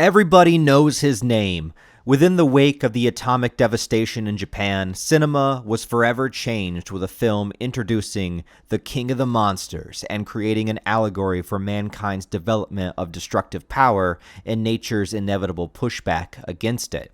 Everybody knows his name. Within the wake of the atomic devastation in Japan, cinema was forever changed with a film introducing the King of the Monsters and creating an allegory for mankind's development of destructive power and nature's inevitable pushback against it.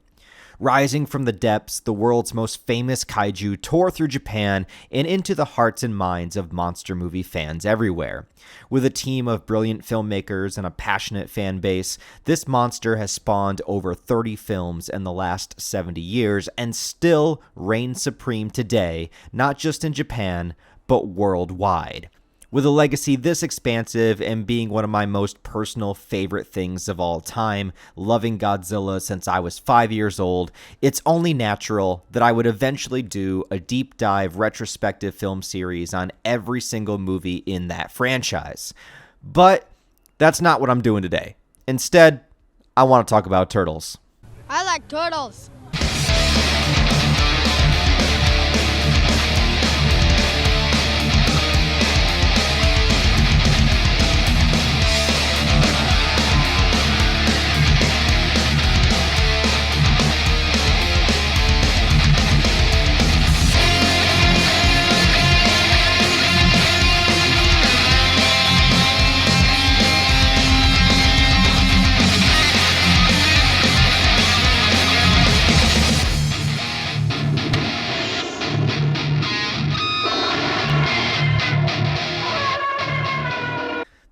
Rising from the depths, the world's most famous kaiju tore through Japan and into the hearts and minds of monster movie fans everywhere. With a team of brilliant filmmakers and a passionate fan base, this monster has spawned over 30 films in the last 70 years and still reigns supreme today, not just in Japan, but worldwide. With a legacy this expansive and being one of my most personal favorite things of all time, loving Godzilla since I was 5 years old, it's only natural that I would eventually do a deep dive retrospective film series on every single movie in that franchise. But that's not what I'm doing today. Instead, I want to talk about turtles. I like turtles.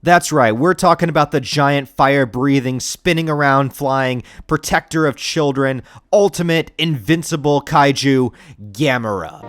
That's right, we're talking about the giant fire-breathing, spinning around, flying, protector of children, ultimate, invincible kaiju, GAMERA.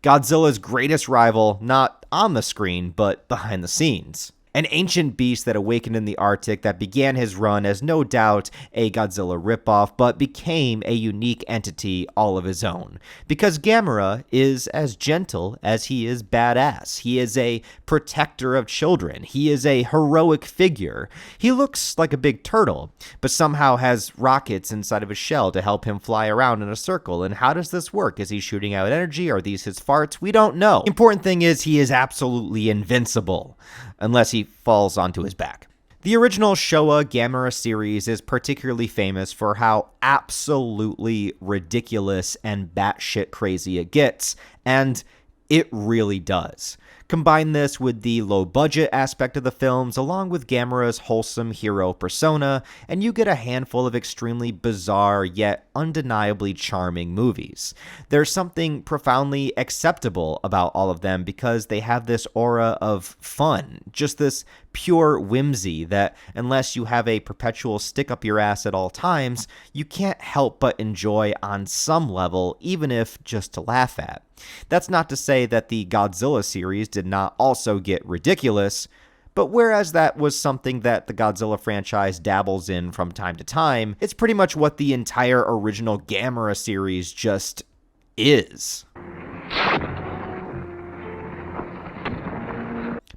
Godzilla's greatest rival, not on the screen, but behind the scenes. An ancient beast that awakened in the Arctic that began his run as no doubt a Godzilla ripoff, but became a unique entity all of his own. Because GAMERA is as gentle as he is badass. He is a protector of children. He is a heroic figure. He looks like a big turtle, but somehow has rockets inside of his shell to help him fly around in a circle. And how does this work? Is he shooting out energy? Are these his farts? We don't know. The important thing is he is absolutely invincible, unless he falls onto his back. The original Showa GAMERA series is particularly famous for how absolutely ridiculous and batshit crazy it gets, and it really does. Combine this with the low-budget aspect of the films, along with GAMERA's wholesome hero persona, and you get a handful of extremely bizarre yet undeniably charming movies. There's something profoundly acceptable about all of them because they have this aura of fun, just this pure whimsy that, unless you have a perpetual stick up your ass at all times, you can't help but enjoy on some level, even if just to laugh at. That's not to say that the Godzilla series did not also get ridiculous, but whereas that was something that the Godzilla franchise dabbles in from time to time, it's pretty much what the entire original GAMERA series just is.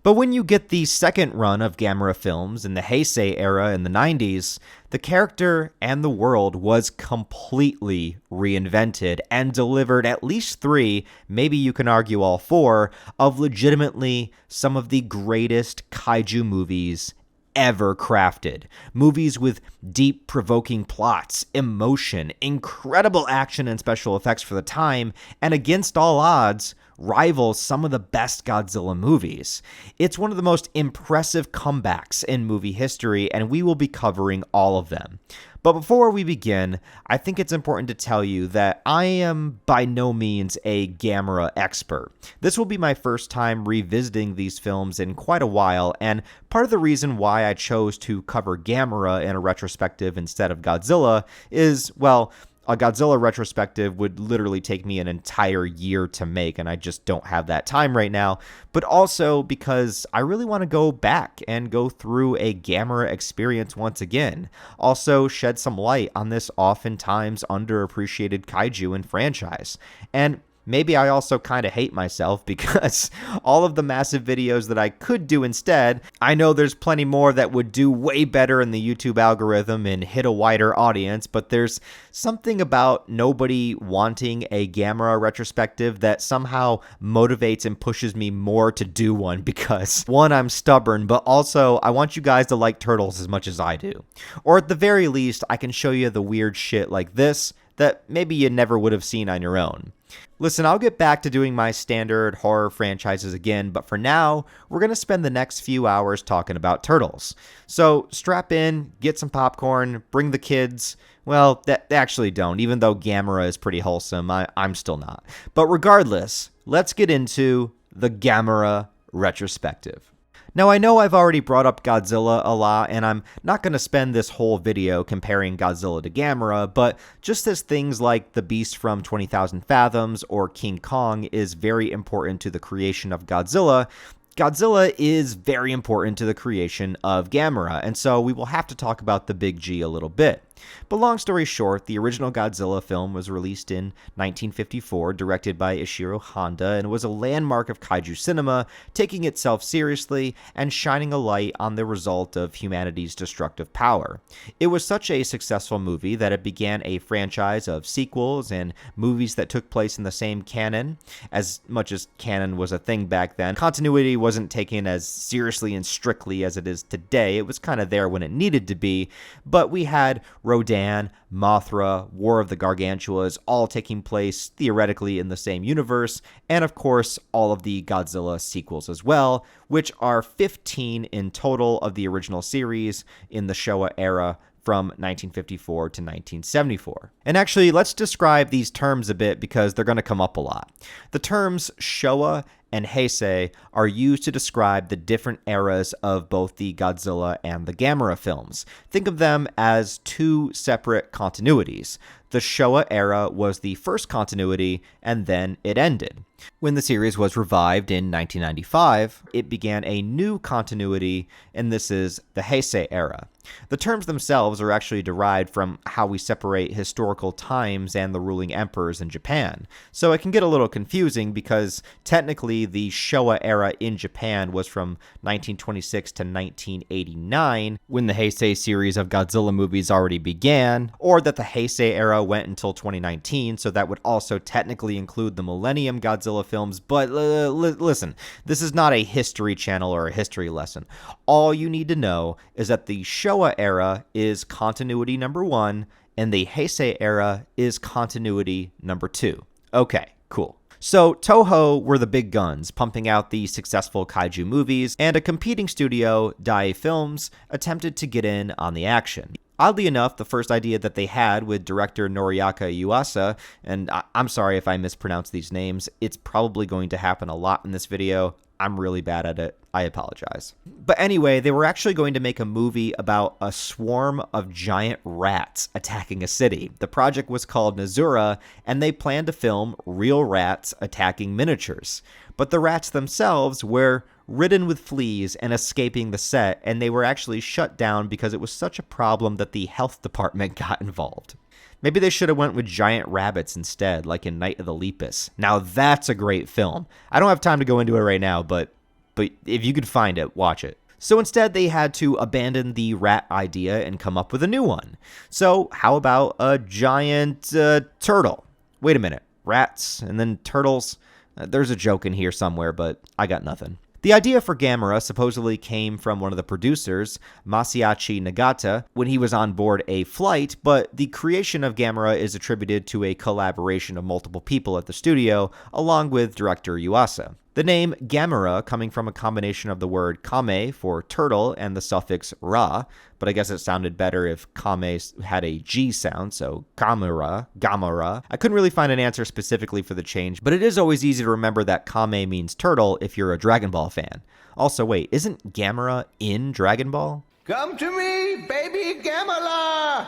But when you get the second run of GAMERA films in the Heisei era in the 90s, the character and the world was completely reinvented and delivered at least 3, maybe you can argue all 4, of legitimately some of the greatest kaiju movies ever crafted. Movies with deep, provoking plots, emotion, incredible action and special effects for the time, and against all odds, rivals some of the best Godzilla movies. It's one of the most impressive comebacks in movie history, and we will be covering all of them. But before we begin, I think it's important to tell you that I am by no means a GAMERA expert. This will be my first time revisiting these films in quite a while, and part of the reason why I chose to cover GAMERA in a retrospective instead of Godzilla is, well, a Godzilla retrospective would literally take me an entire year to make, and I just don't have that time right now, but also because I really want to go back and go through a GAMERA experience once again. Also shed some light on this oftentimes underappreciated kaiju and franchise. And maybe I also kind of hate myself because all of the massive videos that I could do instead, I know there's plenty more that would do way better in the YouTube algorithm and hit a wider audience, but there's something about nobody wanting a GAMERA retrospective that somehow motivates and pushes me more to do one because, one, I'm stubborn, but also I want you guys to like turtles as much as I do. Or at the very least, I can show you the weird shit like this that maybe you never would have seen on your own. Listen, I'll get back to doing my standard horror franchises again, but for now, we're going to spend the next few hours talking about turtles. So strap in, get some popcorn, bring the kids. Well, they actually don't, even though GAMERA is pretty wholesome, I'm still not. But regardless, let's get into the GAMERA retrospective. Now, I know I've already brought up Godzilla a lot, and I'm not going to spend this whole video comparing Godzilla to GAMERA, but just as things like the Beast from 20,000 Fathoms or King Kong is very important to the creation of Godzilla, Godzilla is very important to the creation of GAMERA, and so we will have to talk about the Big G a little bit. But long story short, the original Godzilla film was released in 1954, directed by Ishiro Honda, and was a landmark of kaiju cinema, taking itself seriously and shining a light on the result of humanity's destructive power. It was such a successful movie that it began a franchise of sequels and movies that took place in the same canon. As much as canon was a thing back then, continuity wasn't taken as seriously and strictly as it is today. It was kind of there when it needed to be, but we had Rodan, Mothra, War of the Gargantuas, all taking place theoretically in the same universe, and of course all of the Godzilla sequels as well, which are 15 in total of the original series in the Showa era from 1954 to 1974. And actually, let's describe these terms a bit because they're going to come up a lot. The terms Showa and Heisei are used to describe the different eras of both the Godzilla and the GAMERA films. Think of them as two separate continuities. The Showa era was the first continuity, and then it ended. When the series was revived in 1995, it began a new continuity, and this is the Heisei era. The terms themselves are actually derived from how we separate historical times and the ruling emperors in Japan. So it can get a little confusing because technically the Showa era in Japan was from 1926 to 1989, when the Heisei series of Godzilla movies already began, or that the Heisei era went until 2019, so that would also technically include the Millennium Godzilla films, but listen, this is not a history channel or a history lesson. All you need to know is that the Showa era is continuity number 1, and the Heisei era is continuity number 2. Okay, cool. So Toho were the big guns, pumping out the successful kaiju movies, and a competing studio, Dai Films, attempted to get in on the action. Oddly enough, the first idea that they had with director Noriaki Yuasa, and I'm sorry if I mispronounce these names, it's probably going to happen a lot in this video. I'm really bad at it. I apologize. But anyway, they were actually going to make a movie about a swarm of giant rats attacking a city. The project was called Nazura, and they planned to film real rats attacking miniatures. But the rats themselves were ridden with fleas and escaping the set, and they were actually shut down because it was such a problem that the health department got involved. Maybe they should have went with giant rabbits instead, like in Night of the Lepus. Now that's a great film. I don't have time to go into it right now, but if you could find it, watch it. So instead, they had to abandon the rat idea and come up with a new one. So how about a giant turtle? Wait a minute, rats and then turtles? There's a joke in here somewhere, but I got nothing. The idea for GAMERA supposedly came from one of the producers, Masayachi Nagata, when he was on board a flight, but the creation of GAMERA is attributed to a collaboration of multiple people at the studio, along with director Yuasa. The name GAMERA coming from a combination of the word kame for turtle and the suffix ra, but I guess it sounded better if kame had a G sound, so gamera. I couldn't really find an answer specifically for the change, but it is always easy to remember that kame means turtle if you're a Dragon Ball fan. Also, wait, isn't GAMERA in Dragon Ball? Come to me, baby GAMERA!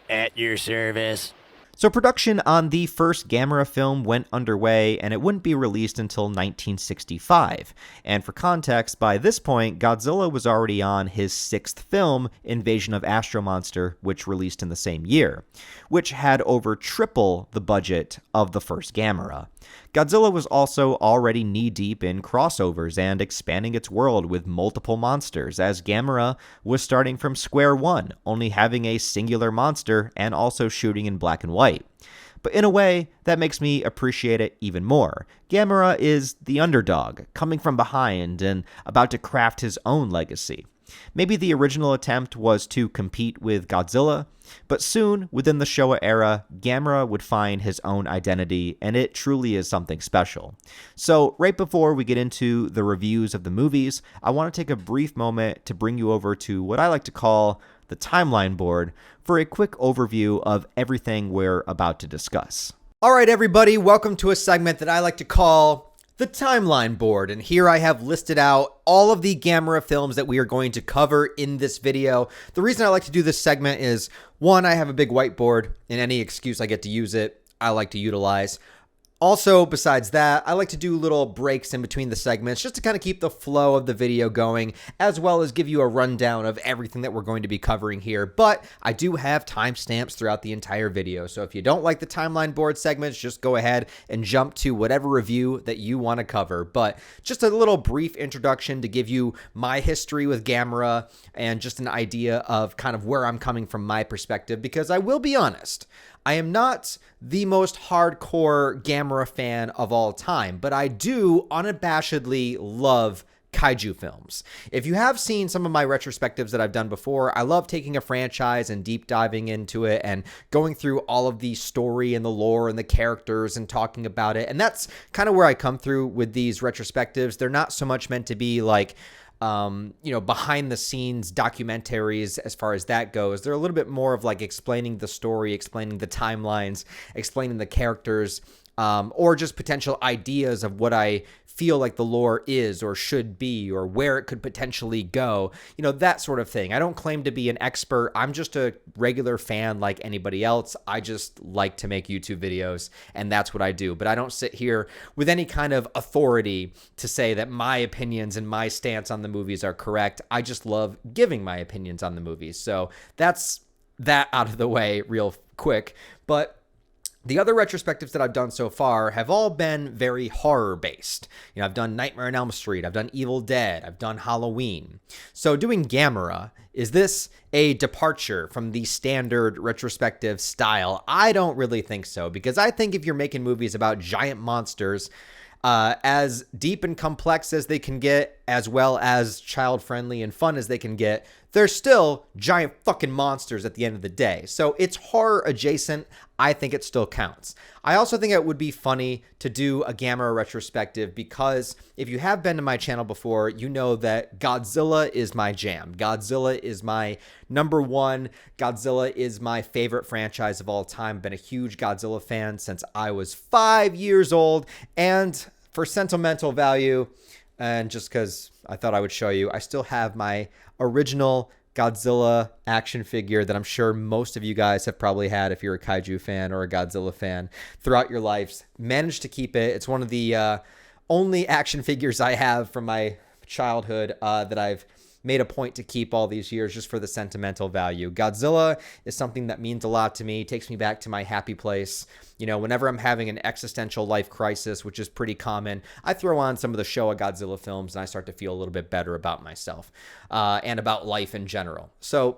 At your service. So production on the first GAMERA film went underway, and it wouldn't be released until 1965. And for context, by this point, Godzilla was already on his sixth film, Invasion of Astro Monster, which released in the same year, which had over triple the budget of the first GAMERA. Godzilla was also already knee-deep in crossovers and expanding its world with multiple monsters, as GAMERA was starting from square one, only having a singular monster and also shooting in black and white. But in a way, that makes me appreciate it even more. GAMERA is the underdog, coming from behind and about to craft his own legacy. Maybe the original attempt was to compete with Godzilla, but soon, within the Showa era, GAMERA would find his own identity, and it truly is something special. So, right before we get into the reviews of the movies, I want to take a brief moment to bring you over to what I like to call the timeline board for a quick overview of everything we're about to discuss. All right, everybody, welcome to a segment that I like to call the timeline board, and here I have listed out all of the GAMERA films that we are going to cover in this video. The reason I like to do this segment is, one, I have a big whiteboard, and any excuse I get to use it, I like to utilize. Also, besides that, I like to do little breaks in between the segments just to kind of keep the flow of the video going, as well as give you a rundown of everything that we're going to be covering here. But I do have timestamps throughout the entire video, so if you don't like the timeline board segments, just go ahead and jump to whatever review that you want to cover. But just a little brief introduction to give you my history with GAMERA and just an idea of kind of where I'm coming from my perspective, because I will be honest, I am not the most hardcore GAMERA fan of all time, but I do unabashedly love kaiju films. If you have seen some of my retrospectives that I've done before, I love taking a franchise and deep diving into it and going through all of the story and the lore and the characters and talking about it. And that's kind of where I come through with these retrospectives. They're not so much meant to be like behind the scenes documentaries as far as that goes. They're a little bit more of like explaining the story, explaining the timelines, explaining the characters, or just potential ideas of what I feel like the lore is or should be or where it could potentially go, that sort of thing. I don't claim to be an expert. I'm just a regular fan like anybody else. I just like to make YouTube videos, and that's what I do. But I don't sit here with any kind of authority to say that my opinions and my stance on the movies are correct. I just love giving my opinions on the movies. So that's that out of the way real quick. But the other retrospectives that I've done so far have all been very horror-based. I've done Nightmare on Elm Street, I've done Evil Dead, I've done Halloween. So doing GAMERA, is this a departure from the standard retrospective style? I don't really think so, because I think if you're making movies about giant monsters, as deep and complex as they can get, as well as child-friendly and fun as they can get, they're still giant fucking monsters at the end of the day. So it's horror adjacent. I think it still counts. I also think it would be funny to do a GAMERA retrospective, because if you have been to my channel before, you know that Godzilla is my jam. Godzilla is my number one. Godzilla is my favorite franchise of all time. I've been a huge Godzilla fan since I was 5 years old. And for sentimental value, and just because I thought I would show you, I still have my original Godzilla action figure that I'm sure most of you guys have probably had if you're a kaiju fan or a Godzilla fan throughout your lives. Managed to keep it. It's one of the only action figures I have from my childhood that I've made a point to keep all these years just for the sentimental value. Godzilla is something that means a lot to me. It takes me back to my happy place. Whenever I'm having an existential life crisis, which is pretty common, I throw on some of the Showa Godzilla films and I start to feel a little bit better about myself and about life in general. So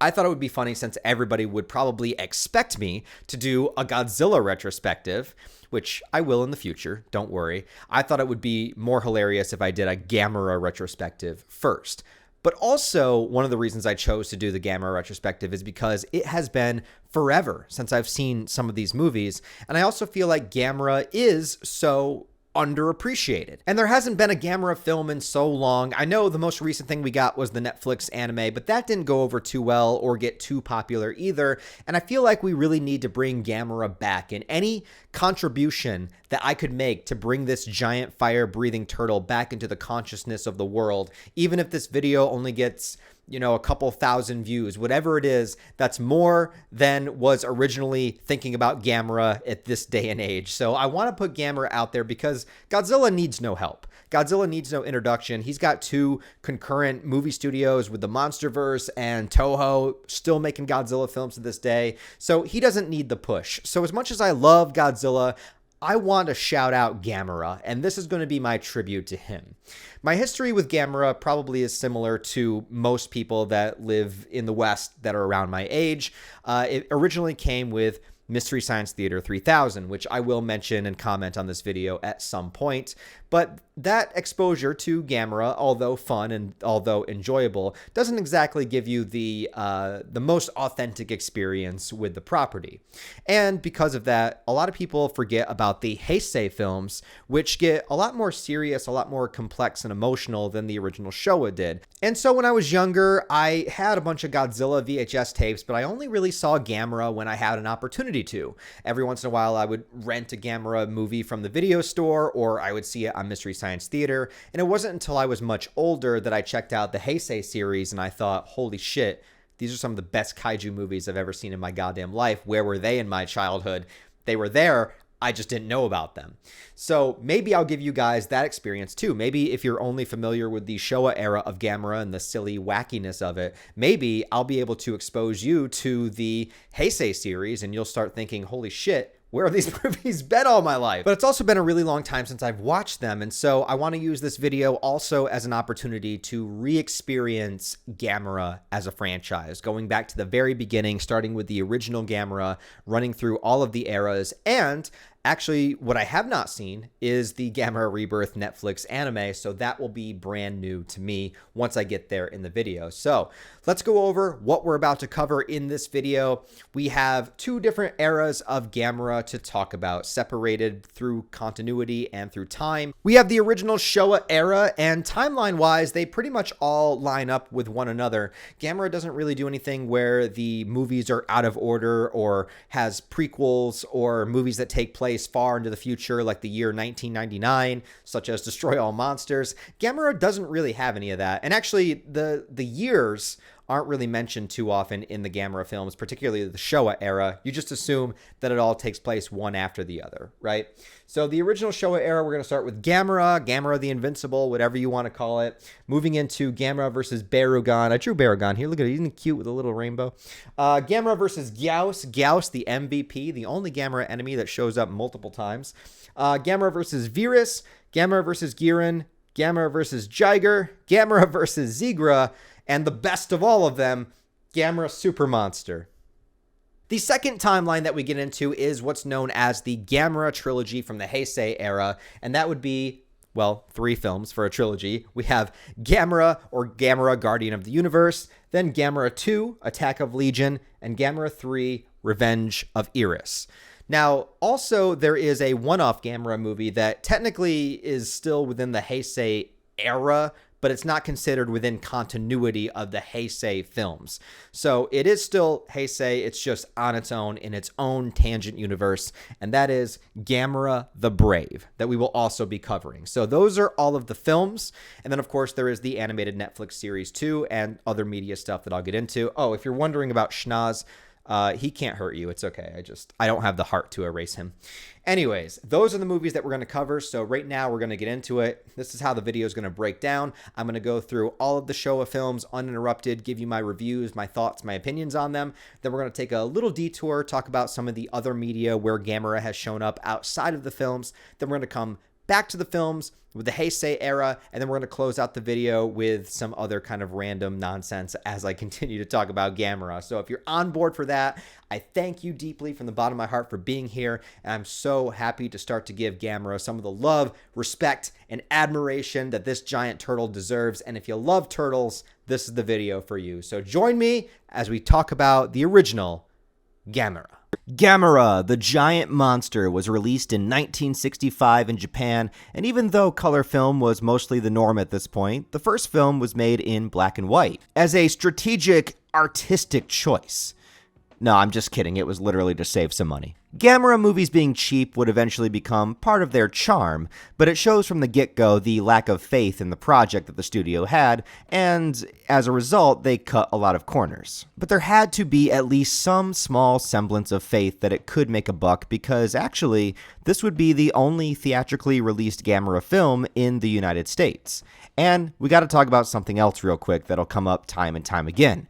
I thought it would be funny, since everybody would probably expect me to do a Godzilla retrospective, which I will in the future, don't worry. I thought it would be more hilarious if I did a GAMERA retrospective first. But also, one of the reasons I chose to do the GAMERA retrospective is because it has been forever since I've seen some of these movies, and I also feel like GAMERA is so underappreciated. And there hasn't been a GAMERA film in so long. I know the most recent thing we got was the Netflix anime, but that didn't go over too well or get too popular either. And I feel like we really need to bring GAMERA back, and any contribution that I could make to bring this giant fire-breathing turtle back into the consciousness of the world, even if this video only gets you know, a couple thousand views, whatever it is, that's more than was originally thinking about GAMERA at this day and age. So I want to put GAMERA out there because Godzilla needs no help. Godzilla needs no introduction. He's got 2 concurrent movie studios with the MonsterVerse and Toho still making Godzilla films to this day. So he doesn't need the push. So as much as I love Godzilla, I want to shout out GAMERA, and this is going to be my tribute to him. My history with GAMERA probably is similar to most people that live in the West that are around my age. It originally came with Mystery Science Theater 3000, which I will mention and comment on this video at some point. But that exposure to GAMERA, although fun and although enjoyable, doesn't exactly give you the most authentic experience with the property. And because of that, a lot of people forget about the Heisei films, which get a lot more serious, a lot more complex and emotional than the original Showa did. And so when I was younger, I had a bunch of Godzilla VHS tapes, but I only really saw GAMERA when I had an opportunity to. Every once in a while, I would rent a GAMERA movie from the video store, or I would see it on Mystery Science Theater. And it wasn't until I was much older that I checked out the Heisei series and I thought, holy shit, these are some of the best kaiju movies I've ever seen in my goddamn life. Where were they in my childhood? They were there. I just didn't know about them. So maybe I'll give you guys that experience too. Maybe if you're only familiar with the Showa era of GAMERA and the silly wackiness of it, maybe I'll be able to expose you to the Heisei series and you'll start thinking, holy shit, where have these movies been all my life? But it's also been a really long time since I've watched them, and so I want to use this video also as an opportunity to re-experience GAMERA as a franchise, going back to the very beginning, starting with the original GAMERA, running through all of the eras, and actually, what I have not seen is the GAMERA Rebirth Netflix anime, so that will be brand new to me once I get there in the video. So let's go over what we're about to cover in this video. We have 2 different eras of GAMERA to talk about, separated through continuity and through time. We have the original Showa era, and timeline-wise, they pretty much all line up with one another. GAMERA doesn't really do anything where the movies are out of order or has prequels or movies that take place far into the future, like the year 1999, such as Destroy All Monsters. GAMERA doesn't really have any of that. And actually, the years aren't really mentioned too often in the GAMERA films, particularly the Showa era. You just assume that it all takes place one after the other, right? So the original Showa era, we're going to start with GAMERA, GAMERA the Invincible, whatever you want to call it. Moving into GAMERA versus BARUGON. I drew BARUGON here. Look at it. Isn't he cute with a little rainbow? GAMERA versus GYOAS. GYOAS, the MVP, the only GAMERA enemy that shows up multiple times. GAMERA versus VIRAS. GAMERA versus GUIRON. GAMERA versus JIGER. GAMERA versus ZIGRA. And the best of all of them, GAMERA Super Monster. The second timeline that we get into is what's known as the GAMERA trilogy from the Heisei era, and that would be, well, 3 films for a trilogy. We have GAMERA, or GAMERA Guardian of the Universe, then GAMERA 2, Attack of Legion, and GAMERA 3, Revenge of Iris. Now, also, there is a one-off GAMERA movie that technically is still within the Heisei era, but it's not considered within continuity of the Heisei films. So it is still Heisei, it's just on its own in its own tangent universe, and that is GAMERA the Brave, that we will also be covering. So those are all of the films, and then of course there is the animated Netflix series too, and other media stuff that I'll get into. Oh, if you're wondering about Schnoz, he can't hurt you. It's okay. I don't have the heart to erase him. Anyways, those are the movies that we're going to cover. So right now we're going to get into it. This is how the video is going to break down. I'm going to go through all of the Showa films uninterrupted, give you my reviews, my thoughts, my opinions on them. Then we're going to take a little detour, talk about some of the other media where GAMERA has shown up outside of the films. Then we're going to come back to the films with the Heisei era, and then we're going to close out the video with some other kind of random nonsense as I continue to talk about GAMERA. So if you're on board for that, I thank you deeply from the bottom of my heart for being here, and I'm so happy to start to give GAMERA some of the love, respect, and admiration that this giant turtle deserves. And if you love turtles, this is the video for you. So join me as we talk about the original GAMERA. GAMERA, the giant monster, was released in 1965 in Japan, and even though color film was mostly the norm at this point, the first film was made in black and white, as a strategic, artistic choice. No, I'm just kidding, it was literally to save some money. GAMERA movies being cheap would eventually become part of their charm, but it shows from the get-go the lack of faith in the project that the studio had, and as a result, they cut a lot of corners. But there had to be at least some small semblance of faith that it could make a buck, because actually, this would be the only theatrically released GAMERA film in the United States. And we gotta talk about something else real quick that'll come up time and time again.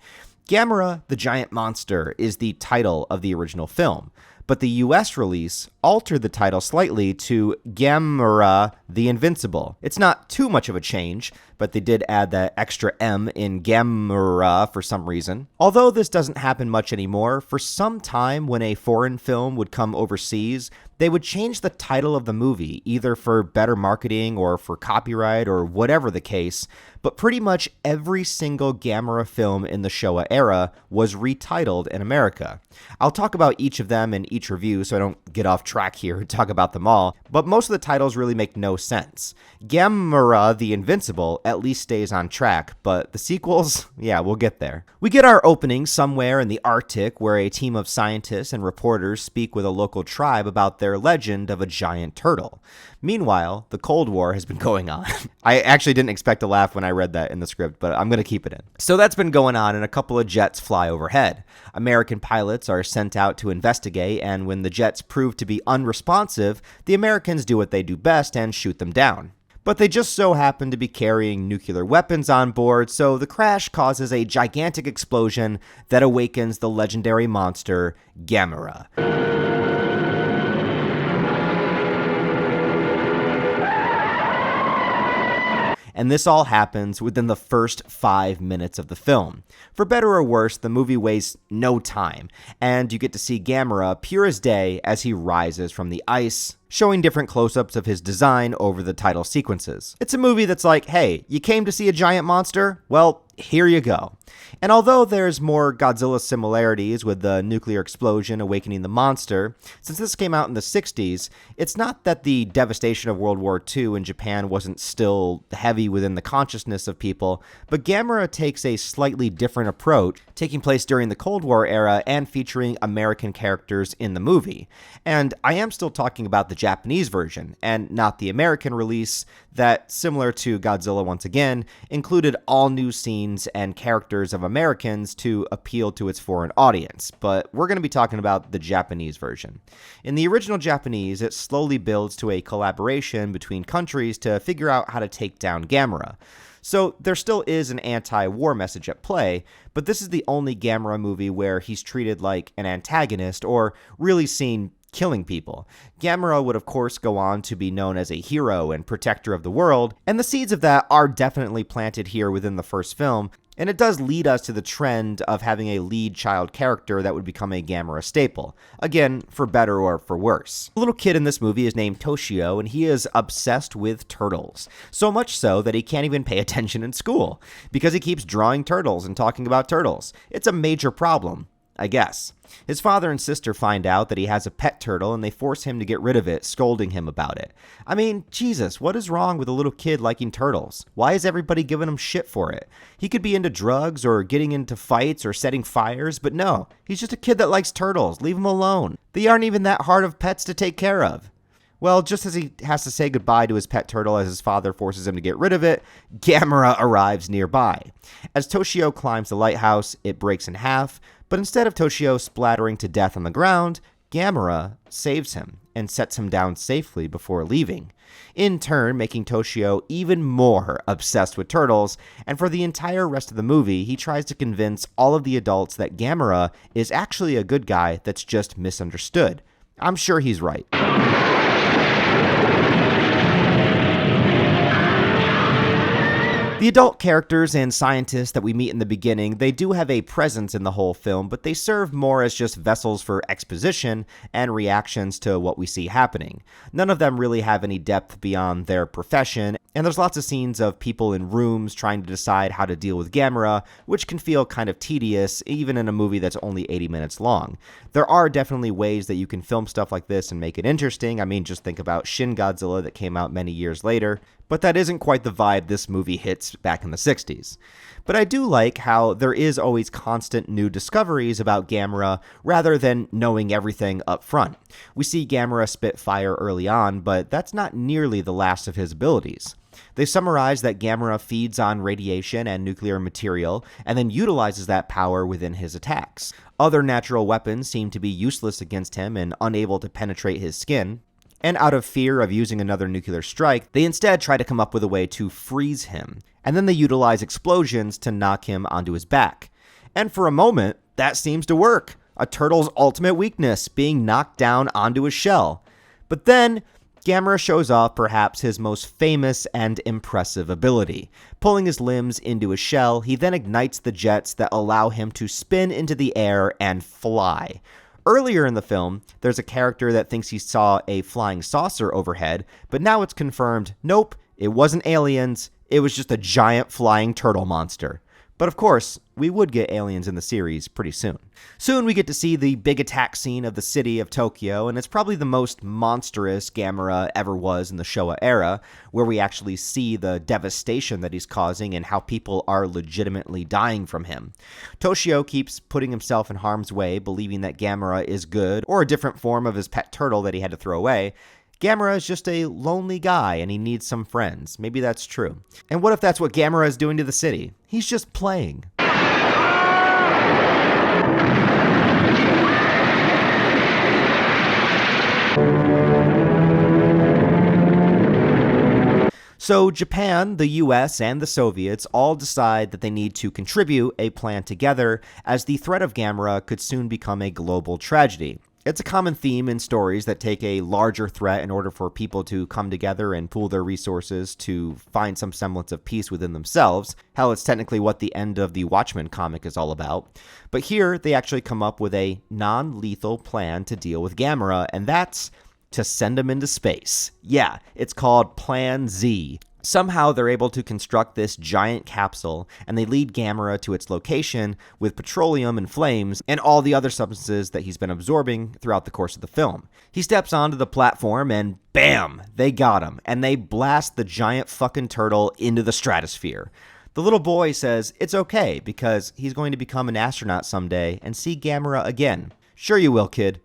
GAMERA, the Giant Monster, is the title of the original film, but the US release altered the title slightly to GAMERA the Invincible. It's not too much of a change, but they did add that extra M in GAMERA for some reason. Although this doesn't happen much anymore, for some time when a foreign film would come overseas, they would change the title of the movie, either for better marketing or for copyright or whatever the case, but pretty much every single GAMERA film in the Showa era was retitled in America. I'll talk about each of them in each review so I don't get off track here and talk about them all, but most of the titles really make no sense. GAMERA the Invincible at least stays on track, but the sequels, yeah, we'll get there. We get our opening somewhere in the Arctic where a team of scientists and reporters speak with a local tribe about their legend of a giant turtle. Meanwhile, the Cold War has been going on. I actually didn't expect to laugh when I read that in the script, but I'm going to keep it in. So that's been going on, and a couple of jets fly overhead. American pilots are sent out to investigate, and when the jets prove to be unresponsive, the Americans do what they do best and shoot them down. But they just so happen to be carrying nuclear weapons on board, so the crash causes a gigantic explosion that awakens the legendary monster, GAMERA. And this all happens within the first 5 minutes of the film. For better or worse, the movie wastes no time, and you get to see GAMERA pure as day as he rises from the ice, showing different close-ups of his design over the title sequences. It's a movie that's like, hey, you came to see a giant monster? Well, here you go. And although there's more Godzilla similarities with the nuclear explosion awakening the monster, since this came out in the 60s, it's not that the devastation of World War II in Japan wasn't still heavy within the consciousness of people, but GAMERA takes a slightly different approach, taking place during the Cold War era and featuring American characters in the movie. And I am still talking about the Japanese version, and not the American release that, similar to Godzilla once again, included all new scenes and characters of Americans to appeal to its foreign audience, but we're going to be talking about the Japanese version. In the original Japanese, it slowly builds to a collaboration between countries to figure out how to take down GAMERA. So there still is an anti-war message at play, but this is the only GAMERA movie where he's treated like an antagonist or really seen killing people. GAMERA would of course go on to be known as a hero and protector of the world, and the seeds of that are definitely planted here within the first film, and it does lead us to the trend of having a lead child character that would become a GAMERA staple. Again, for better or for worse. The little kid in this movie is named Toshio, and he is obsessed with turtles. So much so that he can't even pay attention in school, because he keeps drawing turtles and talking about turtles. It's a major problem, I guess. His father and sister find out that he has a pet turtle and they force him to get rid of it, scolding him about it. I mean, Jesus, what is wrong with a little kid liking turtles? Why is everybody giving him shit for it? He could be into drugs or getting into fights or setting fires, but no, he's just a kid that likes turtles. Leave him alone. They aren't even that hard of pets to take care of. Well, just as he has to say goodbye to his pet turtle as his father forces him to get rid of it, GAMERA arrives nearby. As Toshio climbs the lighthouse, it breaks in half, but instead of Toshio splattering to death on the ground, GAMERA saves him and sets him down safely before leaving, in turn making Toshio even more obsessed with turtles, and for the entire rest of the movie, he tries to convince all of the adults that GAMERA is actually a good guy that's just misunderstood. I'm sure he's right. The adult characters and scientists that we meet in the beginning, they do have a presence in the whole film, but they serve more as just vessels for exposition and reactions to what we see happening. None of them really have any depth beyond their profession, and there's lots of scenes of people in rooms trying to decide how to deal with GAMERA, which can feel kind of tedious, even in a movie that's only 80 minutes long. There are definitely ways that you can film stuff like this and make it interesting. I mean, just think about Shin Godzilla that came out many years later. But that isn't quite the vibe this movie hits back in the 60s. But I do like how there is always constant new discoveries about Gamera rather than knowing everything up front. We see Gamera spit fire early on, but that's not nearly the last of his abilities. They summarize that Gamera feeds on radiation and nuclear material, and then utilizes that power within his attacks. Other natural weapons seem to be useless against him and unable to penetrate his skin. And out of fear of using another nuclear strike, they instead try to come up with a way to freeze him. And then they utilize explosions to knock him onto his back. And for a moment, that seems to work. A turtle's ultimate weakness, being knocked down onto his shell. But then, Gamera shows off perhaps his most famous and impressive ability. Pulling his limbs into his shell, he then ignites the jets that allow him to spin into the air and fly. Earlier in the film, there's a character that thinks he saw a flying saucer overhead, but now it's confirmed, nope, it wasn't aliens, it was just a giant flying turtle monster. But of course, we would get aliens in the series pretty soon. Soon we get to see the big attack scene of the city of Tokyo, and it's probably the most monstrous Gamera ever was in the Showa era, where we actually see the devastation that he's causing and how people are legitimately dying from him. Toshio keeps putting himself in harm's way, believing that Gamera is good, or a different form of his pet turtle that he had to throw away. Gamera is just a lonely guy and he needs some friends. Maybe that's true. And what if that's what Gamera is doing to the city? He's just playing. So Japan, the US, and the Soviets all decide that they need to contribute a plan together, as the threat of Gamera could soon become a global tragedy. It's a common theme in stories that take a larger threat in order for people to come together and pool their resources to find some semblance of peace within themselves. Hell, it's technically what the end of the Watchmen comic is all about. But here, they actually come up with a non-lethal plan to deal with Gamera, and that's to send him into space. Yeah, it's called Plan Z. Somehow they're able to construct this giant capsule, and they lead Gamera to its location with petroleum and flames and all the other substances that he's been absorbing throughout the course of the film. He steps onto the platform and bam, they got him, and they blast the giant fucking turtle into the stratosphere. The little boy says it's okay because he's going to become an astronaut someday and see Gamera again. Sure you will, kid.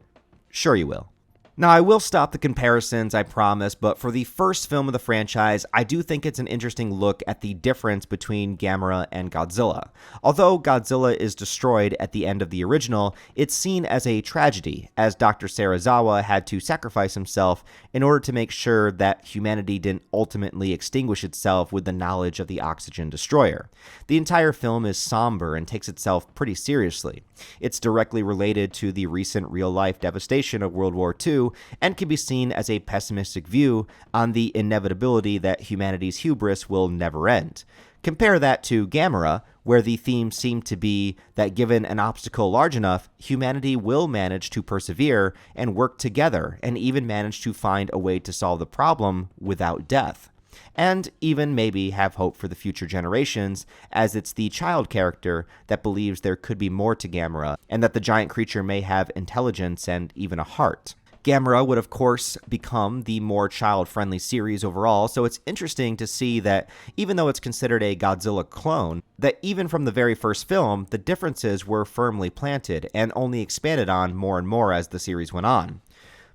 Sure you will. Now, I will stop the comparisons, I promise, but for the first film of the franchise, I do think it's an interesting look at the difference between Gamera and Godzilla. Although Godzilla is destroyed at the end of the original, it's seen as a tragedy, as Dr. Serizawa had to sacrifice himself in order to make sure that humanity didn't ultimately extinguish itself with the knowledge of the oxygen destroyer. The entire film is somber and takes itself pretty seriously. It's directly related to the recent real-life devastation of World War II, and can be seen as a pessimistic view on the inevitability that humanity's hubris will never end. Compare that to Gamera, where the theme seemed to be that given an obstacle large enough, humanity will manage to persevere and work together, and even manage to find a way to solve the problem without death. And even maybe have hope for the future generations, as it's the child character that believes there could be more to Gamera, and that the giant creature may have intelligence and even a heart. Gamera would of course become the more child-friendly series overall, so it's interesting to see that even though it's considered a Godzilla clone, that even from the very first film, the differences were firmly planted and only expanded on more and more as the series went on.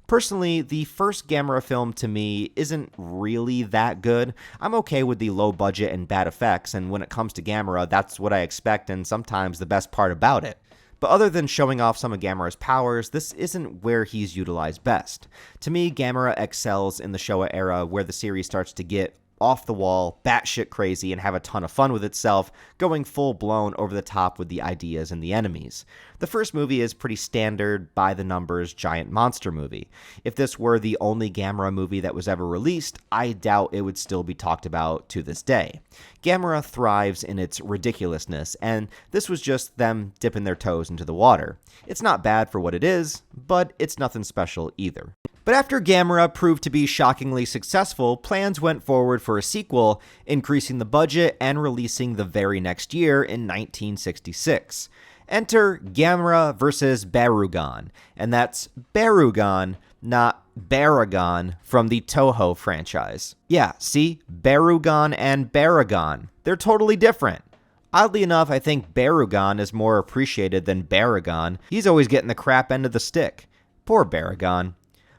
Personally, the first Gamera film to me isn't really that good. I'm okay with the low budget and bad effects, and when it comes to Gamera, that's what I expect and sometimes the best part about it. But other than showing off some of Gamera's powers, this isn't where he's utilized best. To me, Gamera excels in the Showa era, where the series starts to get off the wall, batshit crazy, and have a ton of fun with itself, going full-blown over the top with the ideas and the enemies. The first movie is pretty standard, by-the-numbers, giant monster movie. If this were the only Gamera movie that was ever released, I doubt it would still be talked about to this day. Gamera thrives in its ridiculousness, and this was just them dipping their toes into the water. It's not bad for what it is, but it's nothing special either. But after Gamera proved to be shockingly successful, plans went forward for a sequel, increasing the budget and releasing the very next year in 1966. Enter Gamera vs. BARUGON, and that's BARUGON, not BARUGON from the Toho franchise. Yeah, see? BARUGON and BARUGON. They're totally different. Oddly enough, I think BARUGON is more appreciated than BARUGON. He's always getting the crap end of the stick. Poor BARUGON.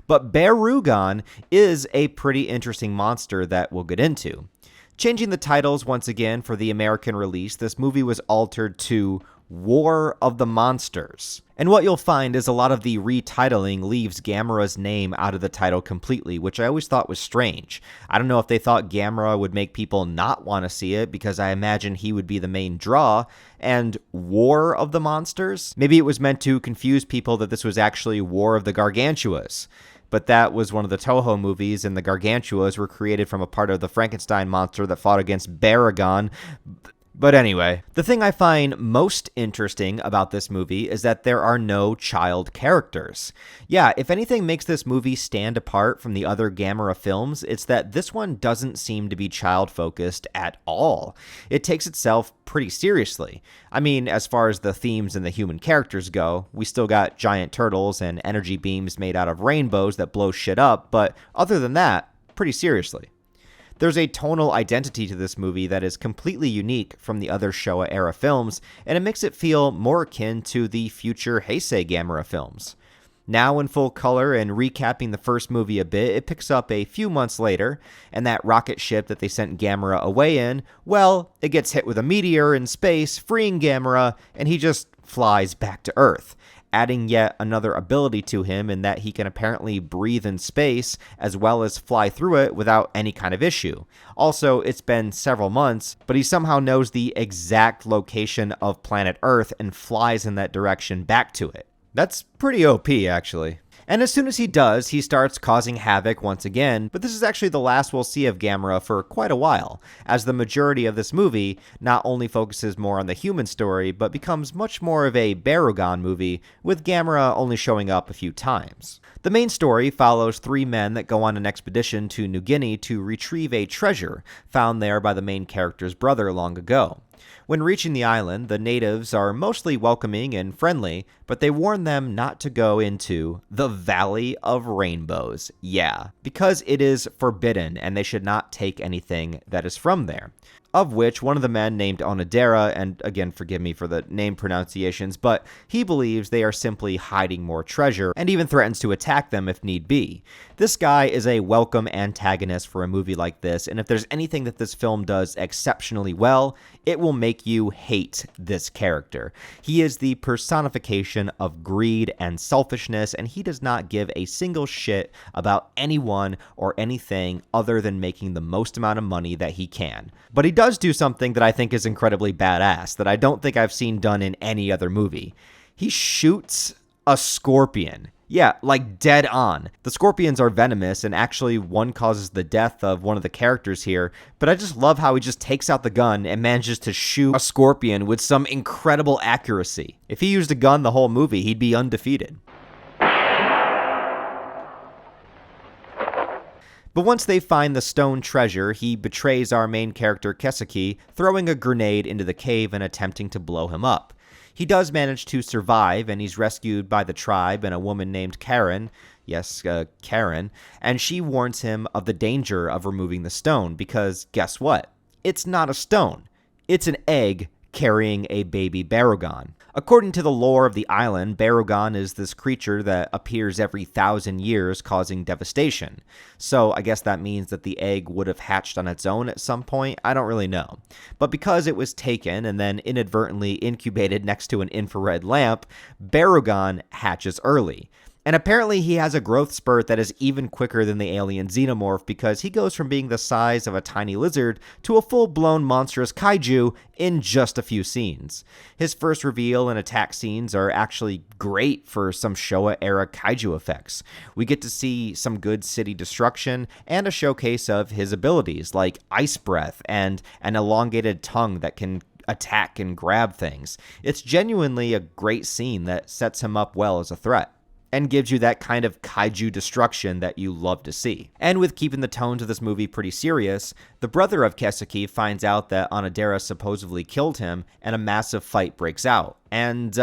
But BARUGON is a pretty interesting monster that we'll get into. Changing the titles once again for the American release, this movie was altered to War of the Monsters. And what you'll find is a lot of the retitling leaves Gamera's name out of the title completely, which I always thought was strange. I don't know if they thought Gamera would make people not want to see it, because I imagine he would be the main draw, and War of the Monsters? Maybe it was meant to confuse people that this was actually War of the Gargantuas. But that was one of the Toho movies, and the Gargantuas were created from a part of the Frankenstein monster that fought against BARUGON. But anyway, the thing I find most interesting about this movie is that there are no child characters. Yeah, if anything makes this movie stand apart from the other Gamera films, it's that this one doesn't seem to be child-focused at all. It takes itself pretty seriously. I mean, as far as the themes and the human characters go, we still got giant turtles and energy beams made out of rainbows that blow shit up, but other than that, pretty seriously. There's a tonal identity to this movie that is completely unique from the other Showa-era films, and it makes it feel more akin to the future Heisei Gamera films. Now in full color and recapping the first movie a bit, it picks up a few months later, and that rocket ship that they sent Gamera away in, well, it gets hit with a meteor in space, freeing Gamera, and he just flies back to Earth, adding yet another ability to him in that he can apparently breathe in space as well as fly through it without any kind of issue. Also, it's been several months, but he somehow knows the exact location of planet Earth and flies in that direction back to it. That's pretty OP, actually. And as soon as he does, he starts causing havoc once again, but this is actually the last we'll see of Gamera for quite a while, as the majority of this movie not only focuses more on the human story, but becomes much more of a BARUGON movie, with Gamera only showing up a few times. The main story follows three men that go on an expedition to New Guinea to retrieve a treasure found there by the main character's brother long ago. When reaching the island, the natives are mostly welcoming and friendly, but they warn them not to go into the Valley of Rainbows. Yeah, because it is forbidden and they should not take anything that is from there. Of which one of the men named Onodera, and again forgive me for the name pronunciations, but he believes they are simply hiding more treasure and even threatens to attack them if need be. This guy is a welcome antagonist for a movie like this, and if there's anything that this film does exceptionally well, it will make you hate this character. He is the personification of greed and selfishness, and he does not give a single shit about anyone or anything other than making the most amount of money that he can. But he does do something that I think is incredibly badass, that I don't think I've seen done in any other movie. He shoots a scorpion. Yeah, like dead on. The scorpions are venomous, and actually one causes the death of one of the characters here, but I just love how he just takes out the gun and manages to shoot a scorpion with some incredible accuracy. If he used a gun the whole movie, he'd be undefeated. But once they find the stone treasure, he betrays our main character Keisuke, throwing a grenade into the cave and attempting to blow him up. He does manage to survive, and he's rescued by the tribe and a woman named Karen. Yes, Karen. And she warns him of the danger of removing the stone, because guess what? It's not a stone. It's an egg carrying a baby BARUGON. According to the lore of the island, BARUGON is this creature that appears every 1,000 years, causing devastation. So I guess that means that the egg would have hatched on its own at some point. I don't really know. But because it was taken and then inadvertently incubated next to an infrared lamp, BARUGON hatches early. And apparently he has a growth spurt that is even quicker than the alien xenomorph, because he goes from being the size of a tiny lizard to a full-blown monstrous kaiju in just a few scenes. His first reveal and attack scenes are actually great for some Showa-era kaiju effects. We get to see some good city destruction and a showcase of his abilities, like ice breath and an elongated tongue that can attack and grab things. It's genuinely a great scene that sets him up well as a threat, and gives you that kind of kaiju destruction that you love to see. And with keeping the tones of this movie pretty serious, the brother of Keisuke finds out that Onodera supposedly killed him, and a massive fight breaks out. And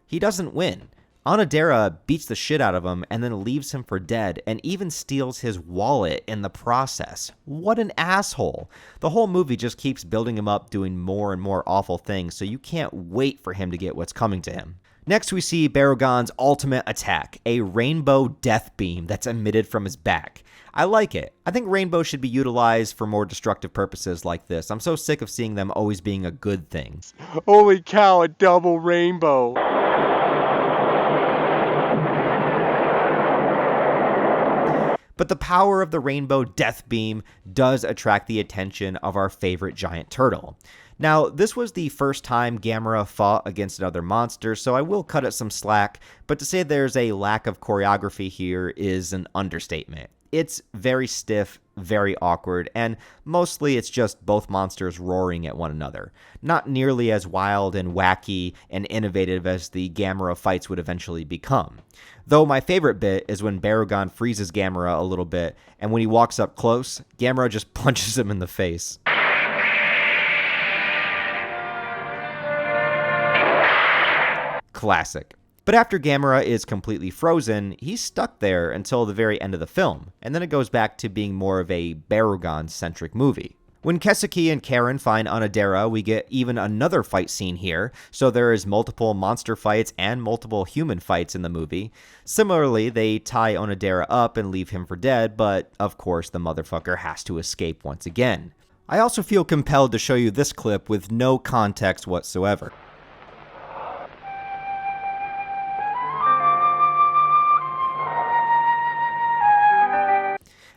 he doesn't win. Onodera beats the shit out of him and then leaves him for dead and even steals his wallet in the process. What an asshole. The whole movie just keeps building him up, doing more and more awful things, so you can't wait for him to get what's coming to him. Next, we see Barugon's ultimate attack, a rainbow death beam that's emitted from his back. I like it. I think rainbow should be utilized for more destructive purposes like this. I'm so sick of seeing them always being a good thing. Holy cow, a double rainbow. But the power of the rainbow death beam does attract the attention of our favorite giant turtle. Now, this was the first time Gamera fought against another monster, so I will cut it some slack, but to say there's a lack of choreography here is an understatement. It's very stiff, very awkward, and mostly it's just both monsters roaring at one another. Not nearly as wild and wacky and innovative as the Gamera fights would eventually become. Though my favorite bit is when Barugon freezes Gamera a little bit, and when he walks up close, Gamera just punches him in the face. Classic. But after Gamera is completely frozen, he's stuck there until the very end of the film, and then it goes back to being more of a Barugon-centric movie. When Kesuke and Karen find Onodera, we get even another fight scene here, so there is multiple monster fights and multiple human fights in the movie. Similarly, they tie Onodera up and leave him for dead, but of course the motherfucker has to escape once again. I also feel compelled to show you this clip with no context whatsoever.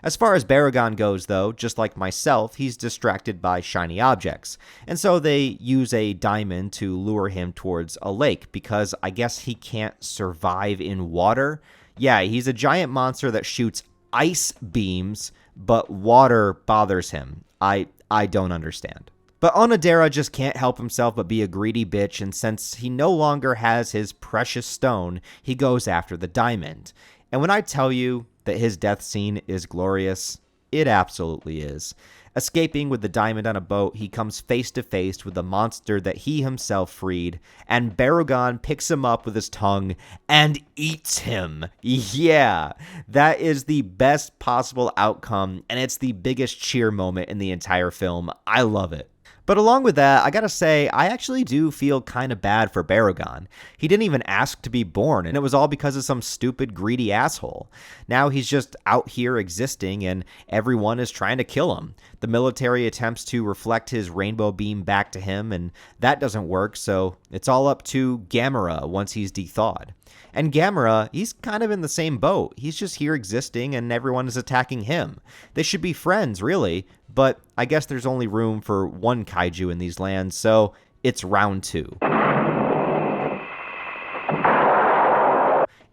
As far as Barugon goes, though, just like myself, he's distracted by shiny objects, and so they use a diamond to lure him towards a lake, because I guess he can't survive in water. Yeah, he's a giant monster that shoots ice beams, but water bothers him. I don't understand. But Onodera just can't help himself but be a greedy bitch, and since he no longer has his precious stone, he goes after the diamond. And when I tell you that his death scene is glorious, it absolutely is. Escaping with the diamond on a boat, he comes face to face with the monster that he himself freed, and Barugon picks him up with his tongue and eats him. Yeah, that is the best possible outcome, and it's the biggest cheer moment in the entire film. I love it. But along with that, I gotta say, I actually do feel kind of bad for Barugon. He didn't even ask to be born, and it was all because of some stupid, greedy asshole. Now he's just out here existing, and everyone is trying to kill him. The military attempts to reflect his rainbow beam back to him, and that doesn't work, so it's all up to Gamera once he's de-thawed. And Gamera, he's kind of in the same boat. He's just here existing, and everyone is attacking him. They should be friends, really, but I guess there's only room for one kaiju in these lands, so it's round 2.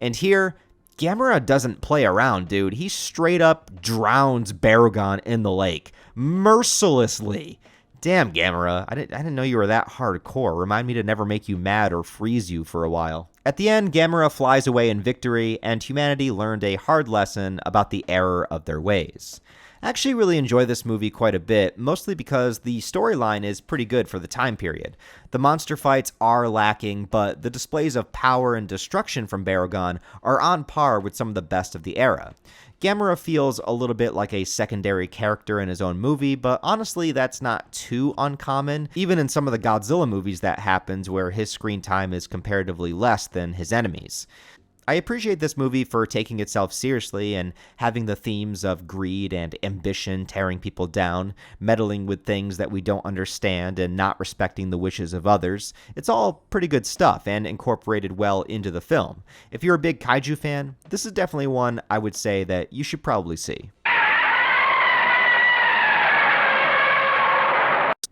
And here, Gamera doesn't play around, dude. He straight up drowns Barugon in the lake. Mercilessly. Damn, Gamera, I didn't know you were that hardcore. Remind me to never make you mad or freeze you for a while. At the end, Gamera flies away in victory, and humanity learned a hard lesson about the error of their ways. I actually really enjoy this movie quite a bit, mostly because the storyline is pretty good for the time period. The monster fights are lacking, but the displays of power and destruction from Barugon are on par with some of the best of the era. Gamera feels a little bit like a secondary character in his own movie, but honestly that's not too uncommon. Even in some of the Godzilla movies that happens where his screen time is comparatively less than his enemies. I appreciate this movie for taking itself seriously and having the themes of greed and ambition tearing people down, meddling with things that we don't understand, and not respecting the wishes of others. It's all pretty good stuff and incorporated well into the film. If you're a big kaiju fan, this is definitely one I would say that you should probably see.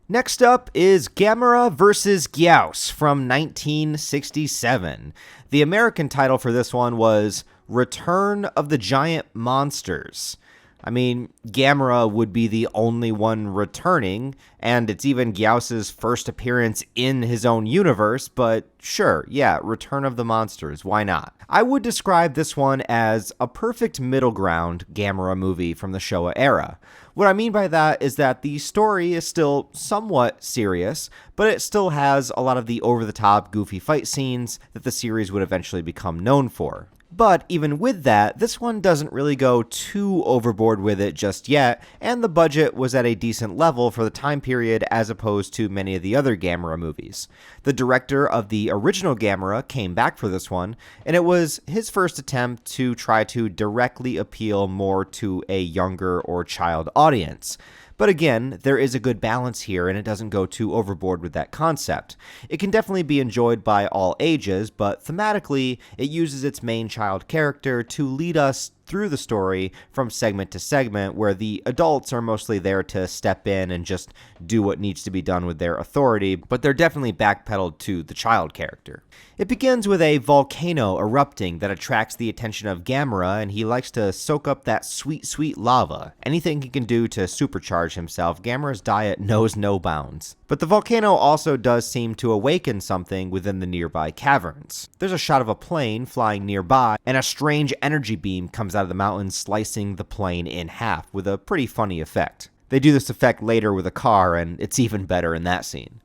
Next up is GAMERA vs. GYOAS from 1967. The American title for this one was Return of the Giant Monsters. I mean, Gamera would be the only one returning, and it's even GYOAS' first appearance in his own universe, but sure, yeah, Return of the Monsters, why not? I would describe this one as a perfect middle ground Gamera movie from the Showa era. What I mean by that is that the story is still somewhat serious, but it still has a lot of the over-the-top, goofy fight scenes that the series would eventually become known for. But even with that, this one doesn't really go too overboard with it just yet, and the budget was at a decent level for the time period as opposed to many of the other Gamera movies. The director of the original Gamera came back for this one, and it was his first attempt to try to directly appeal more to a younger or child audience. But again, there is a good balance here, and it doesn't go too overboard with that concept. It can definitely be enjoyed by all ages, but thematically, it uses its main child character to lead us through the story from segment to segment, where the adults are mostly there to step in and just do what needs to be done with their authority, but they're definitely backpedaled to the child character. It begins with a volcano erupting that attracts the attention of Gamera, and he likes to soak up that sweet, sweet lava. Anything he can do to supercharge himself, Gamera's diet knows no bounds. But the volcano also does seem to awaken something within the nearby caverns. There's a shot of a plane flying nearby, and a strange energy beam comes out of the mountains, slicing the plane in half with a pretty funny effect. They do this effect later with a car, and it's even better in that scene.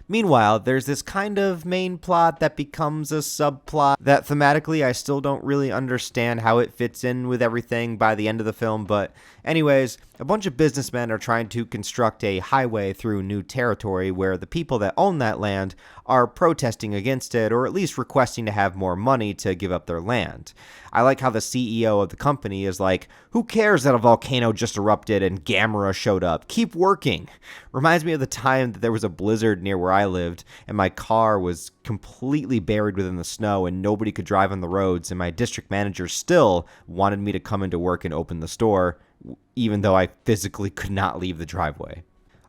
Meanwhile, there's this kind of main plot that becomes a subplot that thematically I still don't really understand how it fits in with everything by the end of the film, but anyways, a bunch of businessmen are trying to construct a highway through new territory where the people that own that land are protesting against it, or at least requesting to have more money to give up their land. I like how the CEO of the company is like, who cares that a volcano just erupted and Gamera showed up? Keep working. Reminds me of the time that there was a blizzard near where I lived, and my car was completely buried within the snow and nobody could drive on the roads, and my district manager still wanted me to come into work and open the store, even though I physically could not leave the driveway.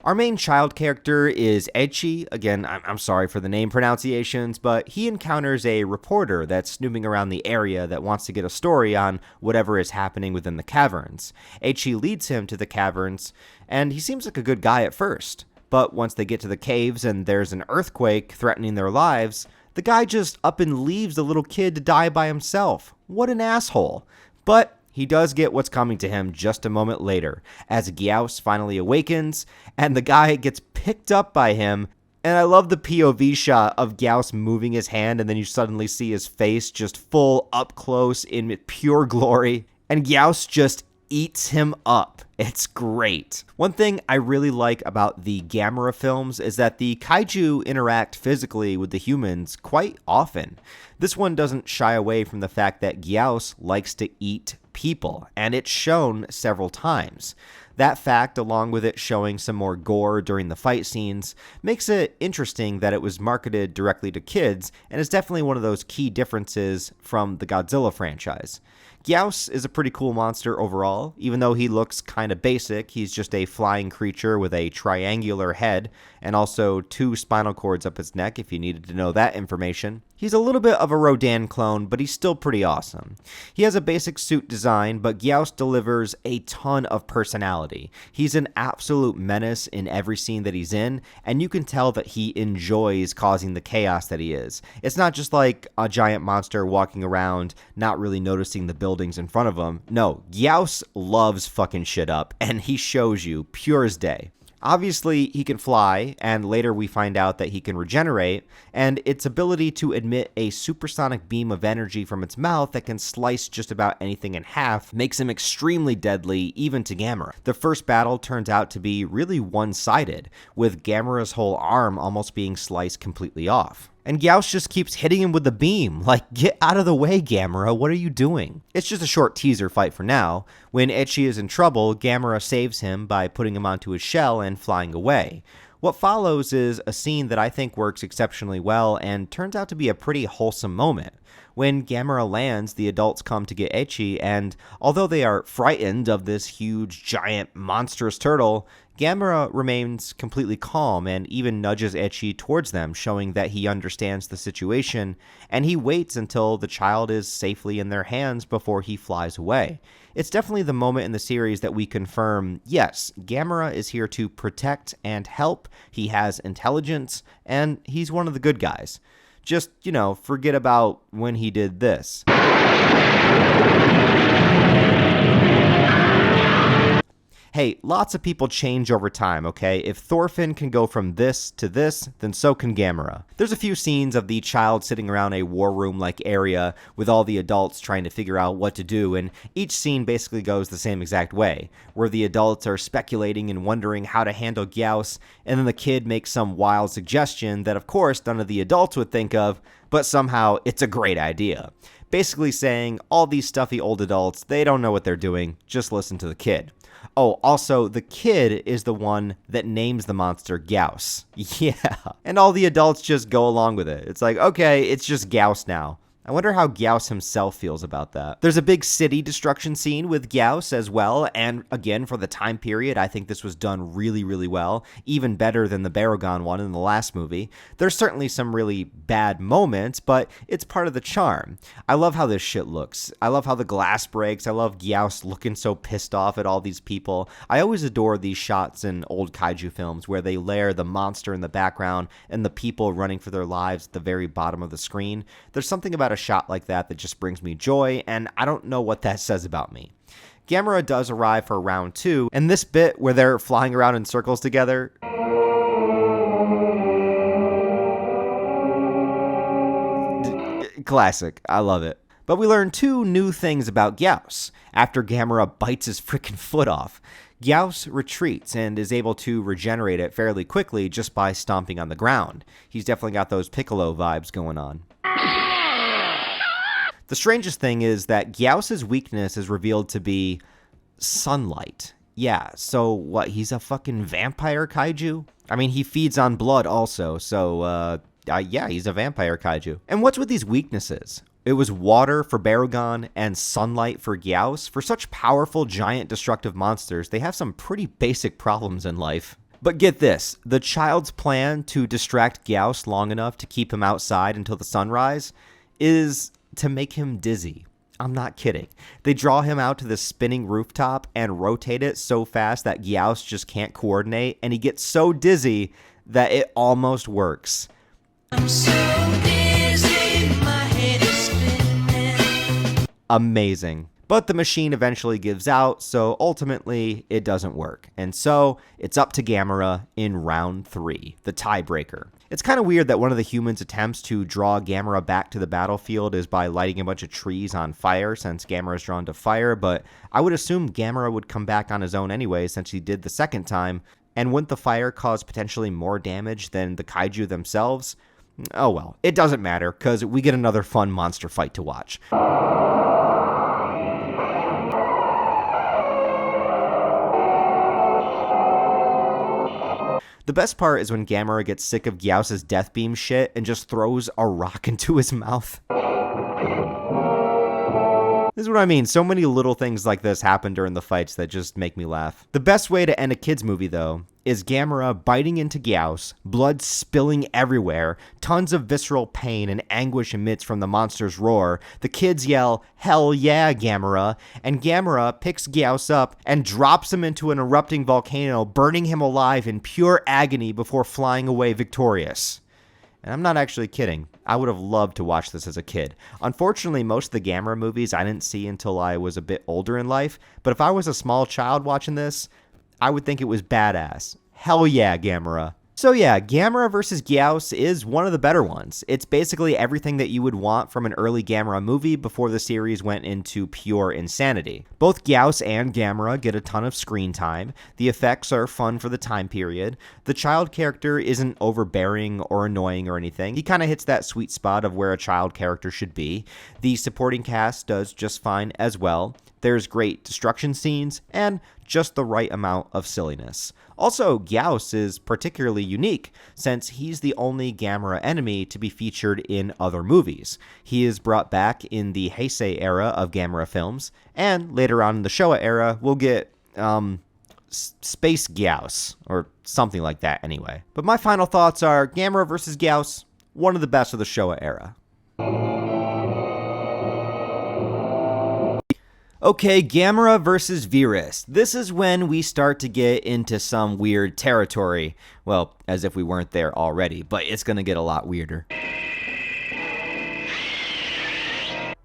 Our main child character is Echi. Again, I'm sorry for the name pronunciations, but he encounters a reporter that's snooping around the area that wants to get a story on whatever is happening within the caverns. Echi leads him to the caverns, and he seems like a good guy at first. But once they get to the caves and there's an earthquake threatening their lives, the guy just up and leaves the little kid to die by himself. What an asshole. But he does get what's coming to him just a moment later, as GYOAS finally awakens, and the guy gets picked up by him. And I love the POV shot of GYOAS moving his hand, and then you suddenly see his face just full up close in pure glory, and GYOAS just eats him up. It's great. One thing I really like about the Gamera films is that the kaiju interact physically with the humans quite often. This one doesn't shy away from the fact that GYOAS likes to eat people, and it's shown several times. That fact, along with it showing some more gore during the fight scenes, makes it interesting that it was marketed directly to kids, and is definitely one of those key differences from the Godzilla franchise. GYOAS is a pretty cool monster overall. Even though he looks kind of basic, he's just a flying creature with a triangular head, and also 2 spinal cords up his neck if you needed to know that information. He's a little bit of a Rodan clone, but he's still pretty awesome. He has a basic suit design, but GYOAS delivers a ton of personality. He's an absolute menace in every scene that he's in, and you can tell that he enjoys causing the chaos that he is. It's not just like a giant monster walking around, not really noticing the buildings in front of him. No, GYOAS loves fucking shit up, and he shows you pure as day. Obviously, he can fly, and later we find out that he can regenerate, and its ability to emit a supersonic beam of energy from its mouth that can slice just about anything in half makes him extremely deadly, even to Gamera. The first battle turns out to be really one-sided, with Gamera's whole arm almost being sliced completely off. And GYOAS just keeps hitting him with the beam. Like, get out of the way, Gamera, what are you doing? It's just a short teaser fight for now. When Echi is in trouble, Gamera saves him by putting him onto his shell and flying away. What follows is a scene that I think works exceptionally well and turns out to be a pretty wholesome moment. When GAMERA lands, the adults come to get Echi, and although they are frightened of this huge, giant, monstrous turtle, GAMERA remains completely calm and even nudges Echi towards them, showing that he understands the situation, and he waits until the child is safely in their hands before he flies away. It's definitely the moment in the series that we confirm, yes, GAMERA is here to protect and help, he has intelligence, and he's one of the good guys. Just, forget about when he did this. Hey, lots of people change over time, okay? If Thorfinn can go from this to this, then so can GAMERA. There's a few scenes of the child sitting around a war room-like area with all the adults trying to figure out what to do, and each scene basically goes the same exact way, where the adults are speculating and wondering how to handle GYOAS, and then the kid makes some wild suggestion that of course none of the adults would think of, but somehow it's a great idea. Basically saying, all these stuffy old adults, they don't know what they're doing, just listen to the kid. Oh, also, the kid is the one that names the monster GYOAS. Yeah. And all the adults just go along with it. It's like, okay, it's just GYOAS now. I wonder how GYOAS himself feels about that. There's a big city destruction scene with GYOAS as well, and again, for the time period, I think this was done really, really well, even better than the BARUGON one in the last movie. There's certainly some really bad moments, but it's part of the charm. I love how this shit looks. I love how the glass breaks. I love GYOAS looking so pissed off at all these people. I always adore these shots in old kaiju films where they layer the monster in the background and the people running for their lives at the very bottom of the screen. There's something about a shot like that just brings me joy, and I don't know what that says about me. GAMERA does arrive for round 2, and this bit where they're flying around in circles together, classic. I love it. But we learn 2 new things about GYOAS. After GAMERA bites his freaking foot off, GYOAS retreats and is able to regenerate it fairly quickly just by stomping on the ground. He's definitely got those Piccolo vibes going on. The strangest thing is that GYOAS's weakness is revealed to be sunlight. Yeah, so what, he's a fucking vampire kaiju? I mean, he feeds on blood also, so, yeah, he's a vampire kaiju. And what's with these weaknesses? It was water for BARUGON and sunlight for GYOAS. For such powerful, giant, destructive monsters, they have some pretty basic problems in life. But get this, the child's plan to distract GYOAS long enough to keep him outside until the sunrise is to make him dizzy. I'm not kidding. They draw him out to this spinning rooftop and rotate it so fast that GYOAS just can't coordinate, and he gets so dizzy that it almost works. I'm so dizzy, my head is spinning. Amazing. But the machine eventually gives out, so ultimately it doesn't work. And so it's up to GAMERA in round 3, the tiebreaker. It's kind of weird that one of the humans' attempts to draw GAMERA back to the battlefield is by lighting a bunch of trees on fire, since GAMERA is drawn to fire, but I would assume GAMERA would come back on his own anyway, since he did the second time, and wouldn't the fire cause potentially more damage than the kaiju themselves? Oh well, it doesn't matter, because we get another fun monster fight to watch. The best part is when GAMERA gets sick of GYOAS's death beam shit and just throws a rock into his mouth. This is what I mean. So many little things like this happen during the fights that just make me laugh. The best way to end a kid's movie, though, is GAMERA biting into GYOAS, blood spilling everywhere, tons of visceral pain and anguish emits from the monster's roar. The kids yell, "Hell yeah, GAMERA!" and GAMERA picks GYOAS up and drops him into an erupting volcano, burning him alive in pure agony before flying away victorious. And I'm not actually kidding. I would have loved to watch this as a kid. Unfortunately, most of the GAMERA movies I didn't see until I was a bit older in life, but if I was a small child watching this, I would think it was badass. Hell yeah, GAMERA. So yeah, GAMERA vs. GYOAS is one of the better ones. It's basically everything that you would want from an early GAMERA movie before the series went into pure insanity. Both GYOAS and GAMERA get a ton of screen time. The effects are fun for the time period. The child character isn't overbearing or annoying or anything. He kind of hits that sweet spot of where a child character should be. The supporting cast does just fine as well. There's great destruction scenes and just the right amount of silliness. Also, GYOAS is particularly unique since he's the only Gamera enemy to be featured in other movies. He is brought back in the Heisei era of Gamera films, and later on in the Showa era, we'll get, Space GYOAS, or something like that anyway. But my final thoughts are Gamera vs. GYOAS, one of the best of the Showa era. Okay, Gamera versus VIRAS. This is when we start to get into some weird territory. Well, as if we weren't there already, but it's gonna get a lot weirder.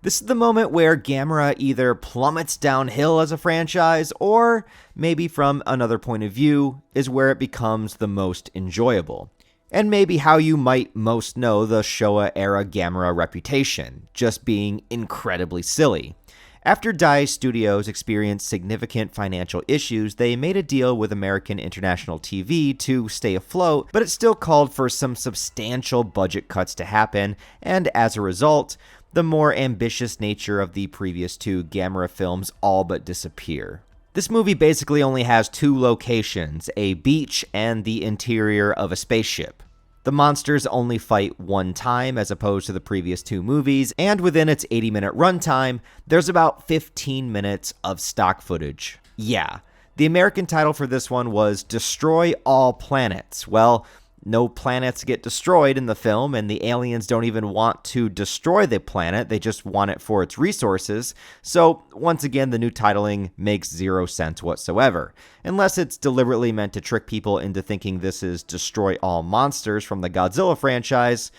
This is the moment where Gamera either plummets downhill as a franchise, or maybe from another point of view, is where it becomes the most enjoyable. And maybe how you might most know the Showa-era Gamera reputation, just being incredibly silly. After Dai Studios experienced significant financial issues, they made a deal with American International TV to stay afloat, but it still called for some substantial budget cuts to happen, and as a result, the more ambitious nature of the previous two Gamera films all but disappear. This movie basically only has two locations, a beach and the interior of a spaceship. The monsters only fight one time as opposed to the previous two movies, and within its 80-minute runtime, there's about 15 minutes of stock footage. Yeah, the American title for this one was Destroy All Planets. Well, no planets get destroyed in the film, and the aliens don't even want to destroy the planet, they just want it for its resources. So, once again, the new titling makes zero sense whatsoever. Unless it's deliberately meant to trick people into thinking this is Destroy All Monsters from the Godzilla franchise,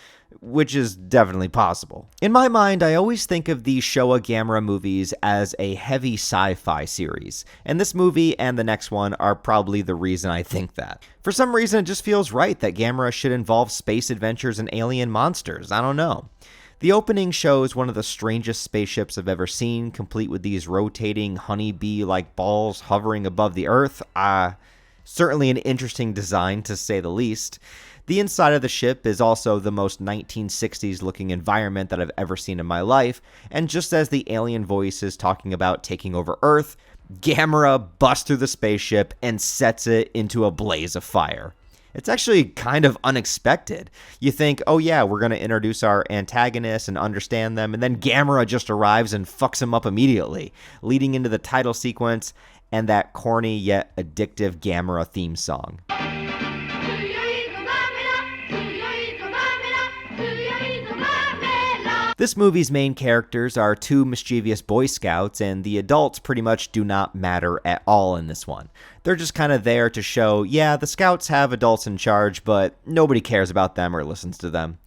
which is definitely possible. In my mind, I always think of the Showa Gamera movies as a heavy sci-fi series, and this movie and the next one are probably the reason I think that. For some reason, it just feels right that Gamera should involve space adventures and alien monsters. I don't know. The opening shows one of the strangest spaceships I've ever seen, complete with these rotating honeybee-like balls hovering above the Earth. Certainly an interesting design, to say the least. The inside of the ship is also the most 1960s looking environment that I've ever seen in my life, and just as the alien voice is talking about taking over Earth, Gamera busts through the spaceship and sets it into a blaze of fire. It's actually kind of unexpected. You think, oh yeah, we're going to introduce our antagonists and understand them, and then Gamera just arrives and fucks them up immediately, leading into the title sequence and that corny yet addictive Gamera theme song. This movie's main characters are two mischievous Boy Scouts, and the adults pretty much do not matter at all in this one. They're just kind of there to show, yeah, the Scouts have adults in charge, but nobody cares about them or listens to them.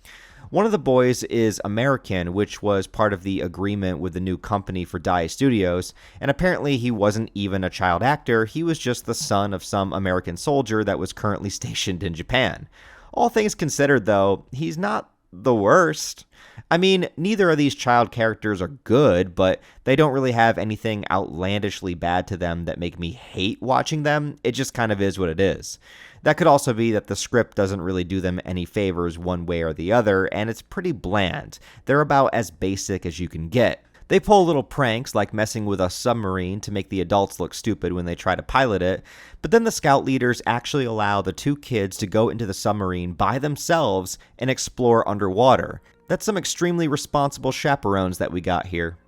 One of the boys is American, which was part of the agreement with the new company for Dai Studios, and apparently he wasn't even a child actor, he was just the son of some American soldier that was currently stationed in Japan. All things considered, though, he's not the worst. I mean, neither of these child characters are good, but they don't really have anything outlandishly bad to them that make me hate watching them. It just kind of is what it is. That could also be that the script doesn't really do them any favors one way or the other, and it's pretty bland. They're about as basic as you can get. They pull little pranks like messing with a submarine to make the adults look stupid when they try to pilot it, but then the scout leaders actually allow the two kids to go into the submarine by themselves and explore underwater. That's some extremely responsible chaperones that we got here.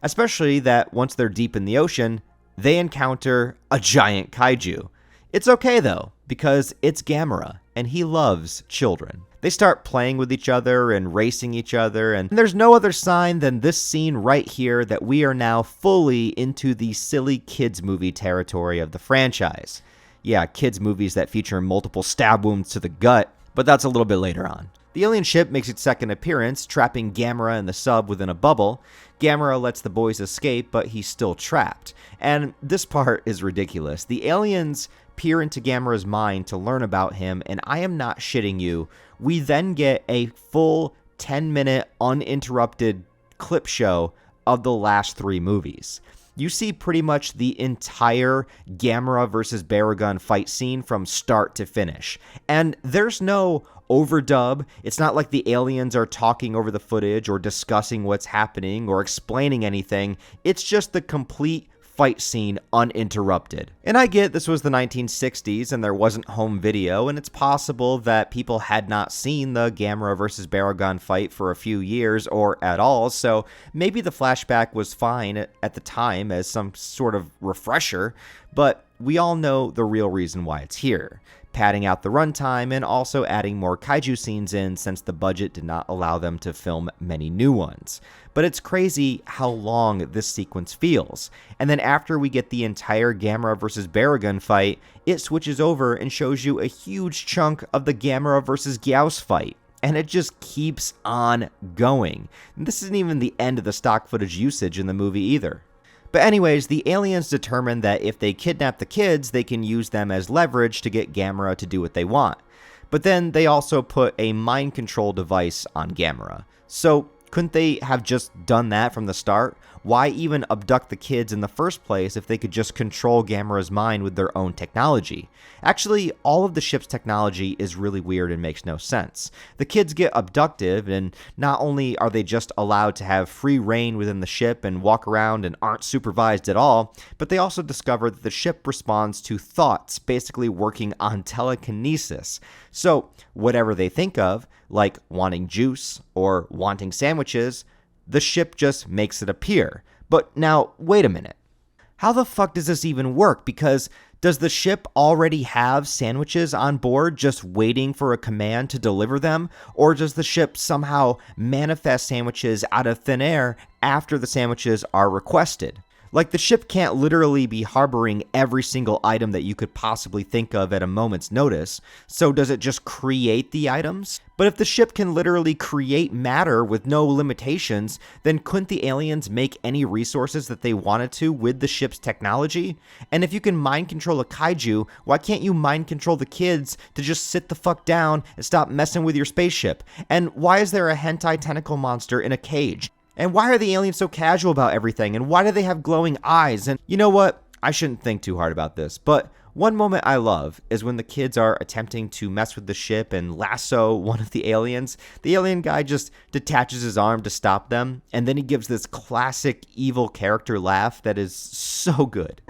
Especially that once they're deep in the ocean, they encounter a giant kaiju. It's okay though, because it's Gamera, and he loves children. They start playing with each other and racing each other, and there's no other sign than this scene right here that we are now fully into the silly kids movie territory of the franchise. Yeah, kids movies that feature multiple stab wounds to the gut, but that's a little bit later on. The alien ship makes its second appearance, trapping Gamera and the sub within a bubble. Gamera lets the boys escape, but he's still trapped. And this part is ridiculous. The aliens peer into Gamera's mind to learn about him, and I am not shitting you. We then get a full 10-minute uninterrupted clip show of the last three movies. you see pretty much the entire GAMERA versus BARUGON fight scene from start to finish. And there's no overdub. It's not like the aliens are talking over the footage or discussing what's happening or explaining anything. It's just the complete fight scene uninterrupted. And I get this was the 1960s and there wasn't home video, and it's possible that people had not seen the GAMERA versus BARUGON fight for a few years or at all, so maybe the flashback was fine at the time as some sort of refresher, but we all know the real reason why it's here. Padding out the runtime and also adding more kaiju scenes in since the budget did not allow them to film many new ones. But it's crazy how long this sequence feels. And then after we get the entire GAMERA versus BARUGON fight, it switches over and shows you a huge chunk of the GAMERA versus GYOAS fight. And it just keeps on going. And this isn't even the end of the stock footage usage in the movie either. But anyways, the aliens determine that if they kidnap the kids, they can use them as leverage to get GAMERA to do what they want. But then they also put a mind control device on GAMERA. So couldn't they have just done that from the start? Why even abduct the kids in the first place if they could just control GAMERA's mind with their own technology? Actually, all of the ship's technology is really weird and makes no sense. The kids get abducted, and not only are they just allowed to have free reign within the ship and walk around and aren't supervised at all, but they also discover that the ship responds to thoughts, basically working on telekinesis. So, whatever they think of, like wanting juice or wanting sandwiches, the ship just makes it appear. But now, wait a minute. How the fuck does this even work? Because does the ship already have sandwiches on board just waiting for a command to deliver them? Or does the ship somehow manifest sandwiches out of thin air after the sandwiches are requested? Like, the ship can't literally be harboring every single item that you could possibly think of at a moment's notice, so does it just create the items? But if the ship can literally create matter with no limitations, then couldn't the aliens make any resources that they wanted to with the ship's technology? And if you can mind control a kaiju, why can't you mind control the kids to just sit the fuck down and stop messing with your spaceship? And why is there a hentai tentacle monster in a cage? And why are the aliens so casual about everything? And why do they have glowing eyes? And you know what? I shouldn't think too hard about this, but one moment I love is when the kids are attempting to mess with the ship and lasso one of the aliens. The alien guy just detaches his arm to stop them, and then he gives this classic evil character laugh that is so good.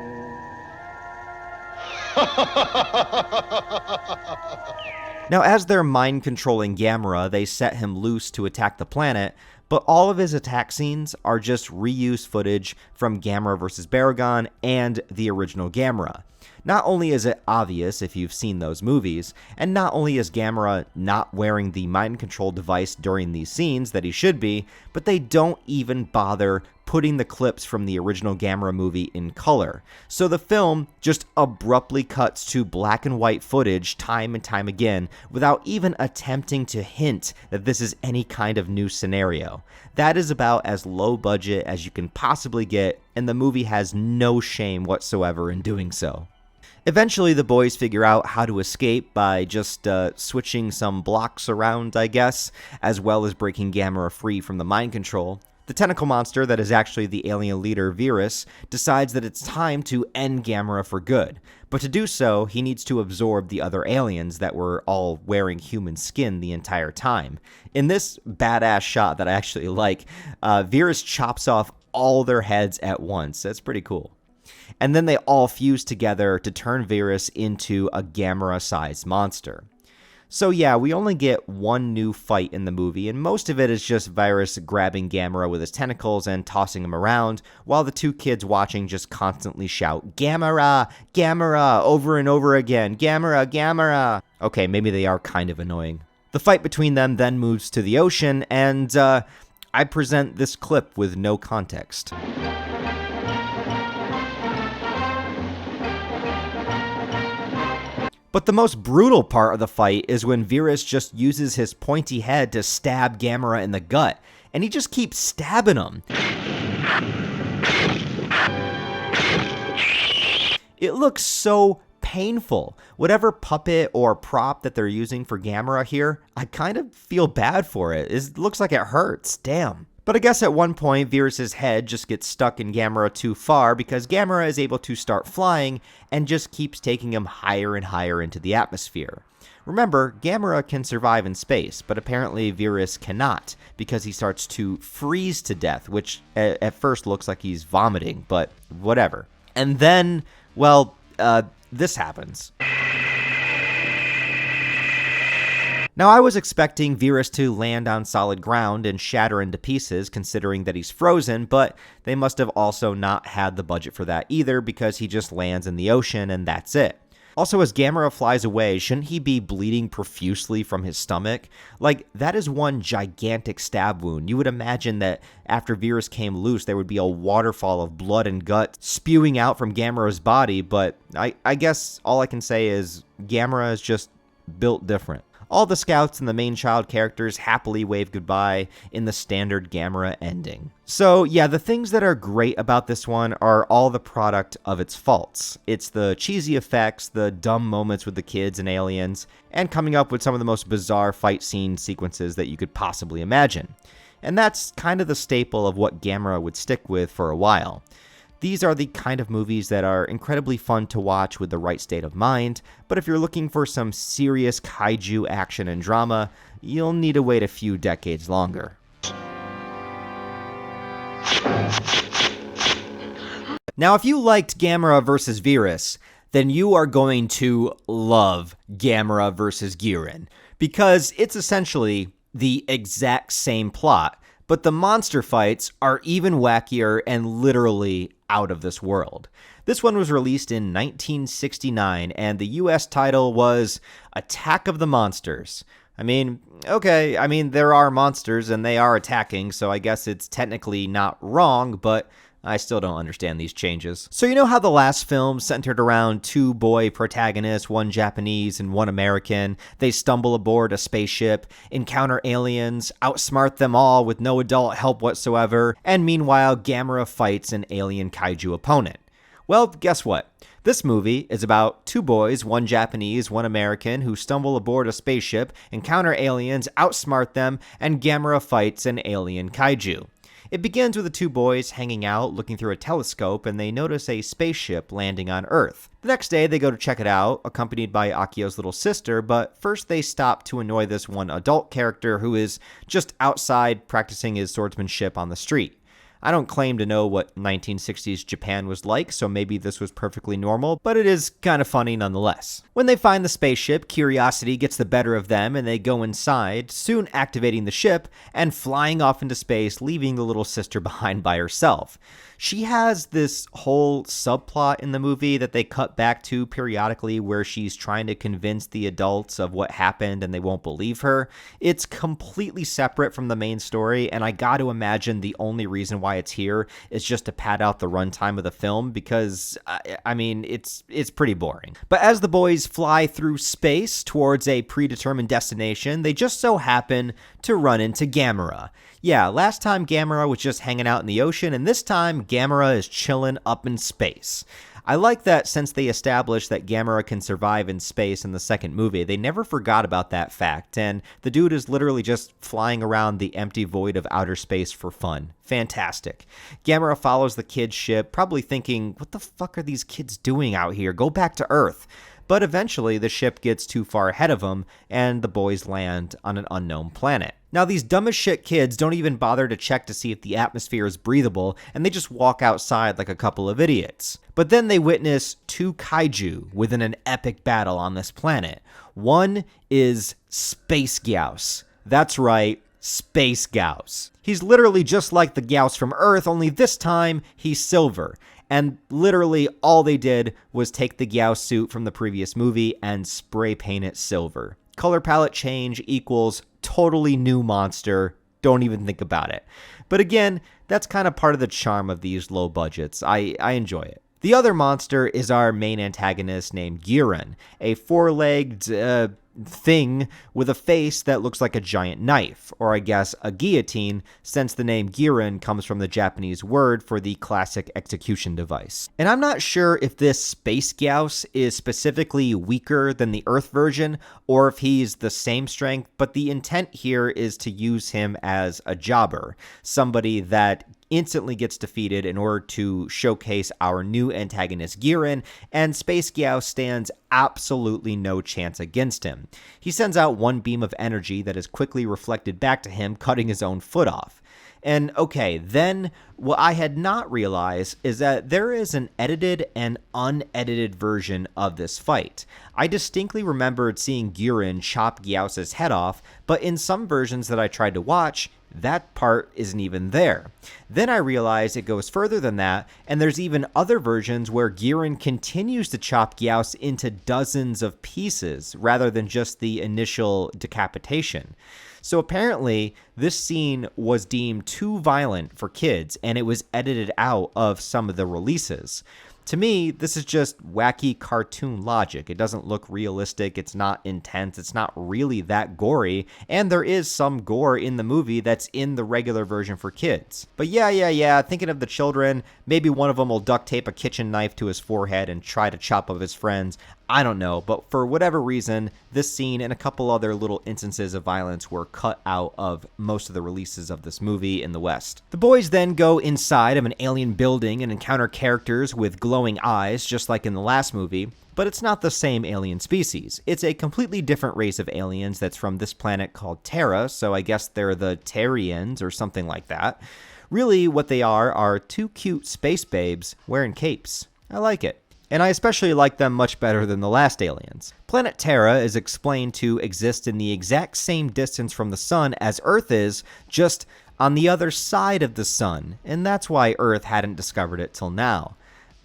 Now, as they're mind-controlling GAMERA, they set him loose to attack the planet, but all of his attack scenes are just reused footage from GAMERA vs. BARUGON and the original GAMERA. Not only is it obvious if you've seen those movies, and not only is GAMERA not wearing the mind control device during these scenes that he should be, but they don't even bother putting the clips from the original GAMERA movie in color. So the film just abruptly cuts to black and white footage time and time again without even attempting to hint that this is any kind of new scenario. That is about as low budget as you can possibly get, and the movie has no shame whatsoever in doing so. Eventually, the boys figure out how to escape by just switching some blocks around, I guess, as well as breaking GAMERA free from the mind control. The tentacle monster that is actually the alien leader, VIRAS, decides that it's time to end GAMERA for good. But to do so, he needs to absorb the other aliens that were all wearing human skin the entire time. In this badass shot that I actually like, VIRAS chops off all their heads at once. That's pretty cool. And then they all fuse together to turn VIRAS into a GAMERA-sized monster. So yeah, we only get one new fight in the movie, and most of it is just VIRAS grabbing GAMERA with his tentacles and tossing him around, while the two kids watching just constantly shout, "GAMERA! GAMERA!" over and over again, "GAMERA! GAMERA!" Okay, maybe they are kind of annoying. The fight between them then moves to the ocean, and I present this clip with no context. But the most brutal part of the fight is when VIRAS just uses his pointy head to stab GAMERA in the gut, and he just keeps stabbing him. It looks so painful. Whatever puppet or prop that they're using for GAMERA here, I kind of feel bad for it. It looks like it hurts. Damn. But I guess at one point, Viras's head just gets stuck in Gamera too far because Gamera is able to start flying and just keeps taking him higher and higher into the atmosphere. Remember, Gamera can survive in space, but apparently Viras cannot because he starts to freeze to death, which at first looks like he's vomiting, but whatever. And then, well, this happens. Now, I was expecting Viras to land on solid ground and shatter into pieces, considering that he's frozen, but they must have also not had the budget for that either, because he just lands in the ocean and that's it. Also, as Gamera flies away, shouldn't he be bleeding profusely from his stomach? Like, that is one gigantic stab wound. You would imagine that after Viras came loose, there would be a waterfall of blood and gut spewing out from Gamera's body, but I guess all I can say is Gamera is just built different. All the scouts and the main child characters happily wave goodbye in the standard Gamera ending. So yeah, the things that are great about this one are all the product of its faults. It's the cheesy effects, the dumb moments with the kids and aliens, and coming up with some of the most bizarre fight scene sequences that you could possibly imagine. And that's kind of the staple of what Gamera would stick with for a while. These are the kind of movies that are incredibly fun to watch with the right state of mind, but if you're looking for some serious kaiju action and drama, you'll need to wait a few decades longer. Now, if you liked Gamera vs. Viras, then you are going to love Gamera vs. GUIRON, because it's essentially the exact same plot, but the monster fights are even wackier and literally out of this world. This one was released in 1969, and the US title was Attack of the Monsters. There are monsters and they are attacking, so I guess it's technically not wrong, but I still don't understand these changes. So you know how the last film centered around two boy protagonists, one Japanese and one American? They stumble aboard a spaceship, encounter aliens, outsmart them all with no adult help whatsoever, and meanwhile Gamera fights an alien kaiju opponent. Well, guess what? This movie is about two boys, one Japanese, one American, who stumble aboard a spaceship, encounter aliens, outsmart them, and Gamera fights an alien kaiju. It begins with the two boys hanging out, looking through a telescope, and they notice a spaceship landing on Earth. The next day, they go to check it out, accompanied by Akio's little sister, but first they stop to annoy this one adult character who is just outside practicing his swordsmanship on the street. I don't claim to know what 1960s Japan was like, so maybe this was perfectly normal, but it is kind of funny nonetheless. When they find the spaceship, curiosity gets the better of them and they go inside, soon activating the ship and flying off into space, leaving the little sister behind by herself. She has this whole subplot in the movie that they cut back to periodically where she's trying to convince the adults of what happened and they won't believe her. It's completely separate from the main story, and I got to imagine the only reason why it's here is just to pad out the runtime of the film because, it's pretty boring. But as the boys fly through space towards a predetermined destination, they just so happen to run into Gamera. Yeah, last time Gamera was just hanging out in the ocean, and this time Gamera is chilling up in space. I like that since they established that Gamera can survive in space in the second movie, they never forgot about that fact, and the dude is literally just flying around the empty void of outer space for fun. Fantastic. Gamera follows the kid's ship, probably thinking, what the fuck are these kids doing out here? Go back to Earth. But eventually the ship gets too far ahead of them, and the boys land on an unknown planet. Now, these dumb as shit kids don't even bother to check to see if the atmosphere is breathable, and they just walk outside like a couple of idiots. But then they witness two kaiju within an epic battle on this planet. One is Space GYOAS. That's right, Space GYOAS. He's literally just like the GYOAS from Earth, only this time he's silver. And literally all they did was take the GYOAS suit from the previous movie and spray paint it silver. Color palette change equals totally new monster. Don't even think about it. But again, that's kind of part of the charm of these low budgets. I enjoy it. The other monster is our main antagonist named GUIRON, a four-legged thing with a face that looks like a giant knife, or I guess a guillotine, since the name GUIRON comes from the Japanese word for the classic execution device. And I'm not sure if this Space GYOAS is specifically weaker than the Earth version, or if he's the same strength, but the intent here is to use him as a jobber, somebody that instantly gets defeated in order to showcase our new antagonist GUIRON, and Space GYOAS stands absolutely no chance against him. He sends out one beam of energy that is quickly reflected back to him, cutting his own foot off. And okay, then what I had not realized is that there is an edited and unedited version of this fight. I distinctly remembered seeing GUIRON chop GYOAS' head off, but in some versions that I tried to watch, that part isn't even there. Then I realized it goes further than that, and there's even other versions where GUIRON continues to chop GYOAS into dozens of pieces, rather than just the initial decapitation. So apparently, this scene was deemed too violent for kids, and it was edited out of some of the releases. To me, this is just wacky cartoon logic. It doesn't look realistic, it's not intense, it's not really that gory, and there is some gore in the movie that's in the regular version for kids. But yeah, thinking of the children, maybe one of them will duct tape a kitchen knife to his forehead and try to chop up his friends. I don't know, but for whatever reason, this scene and a couple other little instances of violence were cut out of most of the releases of this movie in the West. The boys then go inside of an alien building and encounter characters with glowing eyes, just like in the last movie, but it's not the same alien species. It's a completely different race of aliens that's from this planet called Terra, so I guess they're the Terrians or something like that. Really, what they are two cute space babes wearing capes. I like it. And I especially like them much better than the last aliens. Planet Terra is explained to exist in the exact same distance from the sun as Earth is, just on the other side of the sun, and that's why Earth hadn't discovered it till now.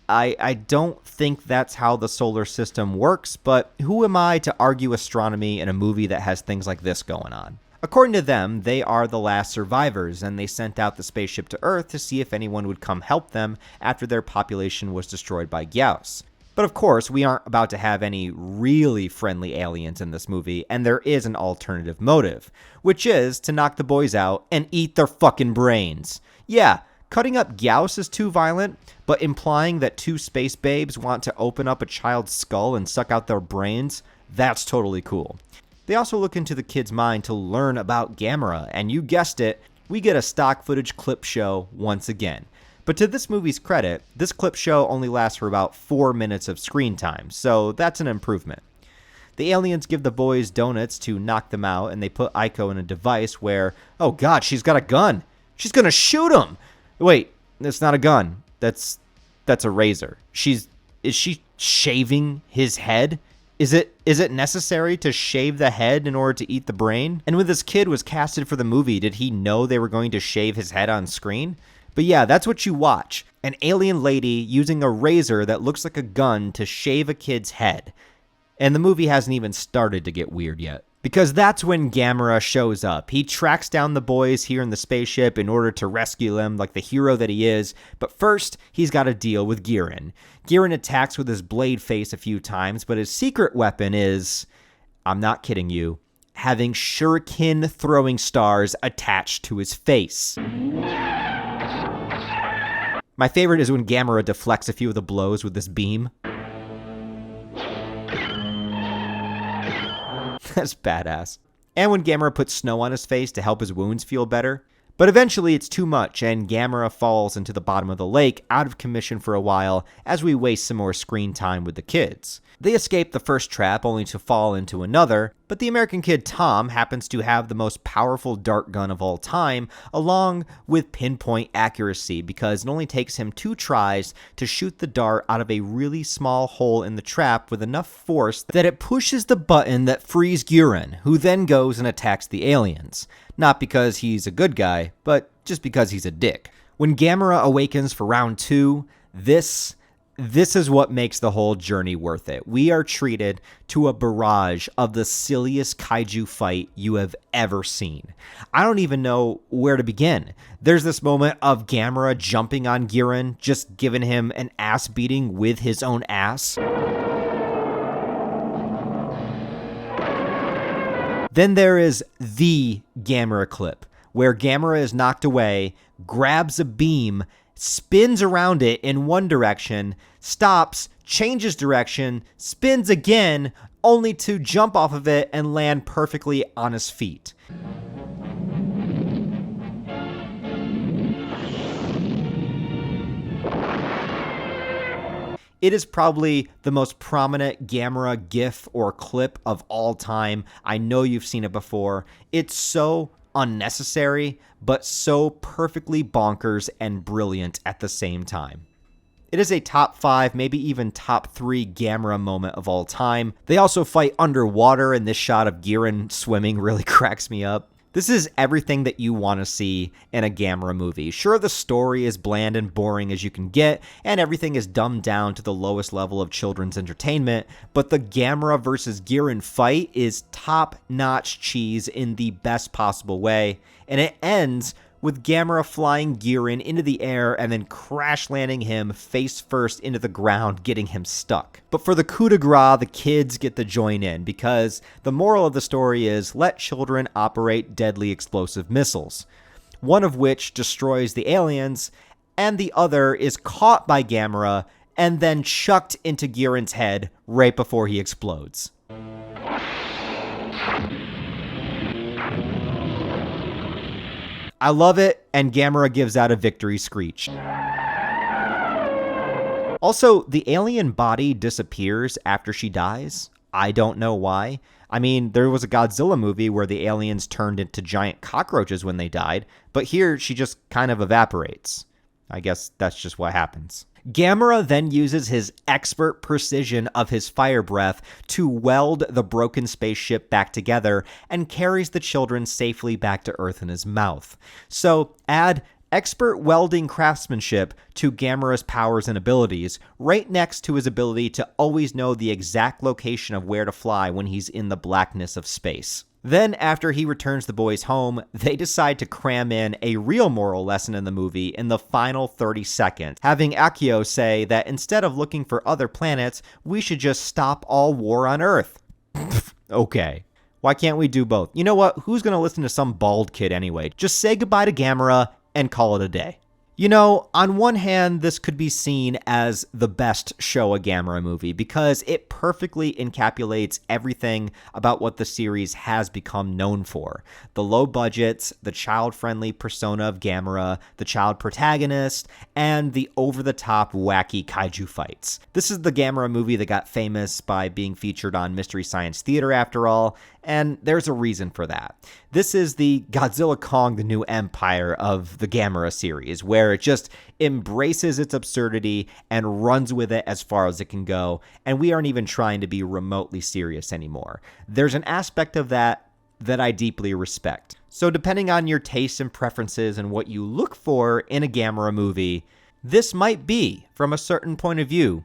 I don't think that's how the solar system works, but who am I to argue astronomy in a movie that has things like this going on? According to them, they are the last survivors, and they sent out the spaceship to Earth to see if anyone would come help them after their population was destroyed by GYOAS. But of course, we aren't about to have any really friendly aliens in this movie, and there is an alternative motive, which is to knock the boys out and eat their fucking brains. Yeah, cutting up GYOAS is too violent, but implying that two space babes want to open up a child's skull and suck out their brains, that's totally cool. They also look into the kid's mind to learn about GAMERA, and you guessed it, we get a stock footage clip show once again. But to this movie's credit, this clip show only lasts for about 4 minutes of screen time, so that's an improvement. The aliens give the boys donuts to knock them out, and they put Aiko in a device where, oh god, she's got a gun! She's gonna shoot him! Wait, that's not a gun. That's a razor. Is she shaving his head? Is it necessary to shave the head in order to eat the brain? And when this kid was casted for the movie, did he know they were going to shave his head on screen? But yeah, that's what you watch. An alien lady using a razor that looks like a gun to shave a kid's head. And the movie hasn't even started to get weird yet. Because that's when GAMERA shows up. He tracks down the boys here in the spaceship in order to rescue them like the hero that he is, but first, he's got to deal with GUIRON. GUIRON attacks with his blade face a few times, but his secret weapon is, I'm not kidding you, having shuriken throwing stars attached to his face. My favorite is when GAMERA deflects a few of the blows with this beam. That's badass. And when GAMERA puts snow on his face to help his wounds feel better. But eventually it's too much, and GAMERA falls into the bottom of the lake, out of commission for a while, as we waste some more screen time with the kids. They escape the first trap, only to fall into another, but the American kid Tom happens to have the most powerful dart gun of all time, along with pinpoint accuracy, because it only takes him 2 tries to shoot the dart out of a really small hole in the trap with enough force that it pushes the button that frees GUIRON, who then goes and attacks the aliens. Not because he's a good guy, but just because he's a dick. When GAMERA awakens for round 2, this this is what makes the whole journey worth it. We are treated to a barrage of the silliest kaiju fight you have ever seen. I don't even know where to begin. There's this moment of GAMERA jumping on GUIRON, just giving him an ass beating with his own ass. Then there is the GAMERA clip, where GAMERA is knocked away, grabs a beam, spins around it in one direction, stops, changes direction, spins again, only to jump off of it and land perfectly on his feet. It is probably the most prominent GAMERA GIF or clip of all time. I know you've seen it before. It's so unnecessary, but so perfectly bonkers and brilliant at the same time. It is a top 5, maybe even top 3 GAMERA moment of all time. They also fight underwater, and this shot of GUIRON swimming really cracks me up. This is everything that you want to see in a GAMERA movie. Sure, the story is bland and boring as you can get, and everything is dumbed down to the lowest level of children's entertainment, but the GAMERA versus GUIRON fight is top-notch cheese in the best possible way, and it ends with GAMERA flying GUIRON into the air and then crash landing him face first into the ground, getting him stuck. But for the coup de grace, the kids get to join in, because the moral of the story is let children operate deadly explosive missiles, one of which destroys the aliens, and the other is caught by GAMERA and then chucked into GUIRON's head right before he explodes. I love it, and GAMERA gives out a victory screech. Also, the alien body disappears after she dies. I don't know why. I mean, there was a Godzilla movie where the aliens turned into giant cockroaches when they died, but here she just kind of evaporates. I guess that's just what happens. GAMERA then uses his expert precision of his fire breath to weld the broken spaceship back together and carries the children safely back to Earth in his mouth. So add expert welding craftsmanship to GAMERA's powers and abilities, right next to his ability to always know the exact location of where to fly when he's in the blackness of space. Then, after he returns the boys home, they decide to cram in a real moral lesson in the movie in the final 30 seconds, having Akio say that instead of looking for other planets, we should just stop all war on Earth. Okay. Why can't we do both? You know what? Who's going to listen to some bald kid anyway? Just say goodbye to GAMERA and call it a day. You know, on one hand, this could be seen as the best Showa GAMERA movie because it perfectly encapsulates everything about what the series has become known for. The low budgets, the child-friendly persona of GAMERA, the child protagonist, and the over-the-top wacky kaiju fights. This is the GAMERA movie that got famous by being featured on Mystery Science Theater after all, and there's a reason for that. This is the Godzilla Kong the New Empire of the GAMERA series, where it just embraces its absurdity and runs with it as far as it can go, and we aren't even trying to be remotely serious anymore. There's an aspect of that I deeply respect. So depending on your tastes and preferences and what you look for in a GAMERA movie, this might be, from a certain point of view,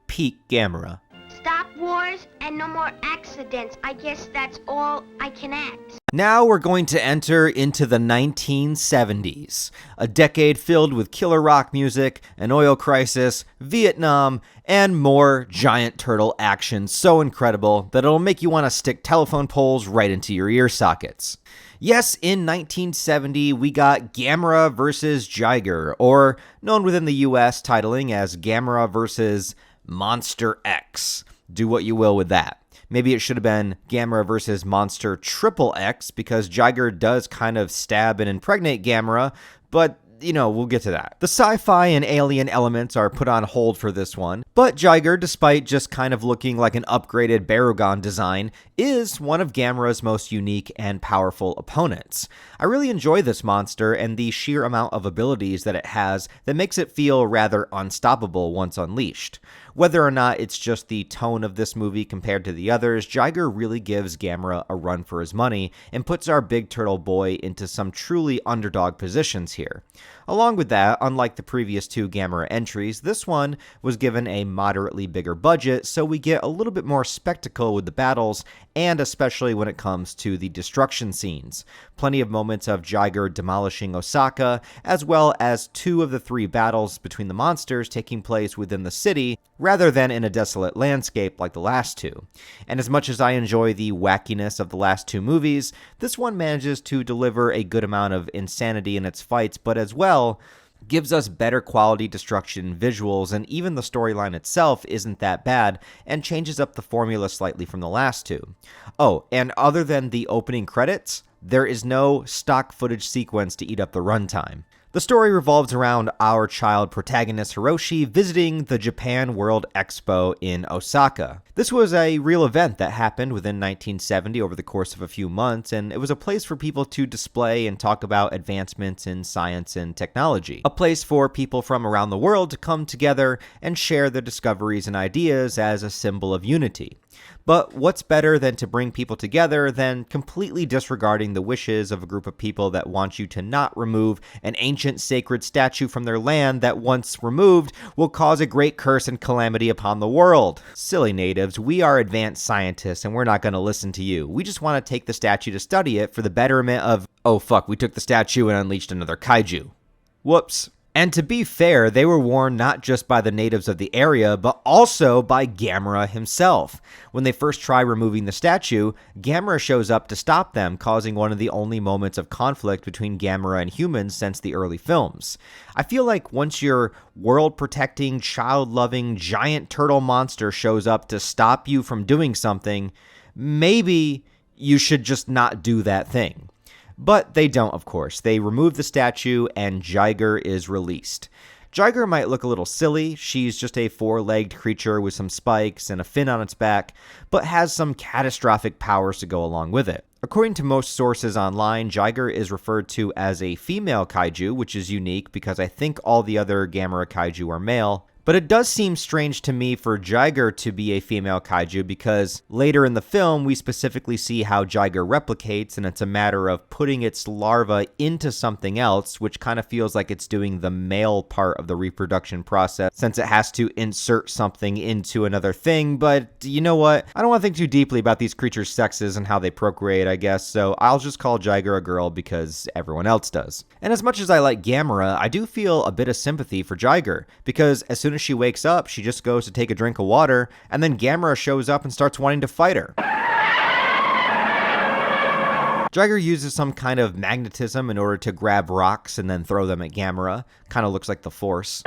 peak GAMERA. Stop wars and no more accidents. I guess that's all I can add. Now we're going to enter into the 1970s, a decade filled with killer rock music, an oil crisis, Vietnam, and more giant turtle action so incredible that it'll make you want to stick telephone poles right into your ear sockets. Yes, in 1970, we got GAMERA vs. JIGER, or known within the US titling as GAMERA vs. Monster X. Do what you will with that. Maybe it should have been GAMERA versus Monster Triple X, because JIGER does kind of stab and impregnate GAMERA, but, you know, we'll get to that. The sci-fi and alien elements are put on hold for this one, but JIGER, despite just kind of looking like an upgraded BARUGON design, is one of GAMERA's most unique and powerful opponents. I really enjoy this monster and the sheer amount of abilities that it has that makes it feel rather unstoppable once unleashed. Whether or not it's just the tone of this movie compared to the others, Jiger really gives Gamera a run for his money and puts our big turtle boy into some truly underdog positions here. Along with that, unlike the previous two Gamera entries, this one was given a moderately bigger budget, so we get a little bit more spectacle with the battles, and especially when it comes to the destruction scenes. Plenty of moments of Jiger demolishing Osaka, as well as 2 of the 3 battles between the monsters taking place within the city, rather than in a desolate landscape like the last 2. And as much as I enjoy the wackiness of the last 2 movies, this one manages to deliver a good amount of insanity in its fights, but as well, gives us better quality destruction visuals, and even the storyline itself isn't that bad, and changes up the formula slightly from the last 2. Oh, and other than the opening credits, there is no stock footage sequence to eat up the runtime. The story revolves around our child protagonist Hiroshi visiting the Japan World Expo in Osaka. This was a real event that happened within 1970 over the course of a few months, and it was a place for people to display and talk about advancements in science and technology. A place for people from around the world to come together and share their discoveries and ideas as a symbol of unity. But what's better than to bring people together than completely disregarding the wishes of a group of people that want you to not remove an ancient sacred statue from their land that, once removed, will cause a great curse and calamity upon the world? Silly natives, we are advanced scientists and we're not going to listen to you. We just want to take the statue to study it for the betterment of, oh fuck, we took the statue and unleashed another kaiju. Whoops. And to be fair, they were warned not just by the natives of the area, but also by Gamera himself. When they first try removing the statue, Gamera shows up to stop them, causing one of the only moments of conflict between Gamera and humans since the early films. I feel like once your world-protecting, child-loving, giant turtle monster shows up to stop you from doing something, maybe you should just not do that thing. But they don't, of course. They remove the statue, and Jiger is released. Jiger might look a little silly. She's just a 4-legged creature with some spikes and a fin on its back, but has some catastrophic powers to go along with it. According to most sources online, Jiger is referred to as a female kaiju, which is unique because I think all the other Gamera kaiju are male. But it does seem strange to me for Jiger to be a female kaiju because later in the film we specifically see how Jiger replicates, and it's a matter of putting its larva into something else, which kind of feels like it's doing the male part of the reproduction process since it has to insert something into another thing. But you know what? I don't want to think too deeply about these creatures' sexes and how they procreate, I guess, so I'll just call Jiger a girl because everyone else does. And as much as I like Gamera, I do feel a bit of sympathy for Jiger because as soon as she wakes up, she just goes to take a drink of water, and then Gamera shows up and starts wanting to fight her. Jiger uses some kind of magnetism in order to grab rocks and then throw them at Gamera. Kind of looks like the Force.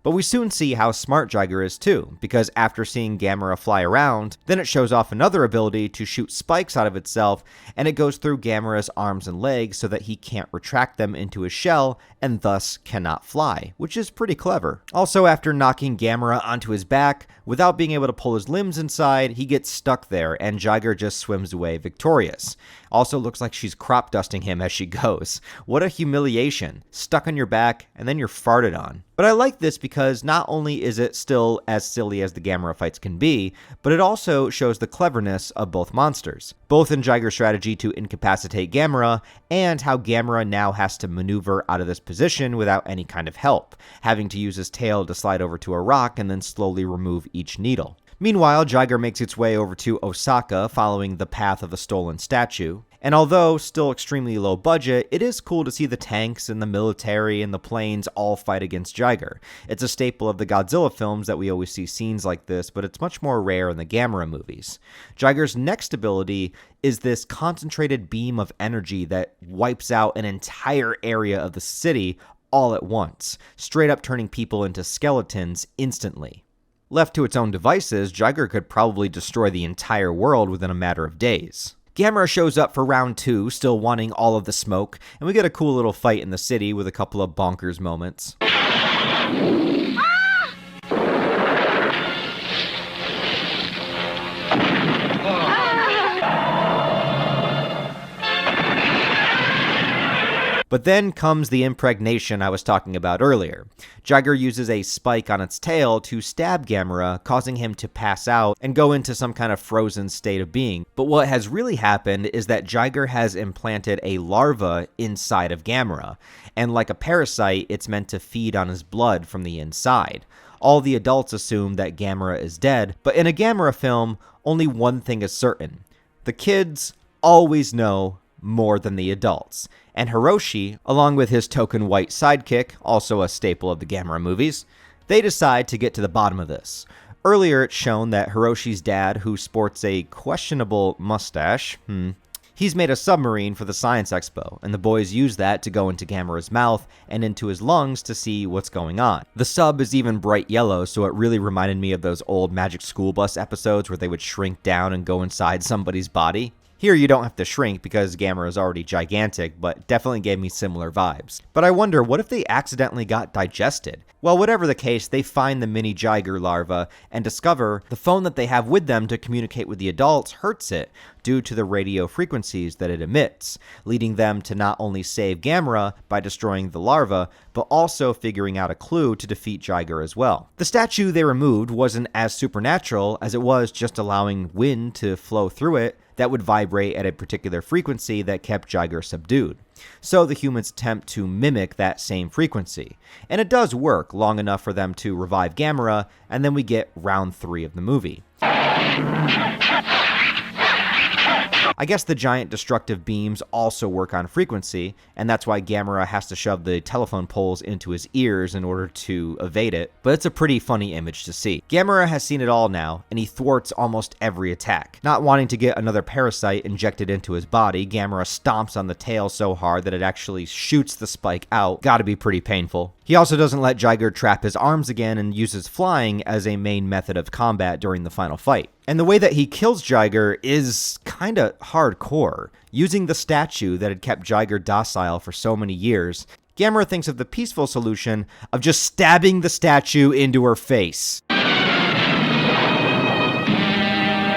But we soon see how smart Jiger is too, because after seeing Gamera fly around, then it shows off another ability to shoot spikes out of itself, and it goes through Gamera's arms and legs so that he can't retract them into his shell, and thus cannot fly, which is pretty clever. Also, after knocking Gamera onto his back, without being able to pull his limbs inside, he gets stuck there, and Jiger just swims away victorious. Also looks like she's crop dusting him as she goes. What a humiliation. Stuck on your back, and then you're farted on. But I like this because not only is it still as silly as the Gamera fights can be, but it also shows the cleverness of both monsters. Both in Jiger's strategy to incapacitate Gamera, and how Gamera now has to maneuver out of this position without any kind of help, having to use his tail to slide over to a rock and then slowly remove each needle. Meanwhile, Jiger makes its way over to Osaka, following the path of the stolen statue. And although still extremely low budget, it is cool to see the tanks and the military and the planes all fight against Jiger. It's a staple of the Godzilla films that we always see scenes like this, but it's much more rare in the Gamera movies. Jiger's next ability is this concentrated beam of energy that wipes out an entire area of the city all at once, straight up turning people into skeletons instantly. Left to its own devices, Jiger could probably destroy the entire world within a matter of days. Gamera shows up for round 2, still wanting all of the smoke, and we get a cool little fight in the city with a couple of bonkers moments. But then comes the impregnation I was talking about earlier. Jiger uses a spike on its tail to stab Gamera, causing him to pass out and go into some kind of frozen state of being. But what has really happened is that Jiger has implanted a larva inside of Gamera, and like a parasite, it's meant to feed on his blood from the inside. All the adults assume that Gamera is dead, but in a Gamera film, only one thing is certain. The kids always know more than the adults. And Hiroshi, along with his token white sidekick, also a staple of the Gamera movies, they decide to get to the bottom of this. Earlier it's shown that Hiroshi's dad, who sports a questionable mustache, he's made a submarine for the Science Expo, and the boys use that to go into Gamera's mouth and into his lungs to see what's going on. The sub is even bright yellow, so it really reminded me of those old Magic School Bus episodes where they would shrink down and go inside somebody's body. Here you don't have to shrink because Gamera is already gigantic, but definitely gave me similar vibes. But I wonder, what if they accidentally got digested? Well, whatever the case, they find the mini Jiger larva and discover the phone that they have with them to communicate with the adults hurts it due to the radio frequencies that it emits, leading them to not only save Gamera by destroying the larva, but also figuring out a clue to defeat Jiger as well. The statue they removed wasn't as supernatural as it was just allowing wind to flow through it that would vibrate at a particular frequency that kept Jiger subdued. So the humans attempt to mimic that same frequency. And it does work long enough for them to revive Gamera, and then we get round 3 of the movie. I guess the giant destructive beams also work on frequency, and that's why Gamera has to shove the telephone poles into his ears in order to evade it, but it's a pretty funny image to see. Gamera has seen it all now, and he thwarts almost every attack. Not wanting to get another parasite injected into his body, Gamera stomps on the tail so hard that it actually shoots the spike out. Gotta be pretty painful. He also doesn't let Jiger trap his arms again and uses flying as a main method of combat during the final fight. And the way that he kills Jiger is kinda hardcore. Using the statue that had kept Jiger docile for so many years, Gamera thinks of the peaceful solution of just stabbing the statue into her face.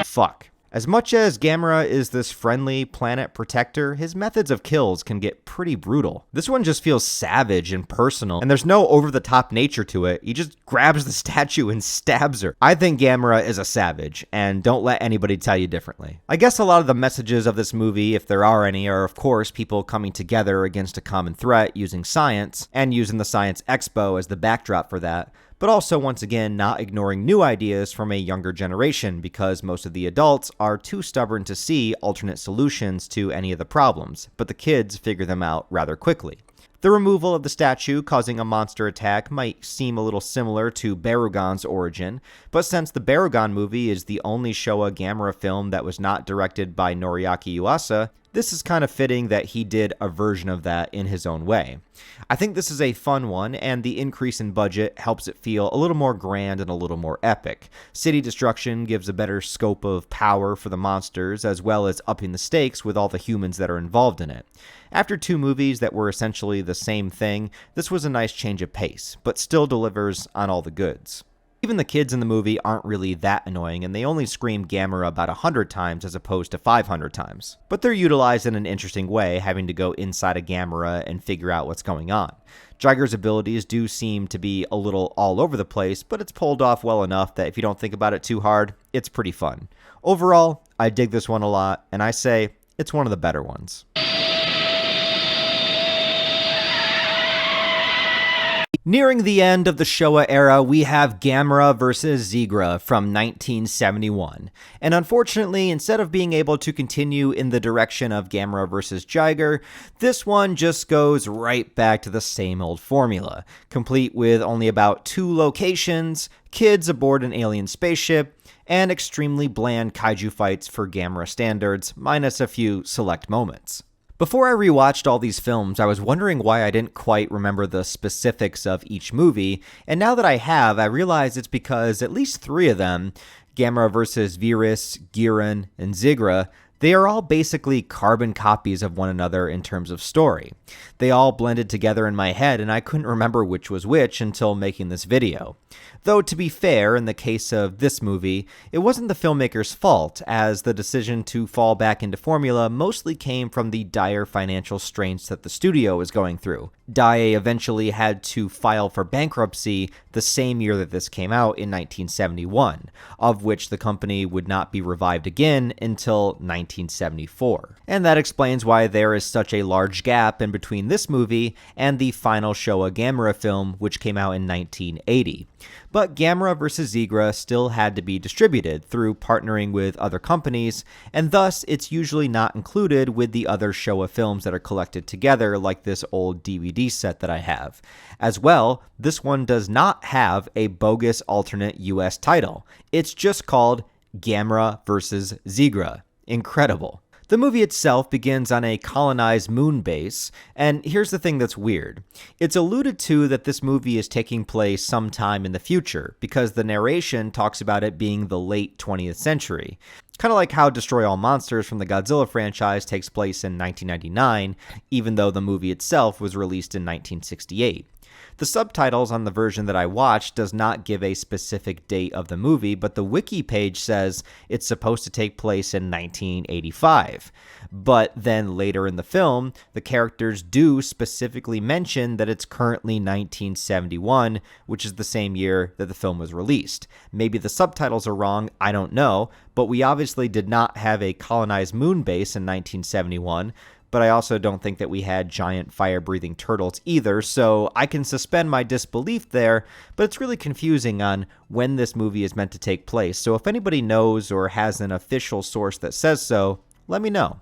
Fuck. As much as Gamera is this friendly planet protector, his methods of kills can get pretty brutal. This one just feels savage and personal, and there's no over-the-top nature to it. He just grabs the statue and stabs her. I think Gamera is a savage, and don't let anybody tell you differently. I guess a lot of the messages of this movie, if there are any, are of course people coming together against a common threat using science, and using the Science Expo as the backdrop for that, but also once again not ignoring new ideas from a younger generation because most of the adults are too stubborn to see alternate solutions to any of the problems, but the kids figure them out rather quickly. The removal of the statue causing a monster attack might seem a little similar to Barugon's origin, but since the Barugon movie is the only Showa Gamera film that was not directed by Noriaki Yuasa, this is kind of fitting that he did a version of that in his own way. I think this is a fun one, and the increase in budget helps it feel a little more grand and a little more epic. City destruction gives a better scope of power for the monsters, as well as upping the stakes with all the humans that are involved in it. After 2 movies that were essentially the same thing, this was a nice change of pace, but still delivers on all the goods. Even the kids in the movie aren't really that annoying, and they only scream Gamera about 100 times as opposed to 500 times. But they're utilized in an interesting way, having to go inside a Gamera and figure out what's going on. Jiger's abilities do seem to be a little all over the place, but it's pulled off well enough that if you don't think about it too hard, it's pretty fun. Overall, I dig this one a lot, and I say it's one of the better ones. Nearing the end of the Showa era, we have GAMERA vs. ZIGRA from 1971. And unfortunately, instead of being able to continue in the direction of GAMERA vs. JIGER, this one just goes right back to the same old formula, complete with only about 2 locations, kids aboard an alien spaceship, and extremely bland kaiju fights for GAMERA standards, minus a few select moments. Before I rewatched all these films, I was wondering why I didn't quite remember the specifics of each movie, and now that I have, I realize it's because at least 3 of them, GAMERA vs. VIRAS, GUIRON, and ZIGRA, They are all basically carbon copies of one another in terms of story. They all blended together in my head, and I couldn't remember which was which until making this video. Though, to be fair, in the case of this movie, it wasn't the filmmaker's fault, as the decision to fall back into formula mostly came from the dire financial strains that the studio was going through. Daiei eventually had to file for bankruptcy the same year that this came out in 1971, of which the company would not be revived again until 1974. And that explains why there is such a large gap in between this movie and the final Showa Gamera film, which came out in 1980. But Gamera vs. ZIGRA still had to be distributed through partnering with other companies, and thus it's usually not included with the other Showa films that are collected together, like this old DVD set that I have. As well, this one does not have a bogus alternate US title. It's just called Gamera vs. ZIGRA. Incredible. The movie itself begins on a colonized moon base, and here's the thing that's weird. It's alluded to that this movie is taking place sometime in the future, because the narration talks about it being the late 20th century. Kind of like how Destroy All Monsters from the Godzilla franchise takes place in 1999, even though the movie itself was released in 1968. The subtitles on the version that I watched does not give a specific date of the movie, but the wiki page says it's supposed to take place in 1985. But then later in the film, the characters do specifically mention that it's currently 1971, which is the same year that the film was released. Maybe the subtitles are wrong, I don't know, but we obviously did not have a colonized moon base in 1971, but I also don't think that we had giant fire-breathing turtles either, so I can suspend my disbelief there, but it's really confusing on when this movie is meant to take place, so if anybody knows or has an official source that says so, let me know.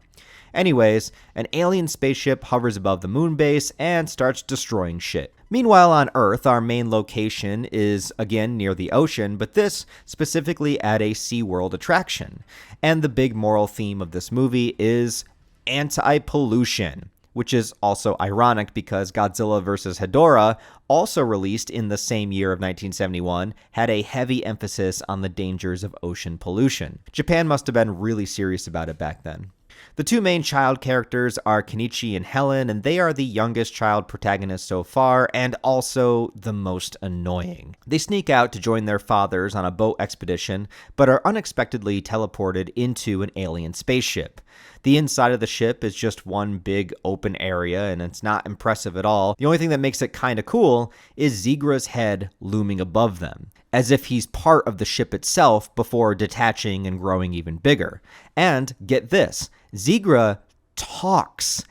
Anyways, an alien spaceship hovers above the moon base and starts destroying shit. Meanwhile, on Earth, our main location is, again, near the ocean, but this specifically at a SeaWorld attraction. And the big moral theme of this movie is anti-pollution, which is also ironic because Godzilla vs. Hedorah, also released in the same year of 1971, had a heavy emphasis on the dangers of ocean pollution. Japan must have been really serious about it back then. The two main child characters are Kenichi and Helen, and they are the youngest child protagonists so far, and also the most annoying. They sneak out to join their fathers on a boat expedition, but are unexpectedly teleported into an alien spaceship. The inside of the ship is just one big open area, and it's not impressive at all. The only thing that makes it kinda cool is ZIGRA's head looming above them, as if he's part of the ship itself before detaching and growing even bigger. And, get this, ZIGRA talks.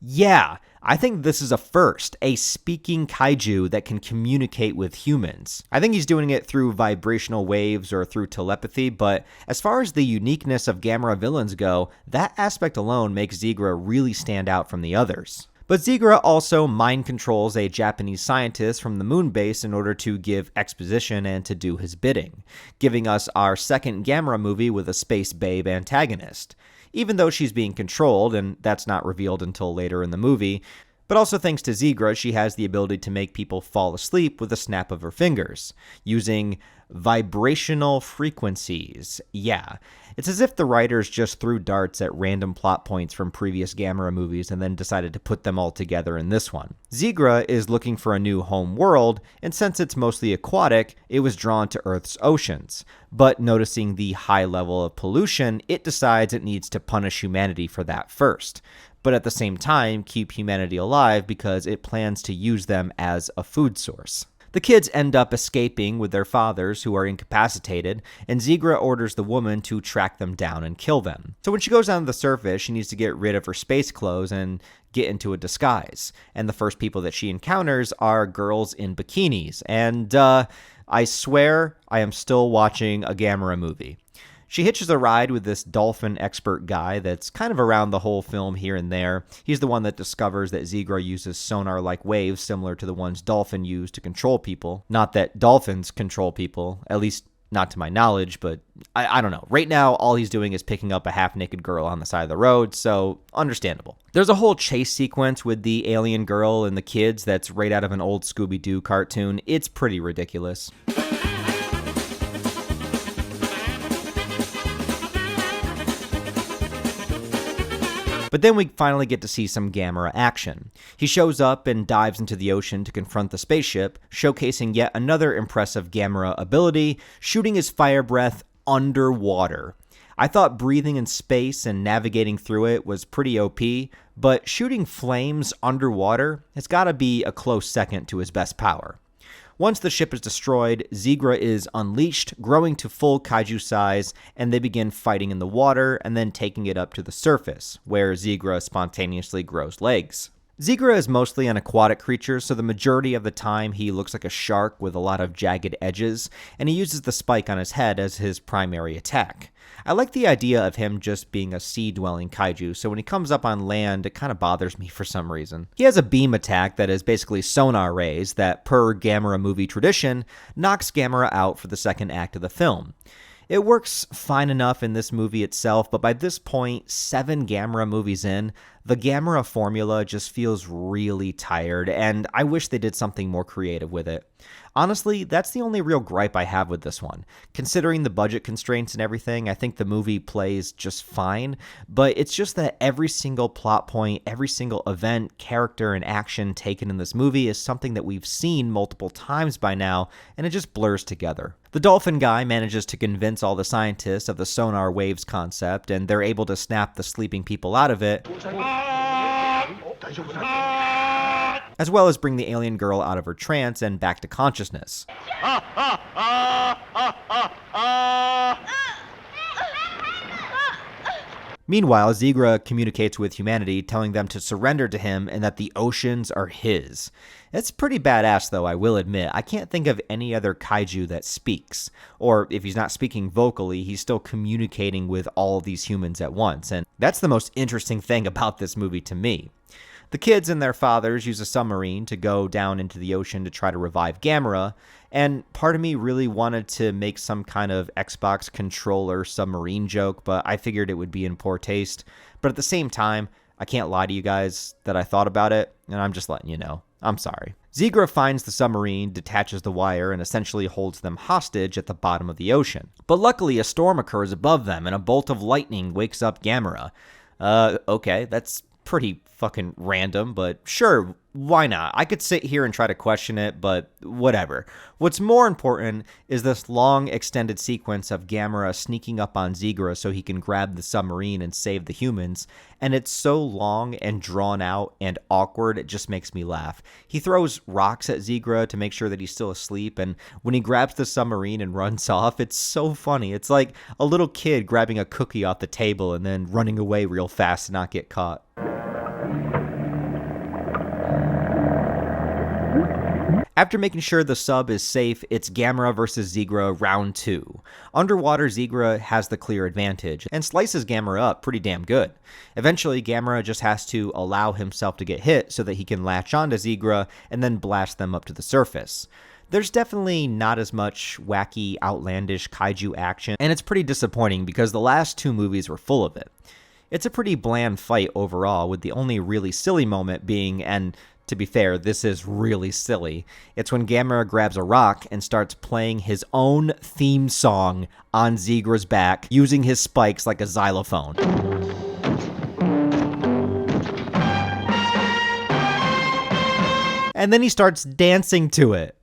Yeah, I think this is a first, a speaking kaiju that can communicate with humans. I think he's doing it through vibrational waves or through telepathy, but as far as the uniqueness of Gamera villains go, that aspect alone makes ZIGRA really stand out from the others. But ZIGRA also mind controls a Japanese scientist from the moon base in order to give exposition and to do his bidding, giving us our second Gamera movie with a space babe antagonist. Even though she's being controlled, and that's not revealed until later in the movie, but also thanks to ZIGRA, she has the ability to make people fall asleep with a snap of her fingers, using vibrational frequencies. Yeah, it's as if the writers just threw darts at random plot points from previous Gamera movies and then decided to put them all together in this one. ZIGRA is looking for a new home world, and since it's mostly aquatic, it was drawn to Earth's oceans. But noticing the high level of pollution, it decides it needs to punish humanity for that first, but at the same time keep humanity alive because it plans to use them as a food source. The kids end up escaping with their fathers, who are incapacitated, and ZIGRA orders the woman to track them down and kill them. So when she goes down to the surface, she needs to get rid of her space clothes and get into a disguise. And the first people that she encounters are girls in bikinis. And I swear I am still watching a Gamera movie. She hitches a ride with this dolphin expert guy that's kind of around the whole film here and there. He's the one that discovers that ZIGRA uses sonar-like waves similar to the ones dolphins use to control people. Not that dolphins control people, at least Not to my knowledge, but I don't know. Right now, all he's doing is picking up a half-naked girl on the side of the road, so understandable. There's a whole chase sequence with the alien girl and the kids that's right out of an old Scooby-Doo cartoon. It's pretty ridiculous. But then we finally get to see some Gamera action. He shows up and dives into the ocean to confront the spaceship, showcasing yet another impressive Gamera ability, shooting his fire breath underwater. I thought breathing in space and navigating through it was pretty OP, but shooting flames underwater has gotta be a close second to his best power. Once the ship is destroyed, ZIGRA is unleashed, growing to full kaiju size, and they begin fighting in the water and then taking it up to the surface, where ZIGRA spontaneously grows legs. ZIGRA is mostly an aquatic creature, so the majority of the time he looks like a shark with a lot of jagged edges, and he uses the spike on his head as his primary attack. I like the idea of him just being a sea-dwelling kaiju, so when he comes up on land, it kind of bothers me for some reason. He has a beam attack that is basically sonar rays that, per Gamera movie tradition, knocks Gamera out for the second act of the film. It works fine enough in this movie itself, but by this point, 7 Gamera movies in, the Gamera formula just feels really tired, and I wish they did something more creative with it. Honestly, that's the only real gripe I have with this one. Considering the budget constraints and everything, I think the movie plays just fine, but it's just that every single plot point, every single event, character, and action taken in this movie is something that we've seen multiple times by now, and it just blurs together. The dolphin guy manages to convince all the scientists of the sonar waves concept, and they're able to snap the sleeping people out of it, as well as bring the alien girl out of her trance and back to consciousness. Meanwhile, ZIGRA communicates with humanity, telling them to surrender to him and that the oceans are his. It's pretty badass, though, I will admit. I can't think of any other kaiju that speaks. Or, if he's not speaking vocally, he's still communicating with all of these humans at once. And that's the most interesting thing about this movie to me. The kids and their fathers use a submarine to go down into the ocean to try to revive Gamera, and part of me really wanted to make some kind of Xbox controller submarine joke, but I figured it would be in poor taste. But at the same time, I can't lie to you guys that I thought about it, and I'm just letting you know. I'm sorry. ZIGRA finds the submarine, detaches the wire, and essentially holds them hostage at the bottom of the ocean. But luckily, a storm occurs above them, and a bolt of lightning wakes up Gamera. Okay, that's pretty fucking random, but sure, why not? I could sit here and try to question it, but whatever. What's more important is this long extended sequence of Gamera sneaking up on ZIGRA so he can grab the submarine and save the humans, and it's so long and drawn out and awkward, it just makes me laugh. He throws rocks at ZIGRA to make sure that he's still asleep, and when he grabs the submarine and runs off, it's so funny. It's like a little kid grabbing a cookie off the table and then running away real fast to not get caught. After making sure the sub is safe, it's Gamera vs. ZIGRA round 2. Underwater, ZIGRA has the clear advantage, and slices Gamera up pretty damn good. Eventually, Gamera just has to allow himself to get hit so that he can latch onto ZIGRA and then blast them up to the surface. There's definitely not as much wacky, outlandish kaiju action, and it's pretty disappointing because the last 2 movies were full of it. It's a pretty bland fight overall, with the only really silly moment being, and to be fair, this is really silly, it's when Gamera grabs a rock and starts playing his own theme song on ZIGRA's back, using his spikes like a xylophone. And then he starts dancing to it.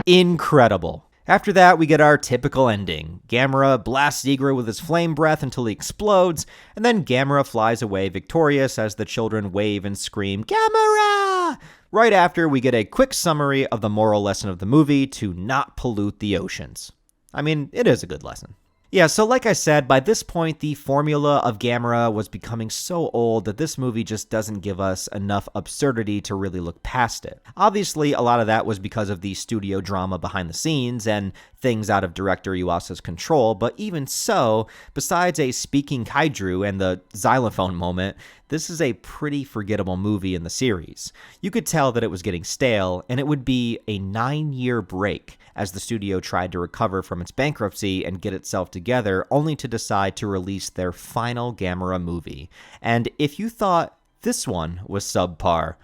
Incredible. After that, we get our typical ending. Gamera blasts ZIGRA with his flame breath until he explodes, and then Gamera flies away victorious as the children wave and scream, "Gamera!" Right after, we get a quick summary of the moral lesson of the movie to not pollute the oceans. I mean, it is a good lesson. Yeah, so like I said, by this point, the formula of Gamera was becoming so old that this movie just doesn't give us enough absurdity to really look past it. Obviously, a lot of that was because of the studio drama behind the scenes and things out of director GYOAS' control, but even so, besides a speaking kaiju and the xylophone moment, this is a pretty forgettable movie in the series. You could tell that it was getting stale, and it would be a 9-year break as the studio tried to recover from its bankruptcy and get itself together, only to decide to release their final GAMERA movie. And if you thought this one was subpar,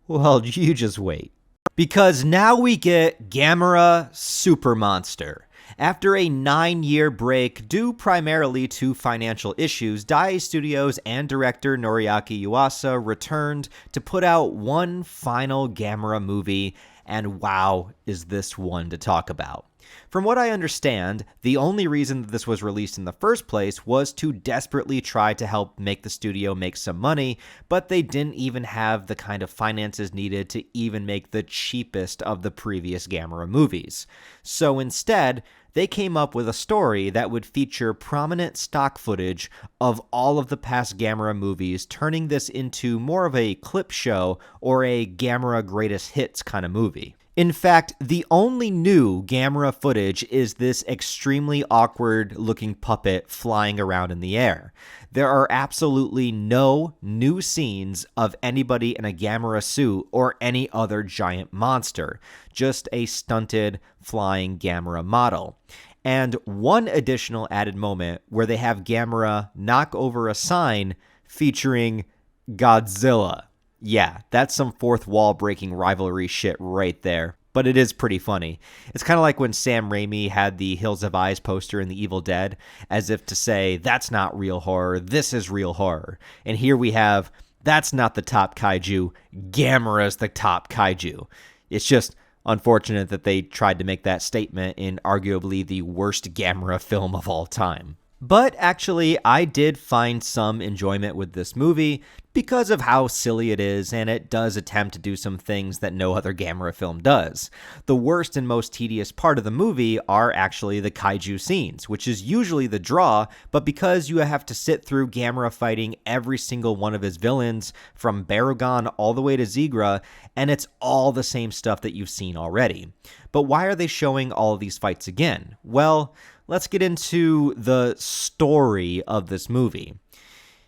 well, you just wait. Because now we get GAMERA Super Monster. After a 9-year break due primarily to financial issues, Dai Studios and director Noriaki Yuasa returned to put out one final GAMERA movie, and wow, is this one to talk about. From what I understand, the only reason that this was released in the first place was to desperately try to help make the studio make some money, but they didn't even have the kind of finances needed to even make the cheapest of the previous GAMERA movies. So instead, they came up with a story that would feature prominent stock footage of all of the past GAMERA movies, turning this into more of a clip show or a GAMERA greatest hits kind of movie. In fact, the only new GAMERA footage is this extremely awkward looking puppet flying around in the air. There are absolutely no new scenes of anybody in a GAMERA suit or any other giant monster, just a stunted flying GAMERA model. And one additional added moment where they have GAMERA knock over a sign featuring GODZILLA. Yeah, that's some fourth wall breaking rivalry shit right there. But it is pretty funny. It's kind of like when Sam Raimi had the Hills Have Eyes poster in The Evil Dead, as if to say, that's not real horror, this is real horror. And here we have, that's not the top kaiju, GAMERA's the top kaiju. It's just unfortunate that they tried to make that statement in arguably the worst GAMERA film of all time. But actually, I did find some enjoyment with this movie because of how silly it is, and it does attempt to do some things that no other GAMERA film does. The worst and most tedious part of the movie are actually the kaiju scenes, which is usually the draw, but because you have to sit through GAMERA fighting every single one of his villains, from BARUGON all the way to ZIGRA, and it's all the same stuff that you've seen already. But why are they showing all of these fights again? Well, let's get into the story of this movie.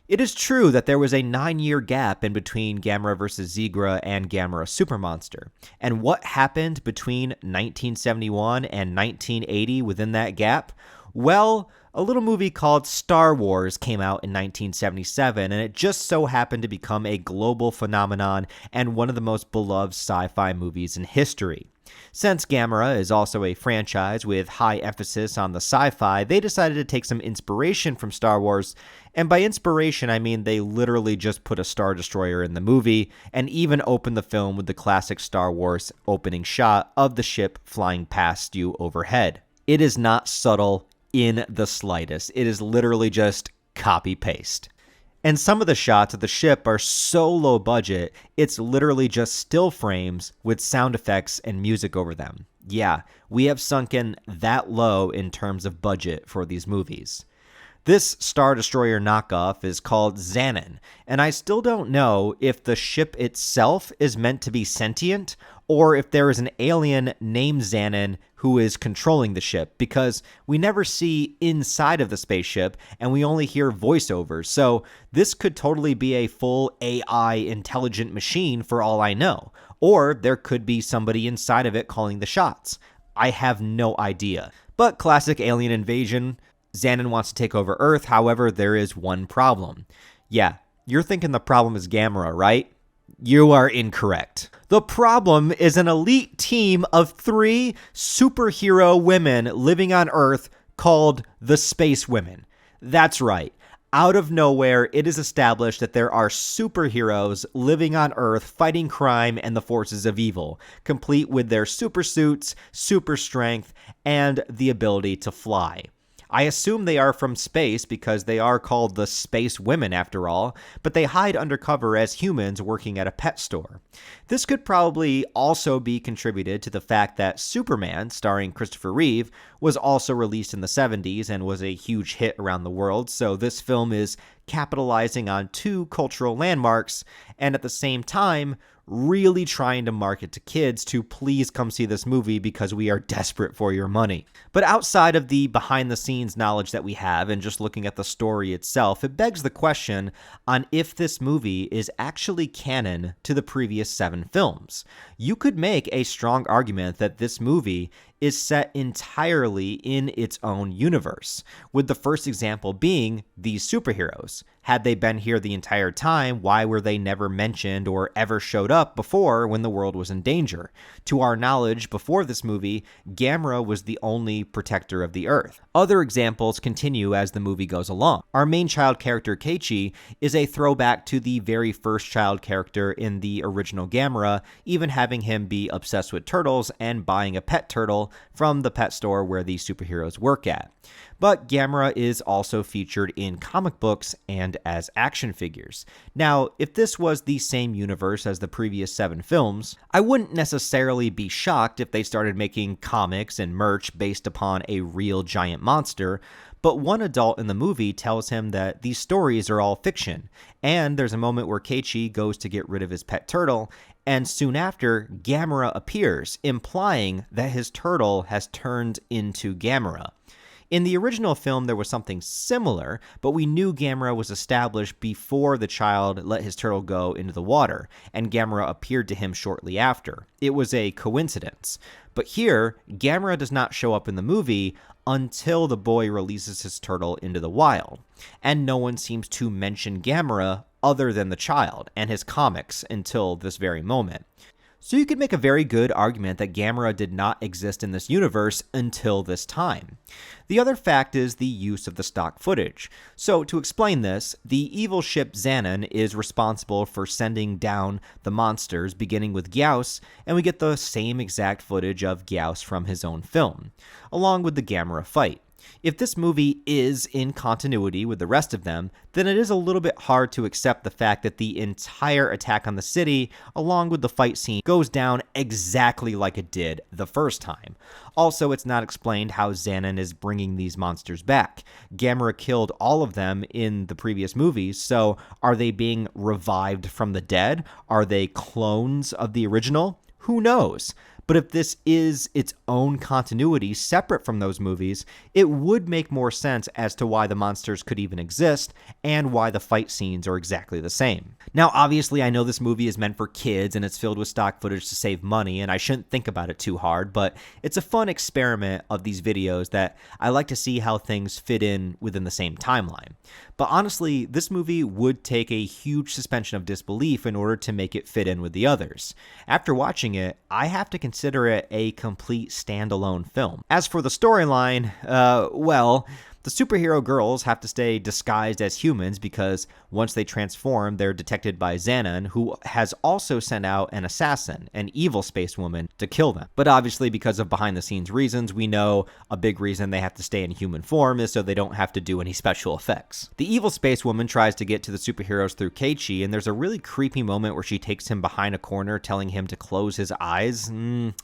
It is true that there was a 9-year gap in between GAMERA vs. ZIGRA and GAMERA Super Monster. And what happened between 1971 and 1980 within that gap? Well, a little movie called Star Wars came out in 1977, and it just so happened to become a global phenomenon and one of the most beloved sci-fi movies in history. Since GAMERA is also a franchise with high emphasis on the sci-fi, they decided to take some inspiration from Star Wars, and by inspiration I mean they literally just put a Star Destroyer in the movie, and even opened the film with the classic Star Wars opening shot of the ship flying past you overhead. It is not subtle in the slightest. It is literally just copy-paste. And some of the shots of the ship are so low budget, it's literally just still frames with sound effects and music over them. Yeah, we have sunken that low in terms of budget for these movies. This Star Destroyer knockoff is called Xanon, and I still don't know if the ship itself is meant to be sentient or if there is an alien named Xanon who is controlling the ship, because we never see inside of the spaceship and we only hear voiceovers, so this could totally be a full AI intelligent machine for all I know, or there could be somebody inside of it calling the shots. I have no idea. But classic alien invasion, Xanon wants to take over Earth, however, there is one problem. Yeah, you're thinking the problem is GAMERA, right? You are incorrect. The problem is an elite team of 3 superhero women living on Earth called the Space Women. That's right. Out of nowhere, it is established that there are superheroes living on Earth fighting crime and the forces of evil, complete with their super suits, super strength, and the ability to fly. I assume they are from space because they are called the Space Women after all, but they hide undercover as humans working at a pet store. This could probably also be contributed to the fact that Superman, starring Christopher Reeve, was also released in the 70s and was a huge hit around the world, so this film is capitalizing on 2 cultural landmarks, and at the same time, really trying to market to kids to please come see this movie because we are desperate for your money. But outside of the behind-the-scenes knowledge that we have and just looking at the story itself, it begs the question on if this movie is actually canon to the previous 7 films. You could make a strong argument that this movie is set entirely in its own universe, with the first example being these superheroes. Had they been here the entire time, why were they never mentioned or ever showed up before when the world was in danger? To our knowledge, before this movie, GAMERA was the only protector of the Earth. Other examples continue as the movie goes along. Our main child character, Keiichi, is a throwback to the very first child character in the original GAMERA, even having him be obsessed with turtles and buying a pet turtle from the pet store where the superheroes work at. But GAMERA is also featured in comic books and as action figures. Now, if this was the same universe as the previous 7 films, I wouldn't necessarily be shocked if they started making comics and merch based upon a real giant monster, but one adult in the movie tells him that these stories are all fiction, and there's a moment where Keiichi goes to get rid of his pet turtle, and soon after, GAMERA appears, implying that his turtle has turned into GAMERA. In the original film, there was something similar, but we knew GAMERA was established before the child let his turtle go into the water, and GAMERA appeared to him shortly after. It was a coincidence. But here, GAMERA does not show up in the movie until the boy releases his turtle into the wild, and no one seems to mention GAMERA other than the child and his comics until this very moment. So you could make a very good argument that GAMERA did not exist in this universe until this time. The other fact is the use of the stock footage. So to explain this, the evil ship Xanon is responsible for sending down the monsters, beginning with GYOAS, and we get the same exact footage of GYOAS from his own film, along with the GAMERA fight. If this movie is in continuity with the rest of them, then it is a little bit hard to accept the fact that the entire attack on the city, along with the fight scene, goes down exactly like it did the first time. Also, it's not explained how Xanon is bringing these monsters back. GAMERA killed all of them in the previous movies, so are they being revived from the dead? Are they clones of the original? Who knows? But if this is its own continuity separate from those movies, it would make more sense as to why the monsters could even exist and why the fight scenes are exactly the same. Now, obviously, I know this movie is meant for kids and it's filled with stock footage to save money, and I shouldn't think about it too hard, but it's a fun experiment of these videos that I like to see how things fit in within the same timeline. But honestly, this movie would take a huge suspension of disbelief in order to make it fit in with the others. After watching it, I have to consider it a complete standalone film. As for the storyline, well, the superhero girls have to stay disguised as humans because once they transform, they're detected by Xanon, who has also sent out an assassin, an evil space woman, to kill them. But obviously, because of behind-the-scenes reasons, we know a big reason they have to stay in human form is so they don't have to do any special effects. The evil space woman tries to get to the superheroes through Keiichi, and there's a really creepy moment where she takes him behind a corner, telling him to close his eyes. Did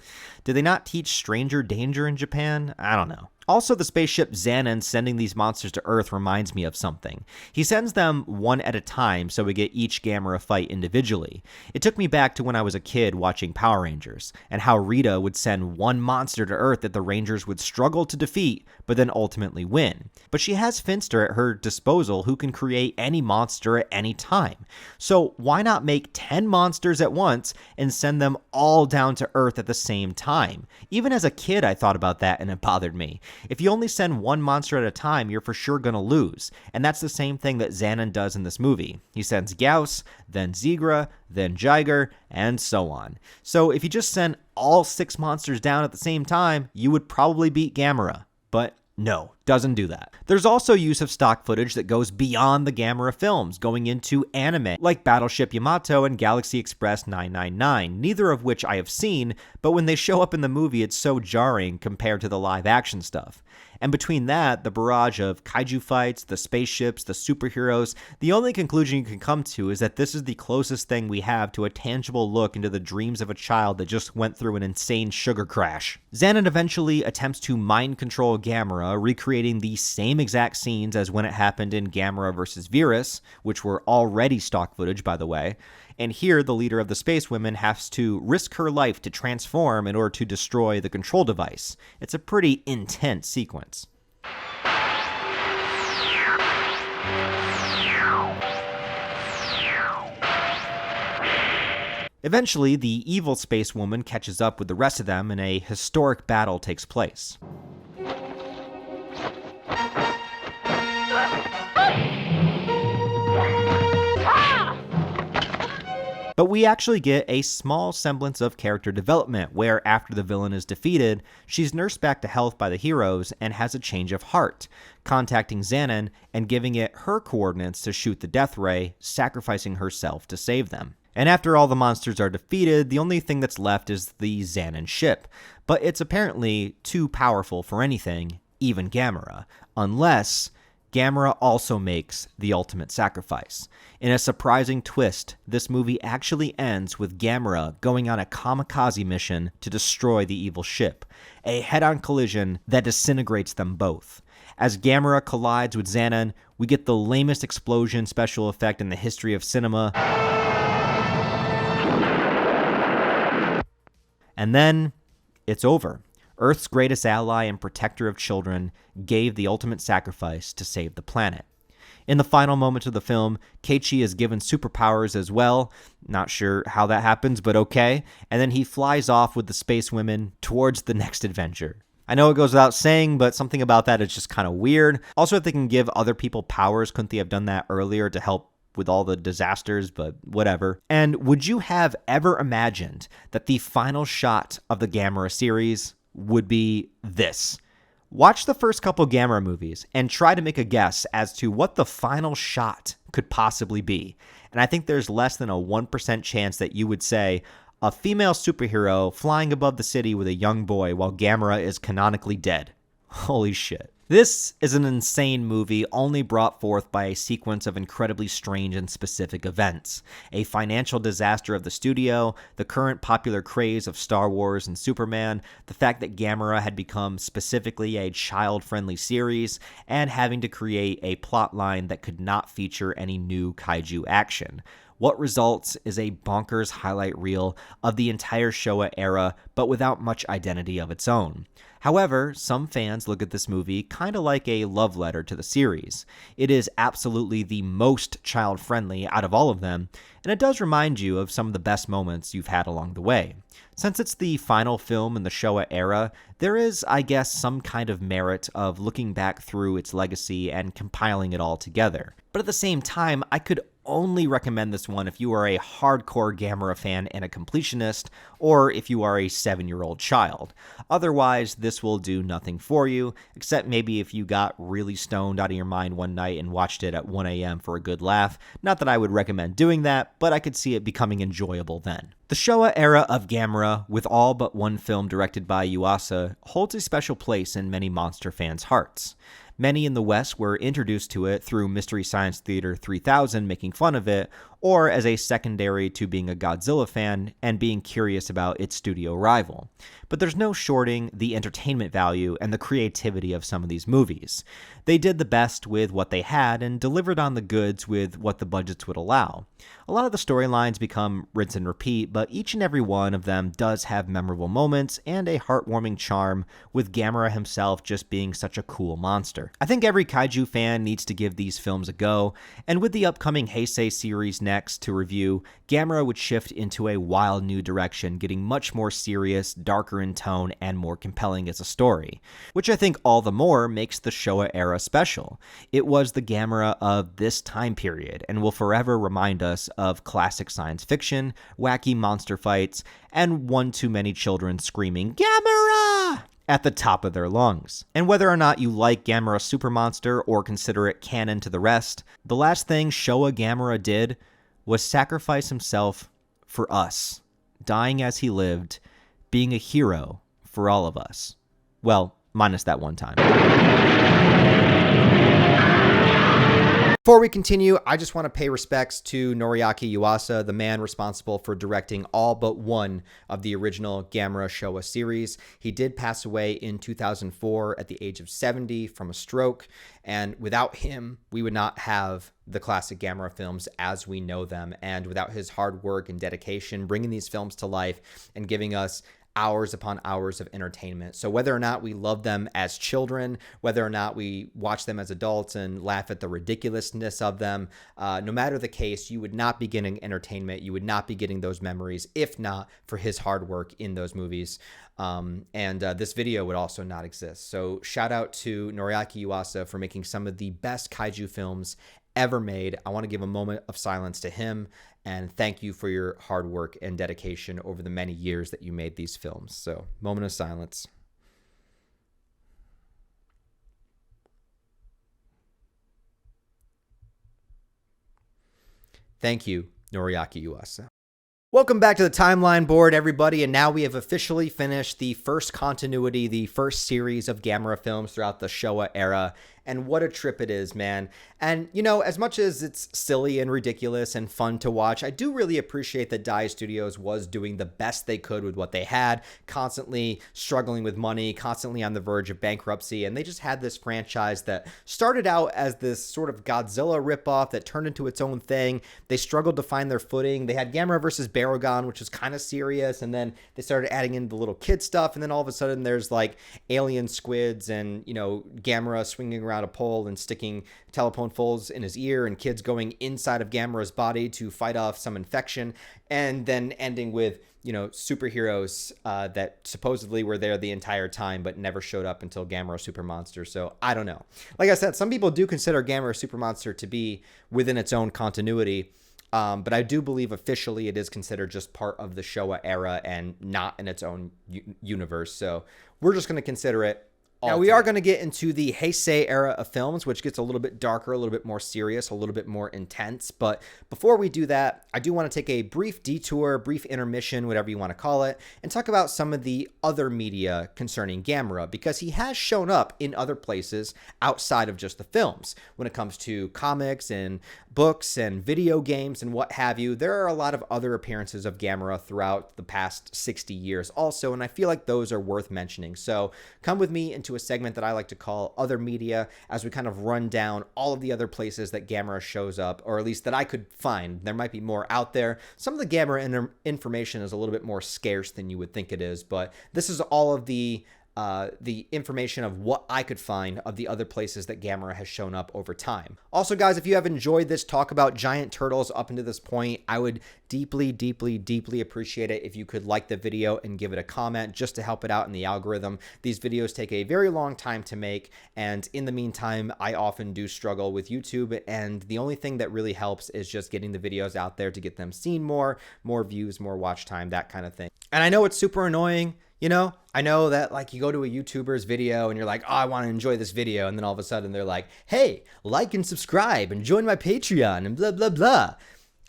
they not teach stranger danger in Japan? I don't know. Also, the spaceship Xanon sending these monsters to Earth reminds me of something. He sends them one at a time, so we get each GAMERA fight individually. It took me back to when I was a kid watching Power Rangers, and how Rita would send one monster to Earth that the Rangers would struggle to defeat, but then ultimately win. But she has Finster at her disposal who can create any monster at any time. So why not make 10 monsters at once and send them all down to Earth at the same time? Even as a kid, I thought about that and it bothered me. If you only send one monster at a time, you're for sure going to lose. And that's the same thing that Xanon does in this movie. He sends GYOAS, then ZIGRA, then JIGER, and so on. So if you just send all 6 monsters down at the same time, you would probably beat GAMERA. But no, doesn't do that. There's also use of stock footage that goes beyond the GAMERA films, going into anime, like Battleship Yamato and Galaxy Express 999, neither of which I have seen, but when they show up in the movie, it's so jarring compared to the live action stuff. And between that, the barrage of kaiju fights, the spaceships, the superheroes, the only conclusion you can come to is that this is the closest thing we have to a tangible look into the dreams of a child that just went through an insane sugar crash. Xanon eventually attempts to mind control GAMERA, recreate recreating the same exact scenes as when it happened in GAMERA vs. VIRAS, which were already stock footage, by the way. And here, the leader of the Space Women has to risk her life to transform in order to destroy the control device. It's a pretty intense sequence. Eventually, the evil space woman catches up with the rest of them and a historic battle takes place. But we actually get a small semblance of character development where after the villain is defeated, she's nursed back to health by the heroes and has a change of heart, contacting Xanon and giving it her coordinates to shoot the death ray, sacrificing herself to save them. And after all the monsters are defeated, the only thing that's left is the Xanon ship. But it's apparently too powerful for anything, even GAMERA, unless GAMERA also makes the ultimate sacrifice. In a surprising twist, this movie actually ends with GAMERA going on a kamikaze mission to destroy the evil ship, a head-on collision that disintegrates them both. As GAMERA collides with Xanon, we get the lamest explosion special effect in the history of cinema. And then, it's over. Earth's greatest ally and protector of children gave the ultimate sacrifice to save the planet. In the final moments of the film, Keiichi is given superpowers as well. Not sure how that happens, but okay. And then he flies off with the space women towards the next adventure. I know it goes without saying, but something about that is just kind of weird. Also, if they can give other people powers, couldn't they have done that earlier to help with all the disasters, but whatever. And would you have ever imagined that the final shot of the GAMERA series would be this? Watch the first couple GAMERA movies and try to make a guess as to what the final shot could possibly be. And I think there's less than a 1% chance that you would say a female superhero flying above the city with a young boy while GAMERA is canonically dead. Holy shit. This is an insane movie only brought forth by a sequence of incredibly strange and specific events. A financial disaster of the studio, the current popular craze of Star Wars and Superman, the fact that GAMERA had become specifically a child-friendly series, and having to create a plotline that could not feature any new kaiju action. What results is a bonkers highlight reel of the entire Showa era, but without much identity of its own. However, some fans look at this movie kind of like a love letter to the series. It is absolutely the most child-friendly out of all of them, and it does remind you of some of the best moments you've had along the way. Since it's the final film in the Showa era, there is, I guess, some kind of merit of looking back through its legacy and compiling it all together. But at the same time, I could only recommend this one if you are a hardcore GAMERA fan and a completionist, or if you are a 7-year-old child. Otherwise, this will do nothing for you, except maybe if you got really stoned out of your mind one night and watched it at 1 a.m. for a good laugh. Not that I would recommend doing that, but I could see it becoming enjoyable then. The Showa era of GAMERA, with all but one film directed by GYOAS, holds a special place in many monster fans' hearts. Many in the West were introduced to it through Mystery Science Theater 3000 making fun of it, or as a secondary to being a Godzilla fan and being curious about its studio rival. But there's no shorting the entertainment value and the creativity of some of these movies. They did the best with what they had and delivered on the goods with what the budgets would allow. A lot of the storylines become rinse and repeat, but each and every one of them does have memorable moments and a heartwarming charm, with GAMERA himself just being such a cool monster. I think every kaiju fan needs to give these films a go, and with the upcoming Heisei series next to review, GAMERA would shift into a wild new direction, getting much more serious, darker in tone, and more compelling as a story, which I think all the more makes the Showa era special. It was the GAMERA of this time period, and will forever remind us of classic science fiction, wacky monster fights, and one too many children screaming, "GAMERA!" at the top of their lungs. And whether or not you like GAMERA Super Monster or consider it canon to the rest, the last thing Showa GAMERA did was sacrifice himself for us, dying as he lived, being a hero for all of us. Well, minus that one time. Before we continue, I just want to pay respects to Noriaki Yuasa, the man responsible for directing all but one of the original GAMERA Showa series. He did pass away in 2004 at the age of 70 from a stroke, and without him, we would not have the classic GAMERA films as we know them, and without his hard work and dedication bringing these films to life and giving us hours upon hours of entertainment. So whether or not we love them as children, whether or not we watch them as adults and laugh at the ridiculousness of them, no matter the case, you would not be getting entertainment. You would not be getting those memories if not for his hard work in those movies. This video would also not exist. So shout out to Noriaki Yuasa for making some of the best kaiju films ever made. I want to give a moment of silence to him and thank you for your hard work and dedication over the many years that you made these films. So, moment of silence. Thank you, Noriaki Yuasa. Welcome back to the timeline board, everybody, and now we have officially finished the first continuity, the first series of GAMERA films throughout the Showa era, and what a trip it is, man. And, you know, as much as it's silly and ridiculous and fun to watch, I do really appreciate that Dai Studios was doing the best they could with what they had, constantly struggling with money, constantly on the verge of bankruptcy, and they just had this franchise that started out as this sort of Godzilla ripoff that turned into its own thing. They struggled to find their footing. They had GAMERA versus BARUGON, which was kind of serious, and then they started adding in the little kid stuff, and then all of a sudden there's like alien squids and, you know, GAMERA swinging around a pole and sticking telephone poles in his ear and kids going inside of GAMERA's body to fight off some infection, and then ending with, you know, superheroes that supposedly were there the entire time but never showed up until GAMERA Super Monster. So I don't know. Like I said, some people do consider GAMERA Super Monster to be within its own continuity. But I do believe officially it is considered just part of the Showa era and not in its own universe. So we're just going to consider it. Now, we are going to get into the Heisei era of films, which gets a little bit darker, a little bit more serious, a little bit more intense. But before we do that, I do want to take a brief detour, brief intermission, whatever you want to call it, and talk about some of the other media concerning GAMERA, because he has shown up in other places outside of just the films. When it comes to comics and books and video games and what have you, there are a lot of other appearances of GAMERA throughout the past 60 years also, and I feel like those are worth mentioning. So come with me into a segment that I like to call Other Media, as we kind of run down all of the other places that GAMERA shows up, or at least that I could find. There might be more out there. Some of the GAMERA information is a little bit more scarce than you would think it is, but this is all of the information of what I could find of the other places that GAMERA has shown up over time. Also, guys, if you have enjoyed this talk about giant turtles up until this point, I would deeply, deeply, deeply appreciate it if you could like the video and give it a comment just to help it out in the algorithm. These videos take a very long time to make, and in the meantime, I often do struggle with YouTube, and the only thing that really helps is just getting the videos out there to get them seen more views, more watch time, that kind of thing. And I know it's super annoying. You know, I know that like you go to a YouTuber's video and you're like, oh, I want to enjoy this video. And then all of a sudden they're like, hey, like and subscribe and join my Patreon and blah, blah, blah.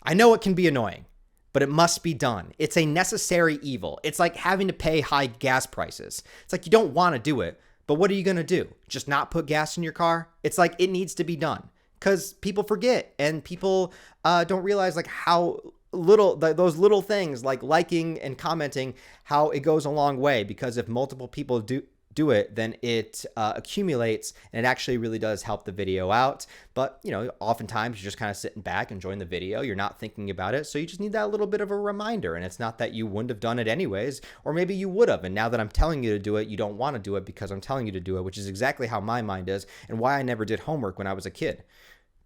I know it can be annoying, but it must be done. It's a necessary evil. It's like having to pay high gas prices. It's like you don't want to do it, but what are you going to do? Just not put gas in your car? It's like it needs to be done because people forget and people don't realize like how little those little things like liking and commenting, how it goes a long way, because if multiple people do it, then it accumulates and it actually really does help the video out. But you know, oftentimes you're just kind of sitting back enjoying the video, you're not thinking about it, so you just need that little bit of a reminder. And it's not that you wouldn't have done it anyways, or maybe you would have, and now that I'm telling you to do it, you don't want to do it because I'm telling you to do it, which is exactly how my mind is and why I never did homework when I was a kid.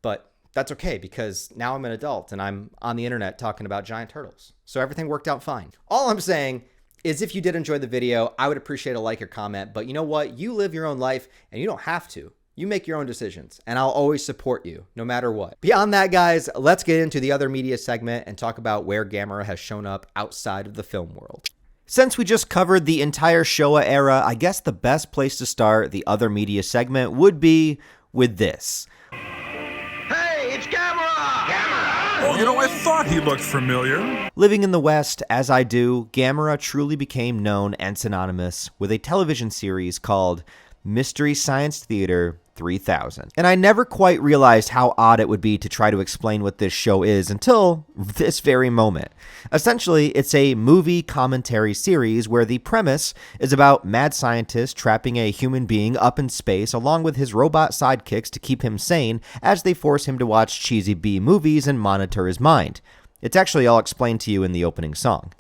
But that's okay, because now I'm an adult and I'm on the internet talking about giant turtles. So everything worked out fine. All I'm saying is if you did enjoy the video, I would appreciate a like or comment. But you know what? You live your own life and you don't have to. You make your own decisions, and I'll always support you no matter what. Beyond that, guys, let's get into the other media segment and talk about where GAMERA has shown up outside of the film world. Since we just covered the entire Showa era, I guess the best place to start the other media segment would be with this. Hey, it's GAMERA! GAMERA! Oh, you know, I thought he looked familiar. Living in the West, as I do, GAMERA truly became known and synonymous with a television series called Mystery Science Theater 3000. And I never quite realized how odd it would be to try to explain what this show is until this very moment. Essentially, it's a movie commentary series where the premise is about mad scientists trapping a human being up in space along with his robot sidekicks to keep him sane as they force him to watch cheesy B movies and monitor his mind. It's actually all explained to you in the opening song.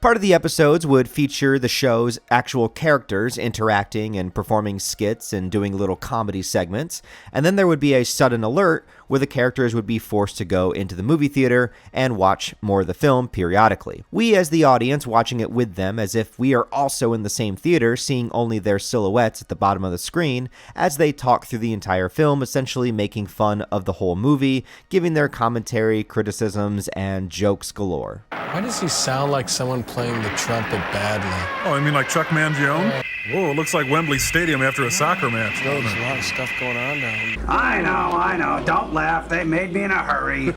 Part of the episodes would feature the show's actual characters interacting and performing skits and doing little comedy segments, and then there would be a sudden alert where the characters would be forced to go into the movie theater and watch more of the film periodically. We as the audience watching it with them as if we are also in the same theater, seeing only their silhouettes at the bottom of the screen as they talk through the entire film, essentially making fun of the whole movie, giving their commentary, criticisms, and jokes galore. Why does he sound like someone playing the trumpet badly? Oh, I mean like Chuck Mangione? Whoa, it looks like Wembley Stadium after a soccer match. There's a lot of stuff going on now. I know. Don't laugh. They made me in a hurry.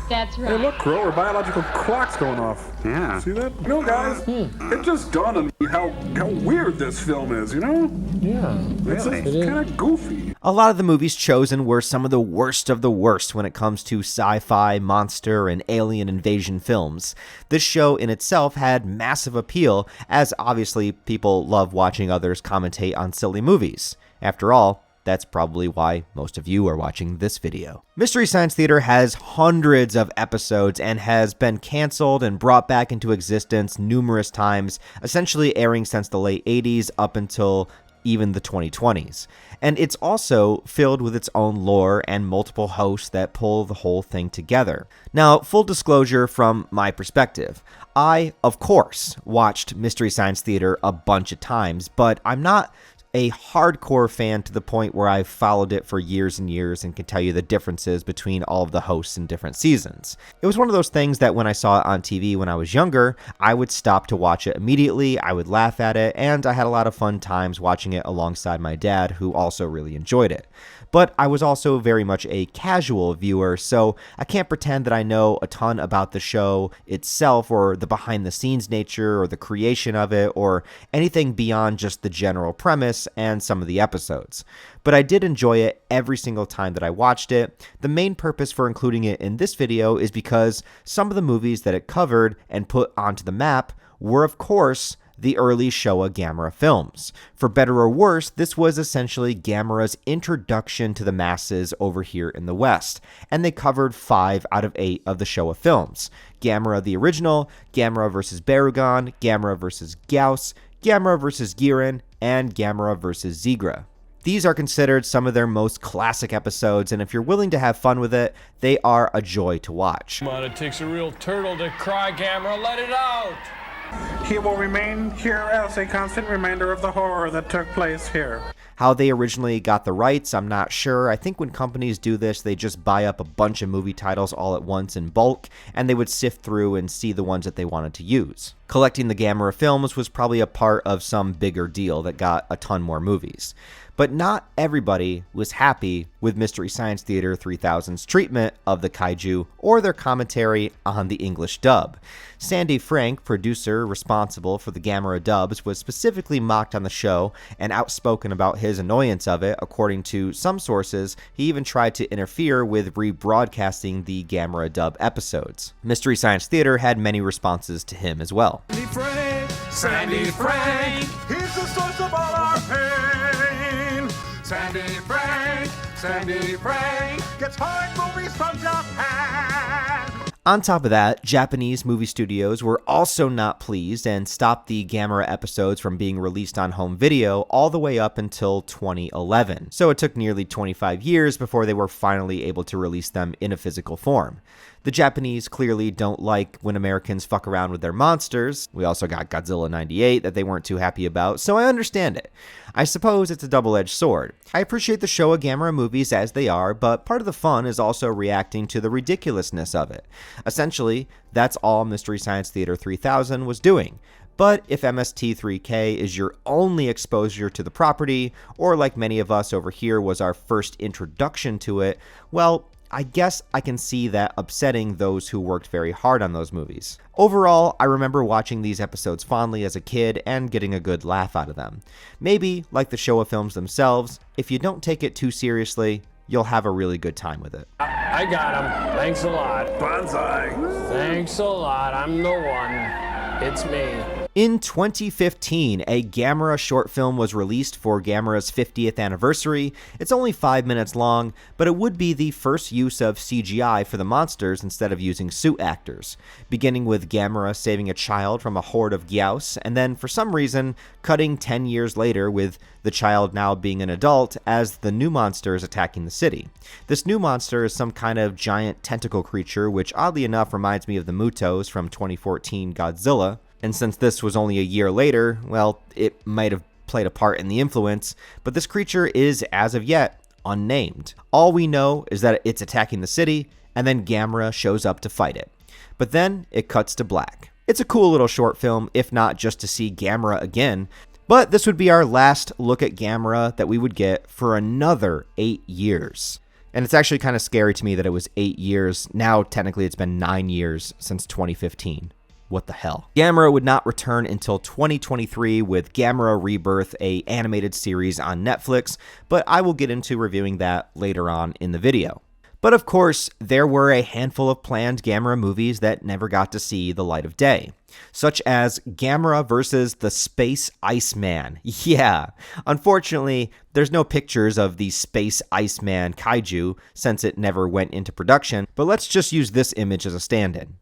That's right. Hey, look, Crow, our biological clock's going off. Yeah. See that? You know, guys, it just dawned on me how weird this film is, you know? Yeah. It's kind of goofy. A lot of the movies chosen were some of the worst when it comes to sci-fi, monster, and alien invasion films. This show in itself had massive appeal, as obviously people love watching others commentate on silly movies. After all, that's probably why most of you are watching this video. Mystery Science Theater has hundreds of episodes and has been canceled and brought back into existence numerous times, essentially airing since the late 80s up until even the 2020s. And it's also filled with its own lore and multiple hosts that pull the whole thing together. Now, full disclosure from my perspective, I, of course, watched Mystery Science Theater a bunch of times, but I'm not a hardcore fan to the point where I've followed it for years and years and can tell you the differences between all of the hosts in different seasons. It was one of those things that when I saw it on TV when I was younger, I would stop to watch it immediately, I would laugh at it, and I had a lot of fun times watching it alongside my dad, who also really enjoyed it. But I was also very much a casual viewer, so I can't pretend that I know a ton about the show itself or the behind-the-scenes nature or the creation of it or anything beyond just the general premise and some of the episodes. But I did enjoy it every single time that I watched it. The main purpose for including it in this video is because some of the movies that it covered and put onto the map were, of course, the early Showa GAMERA films. For better or worse, this was essentially GAMERA's introduction to the masses over here in the West, and they covered 5 out of 8 of the Showa films. GAMERA the original, GAMERA vs. BARUGON, GAMERA vs. GYOAS, GAMERA vs. GUIRON, and GAMERA vs. ZIGRA. These are considered some of their most classic episodes, and if you're willing to have fun with it, they are a joy to watch. Come on, it takes a real turtle to cry, GAMERA, let it out! He will remain here as a constant reminder of the horror that took place here. How they originally got the rights, I'm not sure. I think when companies do this, they just buy up a bunch of movie titles all at once in bulk, and they would sift through and see the ones that they wanted to use. Collecting the GAMERA films was probably a part of some bigger deal that got a ton more movies. But not everybody was happy with Mystery Science Theater 3000's treatment of the kaiju or their commentary on the English dub. Sandy Frank, producer responsible for the GAMERA dubs, was specifically mocked on the show and outspoken about his annoyance of it. According to some sources, he even tried to interfere with rebroadcasting the GAMERA dub episodes. Mystery Science Theater had many responses to him as well. Sandy Frank, he's the source of all our pain. Sandy Frank gets hard movies from Japan. On top of that, Japanese movie studios were also not pleased and stopped the GAMERA episodes from being released on home video all the way up until 2011. So it took nearly 25 years before they were finally able to release them in a physical form. The Japanese clearly don't like when Americans fuck around with their monsters. We also got Godzilla 98 that they weren't too happy about, so I understand it. I suppose it's a double-edged sword. I appreciate the Showa GAMERA movies as they are, but part of the fun is also reacting to the ridiculousness of it. Essentially, that's all Mystery Science Theater 3000 was doing. But if MST3K is your only exposure to the property, or like many of us over here was our first introduction to it, well, I guess I can see that upsetting those who worked very hard on those movies. Overall, I remember watching these episodes fondly as a kid and getting a good laugh out of them. Maybe, like the Showa films themselves, if you don't take it too seriously, you'll have a really good time with it. I got him. Thanks a lot. Banzai. Thanks a lot. I'm the one. It's me. In 2015, a GAMERA short film was released for GAMERA's 50th anniversary. It's only 5 minutes long, but it would be the first use of CGI for the monsters instead of using suit actors, beginning with GAMERA saving a child from a horde of GYOAS, and then for some reason cutting 10 years later with the child now being an adult as the new monster is attacking the city. This new monster is some kind of giant tentacle creature, which oddly enough reminds me of the Mutos from 2014 Godzilla. And since this was only a year later, well, it might have played a part in the influence, but this creature is, as of yet, unnamed. All we know is that it's attacking the city, and then GAMERA shows up to fight it. But then it cuts to black. It's a cool little short film, if not just to see GAMERA again, but this would be our last look at GAMERA that we would get for another 8 years. And it's actually kind of scary to me that it was 8 years. Now, technically, it's been 9 years since 2015. What the hell? GAMERA would not return until 2023 with GAMERA Rebirth, a animated series on Netflix, but I will get into reviewing that later on in the video. But of course, there were a handful of planned GAMERA movies that never got to see the light of day, such as GAMERA vs. the Space Iceman. Yeah, unfortunately, there's no pictures of the Space Iceman kaiju since it never went into production, but let's just use this image as a stand-in.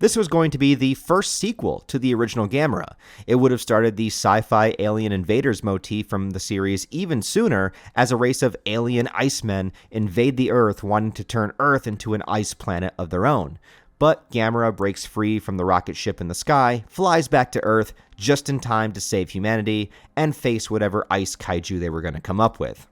This was going to be the first sequel to the original GAMERA. It would have started the sci-fi alien invaders motif from the series even sooner, as a race of alien icemen invade the Earth, wanting to turn Earth into an ice planet of their own. But GAMERA breaks free from the rocket ship in the sky, flies back to Earth just in time to save humanity, and face whatever ice kaiju they were going to come up with.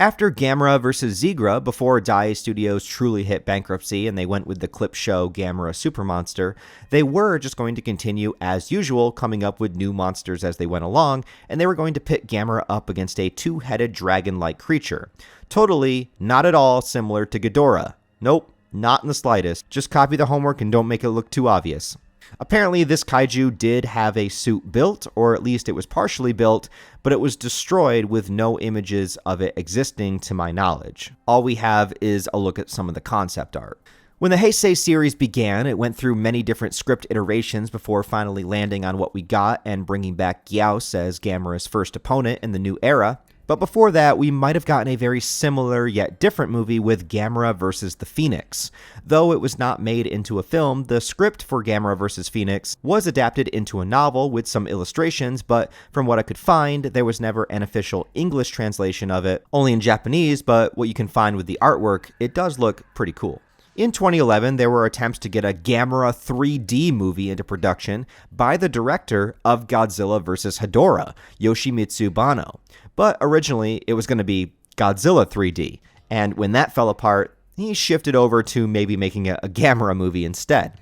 After GAMERA vs. ZIGRA, before Dai Studios truly hit bankruptcy and they went with the clip show GAMERA Super Monster, they were just going to continue as usual, coming up with new monsters as they went along, and they were going to pit GAMERA up against a two-headed dragon-like creature. Totally not at all similar to Ghidorah. Nope, not in the slightest. Just copy the homework and don't make it look too obvious. Apparently, this kaiju did have a suit built, or at least it was partially built, but it was destroyed with no images of it existing to my knowledge. All we have is a look at some of the concept art. When the Heisei series began, it went through many different script iterations before finally landing on what we got and bringing back GYOAS as GAMERA's first opponent in the new era. But before that, we might have gotten a very similar yet different movie with GAMERA vs. the Phoenix. Though it was not made into a film, the script for GAMERA vs. Phoenix was adapted into a novel with some illustrations, but from what I could find, there was never an official English translation of it, only in Japanese, but what you can find with the artwork, it does look pretty cool. In 2011, there were attempts to get a GAMERA 3D movie into production by the director of Godzilla vs. Hedorah, Yoshimitsu Banno. But originally, it was going to be Godzilla 3D, and when that fell apart, he shifted over to maybe making a GAMERA movie instead.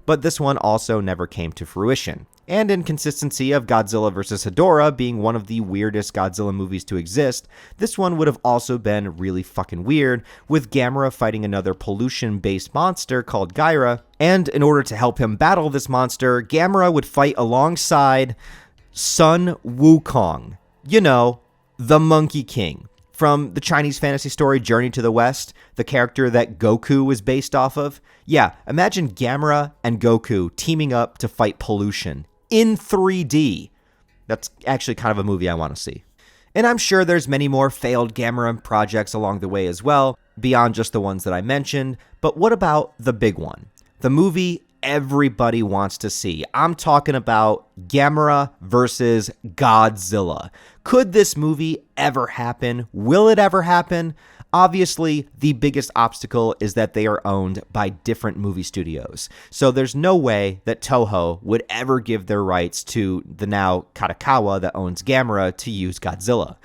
But this one also never came to fruition. And in consistency of Godzilla vs. Hedorah being one of the weirdest Godzilla movies to exist, this one would have also been really fucking weird, with GAMERA fighting another pollution-based monster called GYOAS, and in order to help him battle this monster, GAMERA would fight alongside Sun Wukong. You know, the Monkey King. From the Chinese fantasy story Journey to the West, the character that Goku was based off of. Yeah, imagine GAMERA and Goku teaming up to fight pollution in 3D. That's actually kind of a movie I want to see. And I'm sure there's many more failed GAMERA projects along the way as well, beyond just the ones that I mentioned. But what about the big one? The movie everybody wants to see. I'm talking about GAMERA vs. Godzilla. Could this movie ever happen? Will it ever happen? Obviously, the biggest obstacle is that they are owned by different movie studios. So there's no way that Toho would ever give their rights to the now Kadokawa that owns GAMERA to use Godzilla.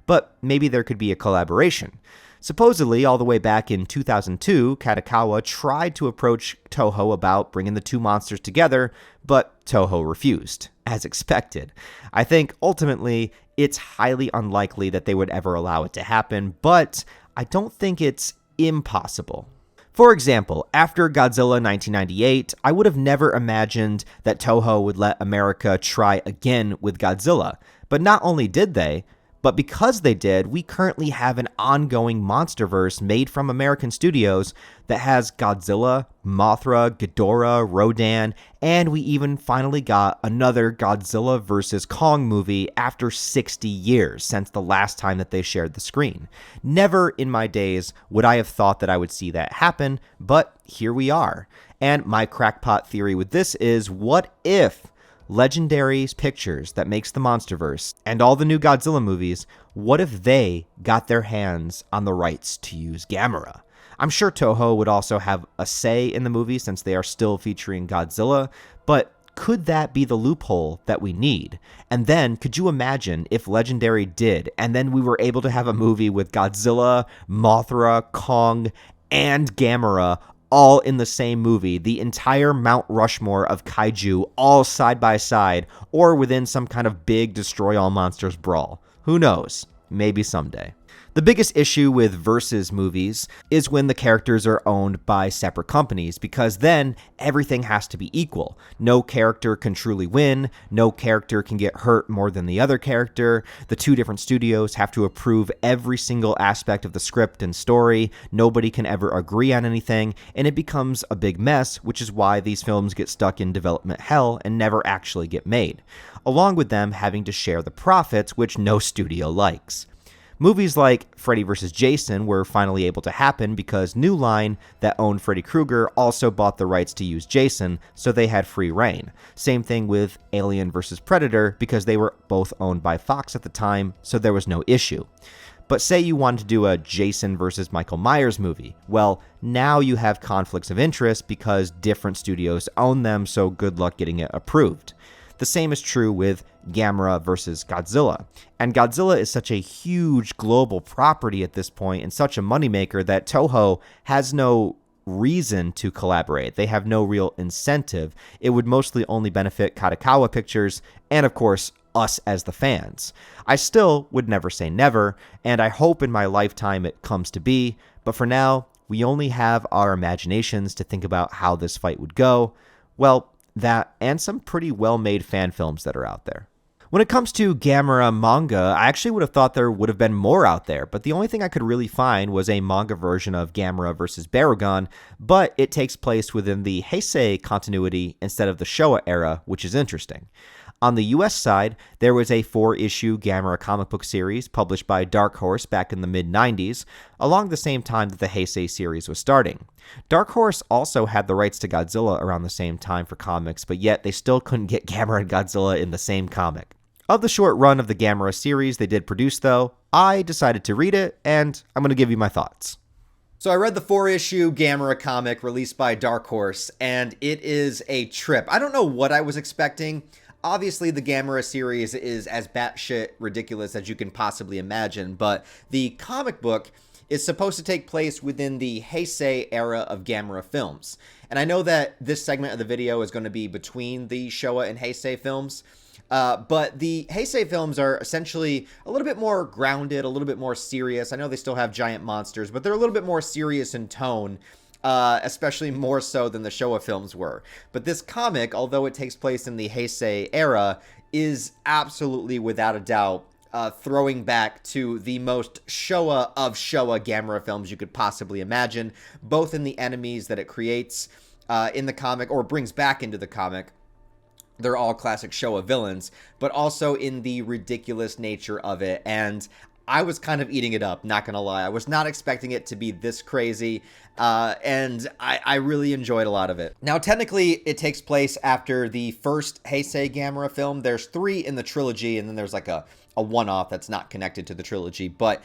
But maybe there could be a collaboration. Supposedly, all the way back in 2002, Kadokawa tried to approach Toho about bringing the two monsters together, but Toho refused, as expected. I think ultimately it's highly unlikely that they would ever allow it to happen, but I don't think it's impossible. For example, after Godzilla 1998, I would have never imagined that Toho would let America try again with Godzilla. But not only did they, but because they did, we currently have an ongoing monsterverse made from American studios that has Godzilla, Mothra, Ghidorah, Rodan, and we even finally got another Godzilla vs. Kong movie after 60 years since the last time that they shared the screen. Never in my days would I have thought that I would see that happen, but here we are. And my crackpot theory with this is, what if Legendary Pictures that makes the Monsterverse and all the new Godzilla movies, what if they got their hands on the rights to use GAMERA? I'm sure Toho would also have a say in the movie since they are still featuring Godzilla, but could that be the loophole that we need? And then, could you imagine if Legendary did, and then we were able to have a movie with Godzilla, Mothra, Kong, and GAMERA all in the same movie, the entire Mount Rushmore of kaiju all side by side, or within some kind of big destroy all monsters brawl. Who knows? Maybe someday. The biggest issue with versus movies is when the characters are owned by separate companies, because then everything has to be equal. No character can truly win, no character can get hurt more than the other character, the two different studios have to approve every single aspect of the script and story, nobody can ever agree on anything, and it becomes a big mess, which is why these films get stuck in development hell and never actually get made, along with them having to share the profits, which no studio likes. Movies like Freddy vs. Jason were finally able to happen because New Line, that owned Freddy Krueger, also bought the rights to use Jason, so they had free reign. Same thing with Alien vs. Predator, because they were both owned by Fox at the time, so there was no issue. But say you wanted to do a Jason vs. Michael Myers movie. Well, now you have conflicts of interest because different studios own them, so good luck getting it approved. The same is true with GAMERA versus Godzilla. And Godzilla is such a huge global property at this point and such a moneymaker that Toho has no reason to collaborate. They have no real incentive. It would mostly only benefit Kadokawa Pictures and, of course, us as the fans. I still would never say never, and I hope in my lifetime it comes to be, but for now, we only have our imaginations to think about how this fight would go. Well, that and some pretty well-made fan films that are out there. When it comes to GAMERA manga, I actually would have thought there would have been more out there, but the only thing I could really find was a manga version of GAMERA vs. BARUGON, but it takes place within the Heisei continuity instead of the Showa era, which is interesting. On the US side, there was a 4-issue GAMERA comic book series published by Dark Horse back in the mid-90s, along the same time that the Heisei series was starting. Dark Horse also had the rights to Godzilla around the same time for comics, but yet they still couldn't get GAMERA and Godzilla in the same comic. Of the short run of the GAMERA series they did produce, though, I decided to read it, and I'm going to give you my thoughts. So I read the 4-issue GAMERA comic released by Dark Horse, and it is a trip. I don't know what I was expecting. Obviously, the GAMERA series is as batshit ridiculous as you can possibly imagine, but the comic book is supposed to take place within the Heisei era of GAMERA films. And I know that this segment of the video is going to be between the Showa and Heisei films, but the Heisei films are essentially a little bit more grounded, a little bit more serious. I know they still have giant monsters, but they're a little bit more serious in tone, especially more so than the Showa films were. But this comic, although it takes place in the Heisei era, is absolutely, without a doubt, throwing back to the most Showa of Showa GAMERA films you could possibly imagine, both in the enemies that it creates in the comic, or brings back into the comic. They're all classic Showa villains, but also in the ridiculous nature of it, and I was kind of eating it up, not gonna lie. I was not expecting it to be this crazy, and I really enjoyed a lot of it. Now, technically, it takes place after the first Heisei GAMERA film. There's 3 in the trilogy, and then there's like a one-off that's not connected to the trilogy, but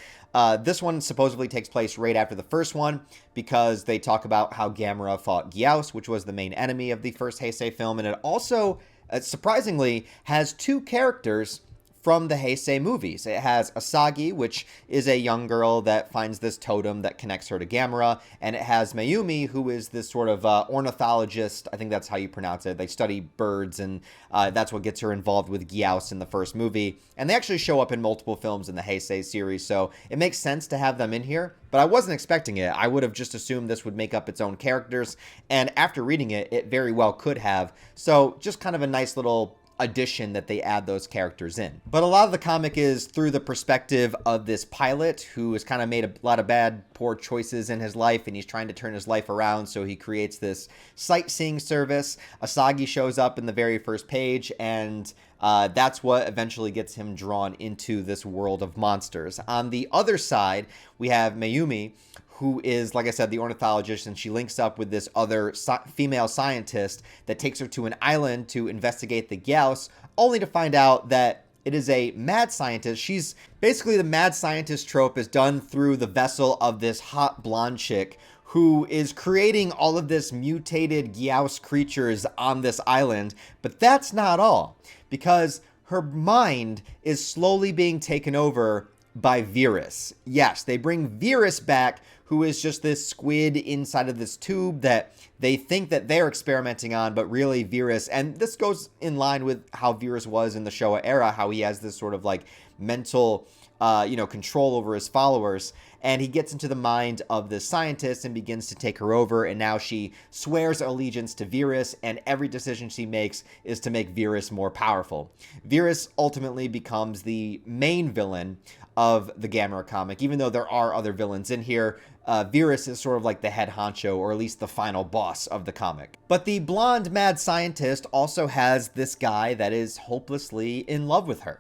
this one supposedly takes place right after the first one, because they talk about how GAMERA fought GYOAS, which was the main enemy of the first Heisei film, and it also, surprisingly, has 2 characters from the Heisei movies. It has Asagi, which is a young girl that finds this totem that connects her to Gamera, and it has Mayumi, who is this sort of ornithologist. I think that's how you pronounce it. They study birds, and that's what gets her involved with GYOAS in the first movie. And they actually show up in multiple films in the Heisei series, so it makes sense to have them in here, but I wasn't expecting it. I would have just assumed this would make up its own characters, and after reading it, it very well could have. So just kind of a nice little addition that they add those characters in. But a lot of the comic is through the perspective of this pilot who has kind of made a lot of poor choices in his life, and he's trying to turn his life around, so he creates this sightseeing service. Asagi shows up in the very first page, and that's what eventually gets him drawn into this world of monsters. On the other side, we have Mayumi, who is, like I said, the ornithologist, and she links up with this other female scientist that takes her to an island to investigate the GYOAS, only to find out that it is a mad scientist. She's basically, the mad scientist trope is done through the vessel of this hot blonde chick who is creating all of this mutated GYOAS creatures on this island. But that's not all, because her mind is slowly being taken over by VIRAS. Yes, they bring VIRAS back, who is just this squid inside of this tube that they think that they're experimenting on, but really VIRAS, and this goes in line with how VIRAS was in the Showa era, how he has this sort of like mental, control over his followers, and he gets into the mind of the scientist and begins to take her over, and now she swears allegiance to VIRAS, and every decision she makes is to make VIRAS more powerful. VIRAS ultimately becomes the main villain of the GAMERA comic, even though there are other villains in here. VIRAS is sort of like the head honcho, or at least the final boss of the comic. But the blonde mad scientist also has this guy that is hopelessly in love with her.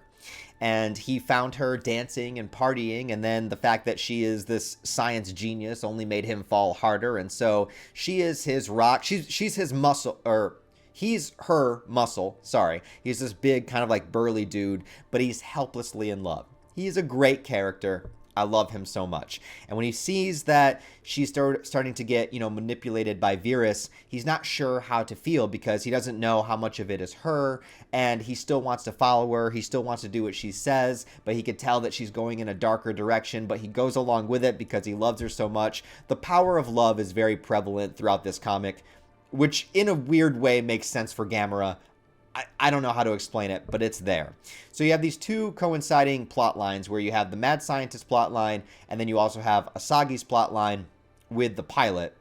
And he found her dancing and partying, and then the fact that she is this science genius only made him fall harder, and so she is his rock. She's his muscle, or he's her muscle, sorry. He's this big, kind of like burly dude, but he's helplessly in love. He's a great character. I love him so much. And when he sees that she's starting to get, manipulated by VIRAS, he's not sure how to feel, because he doesn't know how much of it is her, and he still wants to follow her. He still wants to do what she says, but he could tell that she's going in a darker direction, but he goes along with it because he loves her so much. The power of love is very prevalent throughout this comic, which in a weird way makes sense for GAMERA. I don't know how to explain it, but it's there. So you have these two coinciding plot lines where you have the mad scientist plot line, and then you also have Asagi's plot line with the pilot.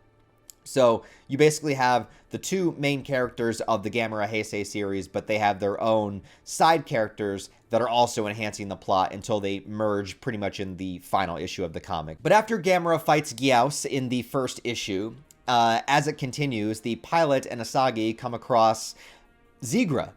So you basically have the two main characters of the GAMERA Heisei series, but they have their own side characters that are also enhancing the plot until they merge pretty much in the final issue of the comic. But after GAMERA fights GYOAS in the first issue, as it continues, the pilot and Asagi come across ZIGRA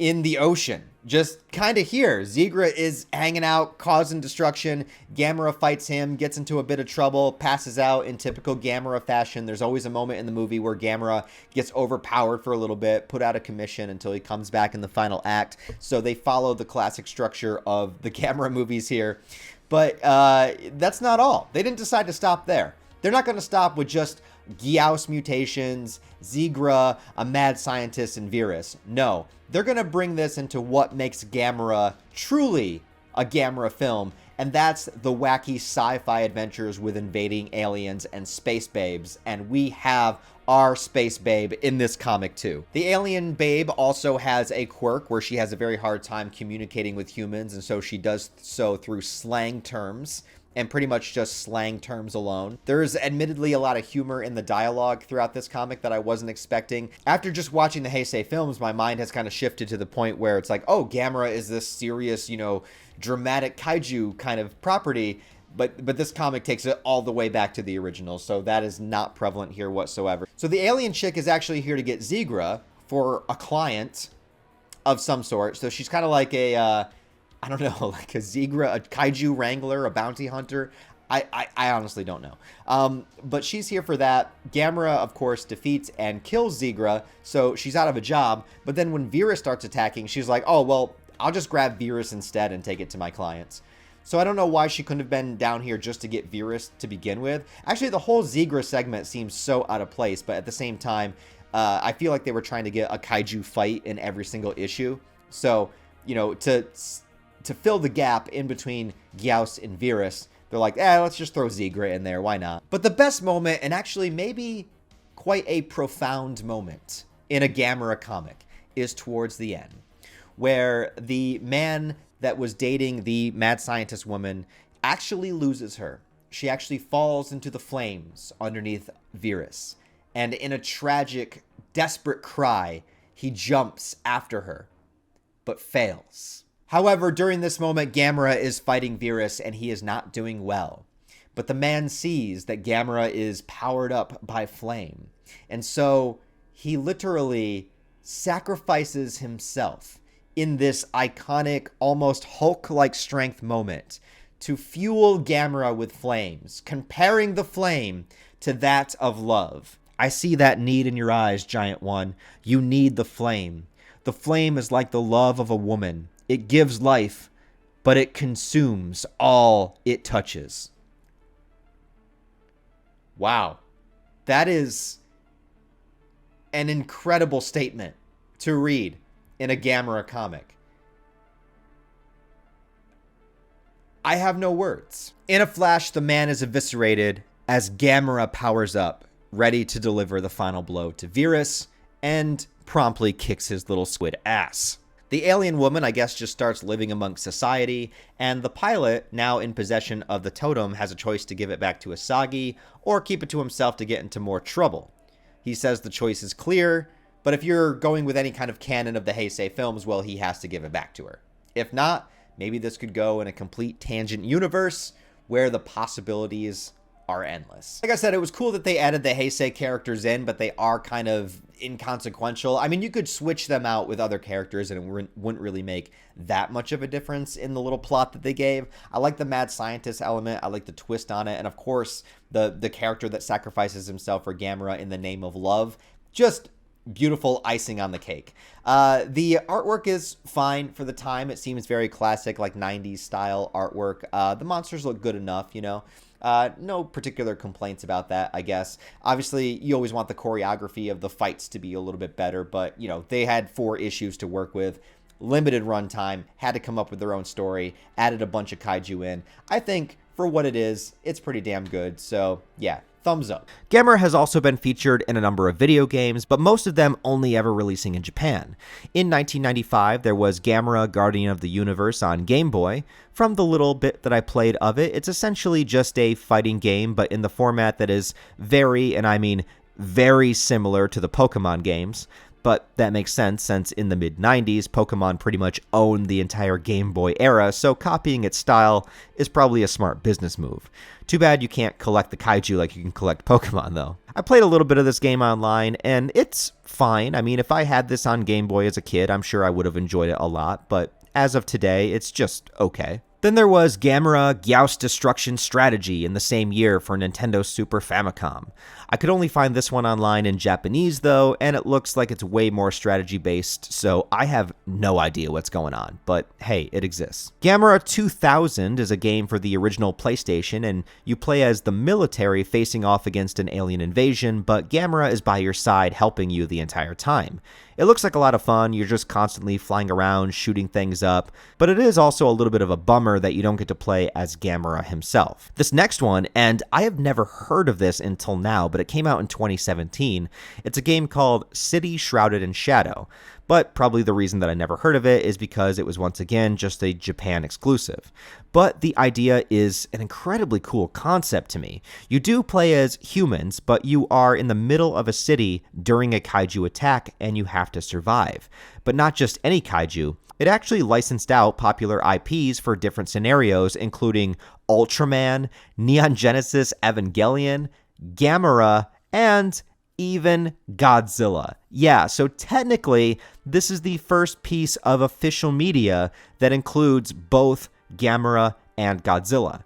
in the ocean, just kind of here. ZIGRA is hanging out, causing destruction. GAMERA fights him, gets into a bit of trouble, passes out in typical GAMERA fashion. There's always a moment in the movie where GAMERA gets overpowered for a little bit, put out of commission until he comes back in the final act. So they follow the classic structure of the GAMERA movies here. But that's not all. They didn't decide to stop there. They're not going to stop with just GYOAS mutations, ZIGRA, a mad scientist, and VIRAS. No, they're going to bring this into what makes GAMERA truly a GAMERA film, and that's the wacky sci-fi adventures with invading aliens and space babes, and we have our space babe in this comic too. The alien babe also has a quirk where she has a very hard time communicating with humans, and so she does so through slang terms, and pretty much just slang terms alone. There's admittedly a lot of humor in the dialogue throughout this comic that I wasn't expecting. After just watching the Heisei films, my mind has kind of shifted to the point where it's like, oh, GAMERA is this serious, dramatic kaiju kind of property, but this comic takes it all the way back to the original, so that is not prevalent here whatsoever. So the alien chick is actually here to get ZIGRA for a client of some sort, so she's kind of like a I don't know, like a ZIGRA, a kaiju wrangler, a bounty hunter. I honestly don't know. But she's here for that. GAMERA, of course, defeats and kills ZIGRA, so she's out of a job. But then when VIRAS starts attacking, she's like, oh, well, I'll just grab VIRAS instead and take it to my clients. So I don't know why she couldn't have been down here just to get VIRAS to begin with. Actually, the whole ZIGRA segment seems so out of place, but at the same time, I feel like they were trying to get a kaiju fight in every single issue. So, to fill the gap in between GYOAS and VIRAS, they're like, let's just throw ZIGRA in there, why not? But the best moment, and actually maybe quite a profound moment in a GAMERA comic, is towards the end, where the man that was dating the mad scientist woman actually loses her. She actually falls into the flames underneath VIRAS, and in a tragic, desperate cry, he jumps after her, but fails. However, during this moment, GAMERA is fighting VIRAS, and he is not doing well. But the man sees that GAMERA is powered up by flame, and so he literally sacrifices himself in this iconic, almost Hulk-like strength moment to fuel GAMERA with flames, comparing the flame to that of love. I see that need in your eyes, Giant One. You need the flame. The flame is like the love of a woman. It gives life, but it consumes all it touches. Wow. That is an incredible statement to read in a GAMERA comic. I have no words. In a flash, the man is eviscerated as GAMERA powers up, ready to deliver the final blow to VIRAS, and promptly kicks his little squid ass. The alien woman, I guess, just starts living amongst society, and the pilot, now in possession of the totem, has a choice to give it back to Asagi or keep it to himself to get into more trouble. He says the choice is clear, but if you're going with any kind of canon of the Heisei films, well, he has to give it back to her. If not, maybe this could go in a complete tangent universe where the possibilities are endless. Like I said, it was cool that they added the Heisei characters in, but they are kind of inconsequential. I mean, you could switch them out with other characters and it wouldn't really make that much of a difference in the little plot that they gave. I like the mad scientist element. I like the twist on it. And of course, the character that sacrifices himself for GAMERA in the name of love. Just beautiful icing on the cake. The artwork is fine for the time. It seems very classic, like 90s style artwork. The monsters look good enough, you know. No particular complaints about that, I guess. Obviously, you always want the choreography of the fights to be a little bit better, but, you know, they had 4 issues to work with. Limited runtime, had to come up with their own story, added a bunch of kaiju in. I think, for what it is, it's pretty damn good, so, yeah. Thumbs up. GAMERA has also been featured in a number of video games, but most of them only ever releasing in Japan. In 1995, there was GAMERA Guardian of the Universe on Game Boy. From the little bit that I played of it, it's essentially just a fighting game, but in the format that is very, and I mean very similar to the Pokemon games. But that makes sense since in the mid-90s, Pokemon pretty much owned the entire Game Boy era, so copying its style is probably a smart business move. Too bad you can't collect the kaiju like you can collect Pokemon, though. I played a little bit of this game online, and it's fine. I mean, if I had this on Game Boy as a kid, I'm sure I would have enjoyed it a lot, but as of today, it's just okay. Then there was GAMERA GYOAS Destruction Strategy in the same year for Nintendo Super Famicom. I could only find this one online in Japanese though, and it looks like it's way more strategy based, so I have no idea what's going on, but hey, it exists. GAMERA 2000 is a game for the original PlayStation, and you play as the military facing off against an alien invasion, but GAMERA is by your side helping you the entire time. It looks like a lot of fun, you're just constantly flying around, shooting things up, but it is also a little bit of a bummer that you don't get to play as GAMERA himself. This next one, and I have never heard of this until now, but it came out in 2017, it's a game called City Shrouded in Shadow. But probably the reason that I never heard of it is because it was once again just a Japan exclusive. But the idea is an incredibly cool concept to me. You do play as humans, but you are in the middle of a city during a kaiju attack and you have to survive. But not just any kaiju. It actually licensed out popular IPs for different scenarios, including Ultraman, Neon Genesis Evangelion, GAMERA, and even Godzilla. Yeah, so technically, this is the first piece of official media that includes both GAMERA and Godzilla.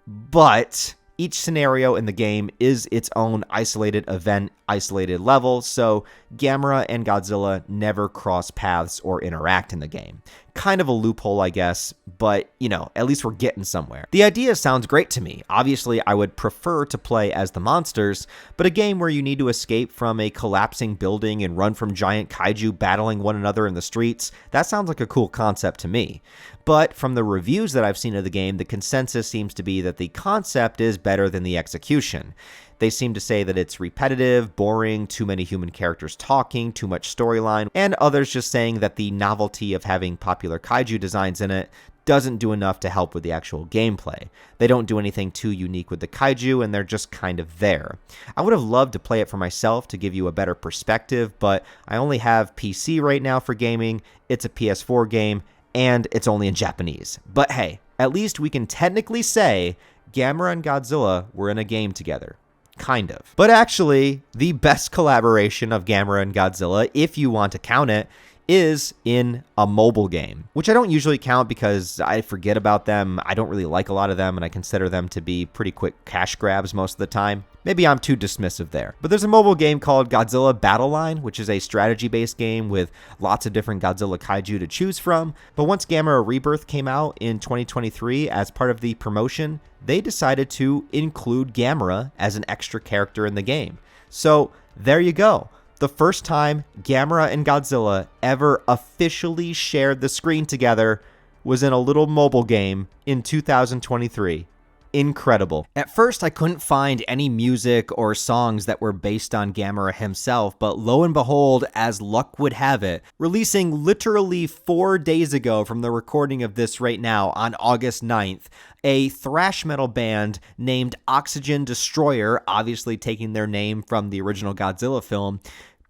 But each scenario in the game is its own isolated event, isolated level, so GAMERA and Godzilla never cross paths or interact in the game. Kind of a loophole, I guess, but, you know, at least we're getting somewhere. The idea sounds great to me. Obviously, I would prefer to play as the monsters, but a game where you need to escape from a collapsing building and run from giant kaiju battling one another in the streets, that sounds like a cool concept to me. But from the reviews that I've seen of the game, the consensus seems to be that the concept is better than the execution. They seem to say that it's repetitive, boring, too many human characters talking, too much storyline, and others just saying that the novelty of having popular kaiju designs in it doesn't do enough to help with the actual gameplay. They don't do anything too unique with the kaiju, and they're just kind of there. I would have loved to play it for myself to give you a better perspective, but I only have PC right now for gaming, it's a PS4 game, and it's only in Japanese. But hey, at least we can technically say Gamera and Godzilla were in a game together. Kind of. But actually, the best collaboration of Gamera and Godzilla, if you want to count it, is in a mobile game, which I don't usually count because I forget about them. I don't really like a lot of them, and I consider them to be pretty quick cash grabs most of the time. Maybe I'm too dismissive there. But there's a mobile game called Godzilla Battle Line, which is a strategy-based game with lots of different Godzilla kaiju to choose from. But once Gamera Rebirth came out in 2023 as part of the promotion, they decided to include Gamera as an extra character in the game. So there you go. The first time Gamera and Godzilla ever officially shared the screen together was in a little mobile game in 2023. Incredible. At first, I couldn't find any music or songs that were based on Gamera himself, but lo and behold, as luck would have it, releasing literally 4 days ago from the recording of this right now on August 9th, a thrash metal band named Oxygen Destroyer, obviously taking their name from the original Godzilla film,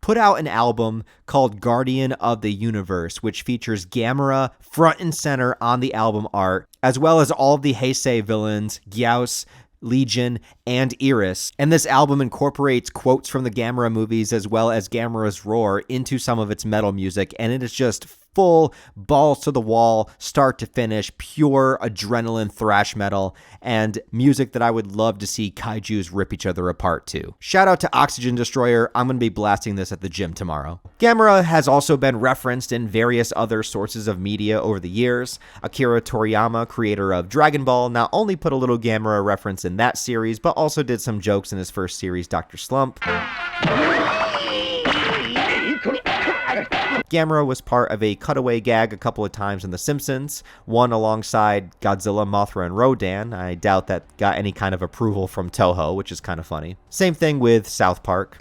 put out an album called Guardian of the Universe, which features Gamera front and center on the album art, as well as all of the Heisei villains, GYOAS, Legion, and Iris. And this album incorporates quotes from the Gamera movies as well as Gamera's roar into some of its metal music, and it is just full balls to the wall, start to finish, pure adrenaline thrash metal, and music that I would love to see kaijus rip each other apart to. Shout out to Oxygen Destroyer, I'm going to be blasting this at the gym tomorrow. Gamera has also been referenced in various other sources of media over the years. Akira Toriyama, creator of Dragon Ball, not only put a little Gamera reference in that series, but also did some jokes in his first series, Dr. Slump. Gamera was part of a cutaway gag a couple of times in The Simpsons, one alongside Godzilla, Mothra, and Rodan. I doubt that got any kind of approval from Toho, which is kind of funny. Same thing with South Park.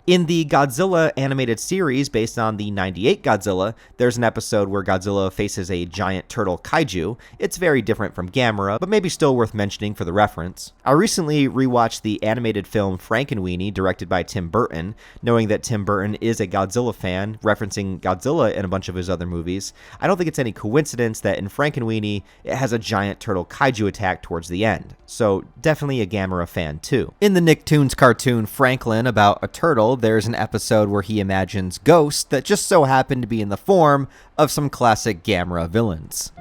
In the Godzilla animated series based on the 98 Godzilla, there's an episode where Godzilla faces a giant turtle kaiju. It's very different from Gamera, but maybe still worth mentioning for the reference. I recently rewatched the animated film Frankenweenie, directed by Tim Burton, knowing that Tim Burton is a Godzilla fan, referencing Godzilla in a bunch of his other movies. I don't think it's any coincidence that in Frankenweenie, it has a giant turtle kaiju attack towards the end. So definitely a Gamera fan too. In the Nicktoons cartoon Franklin about a turtle, there's an episode where he imagines ghosts that just so happen to be in the form of some classic Gamera villains.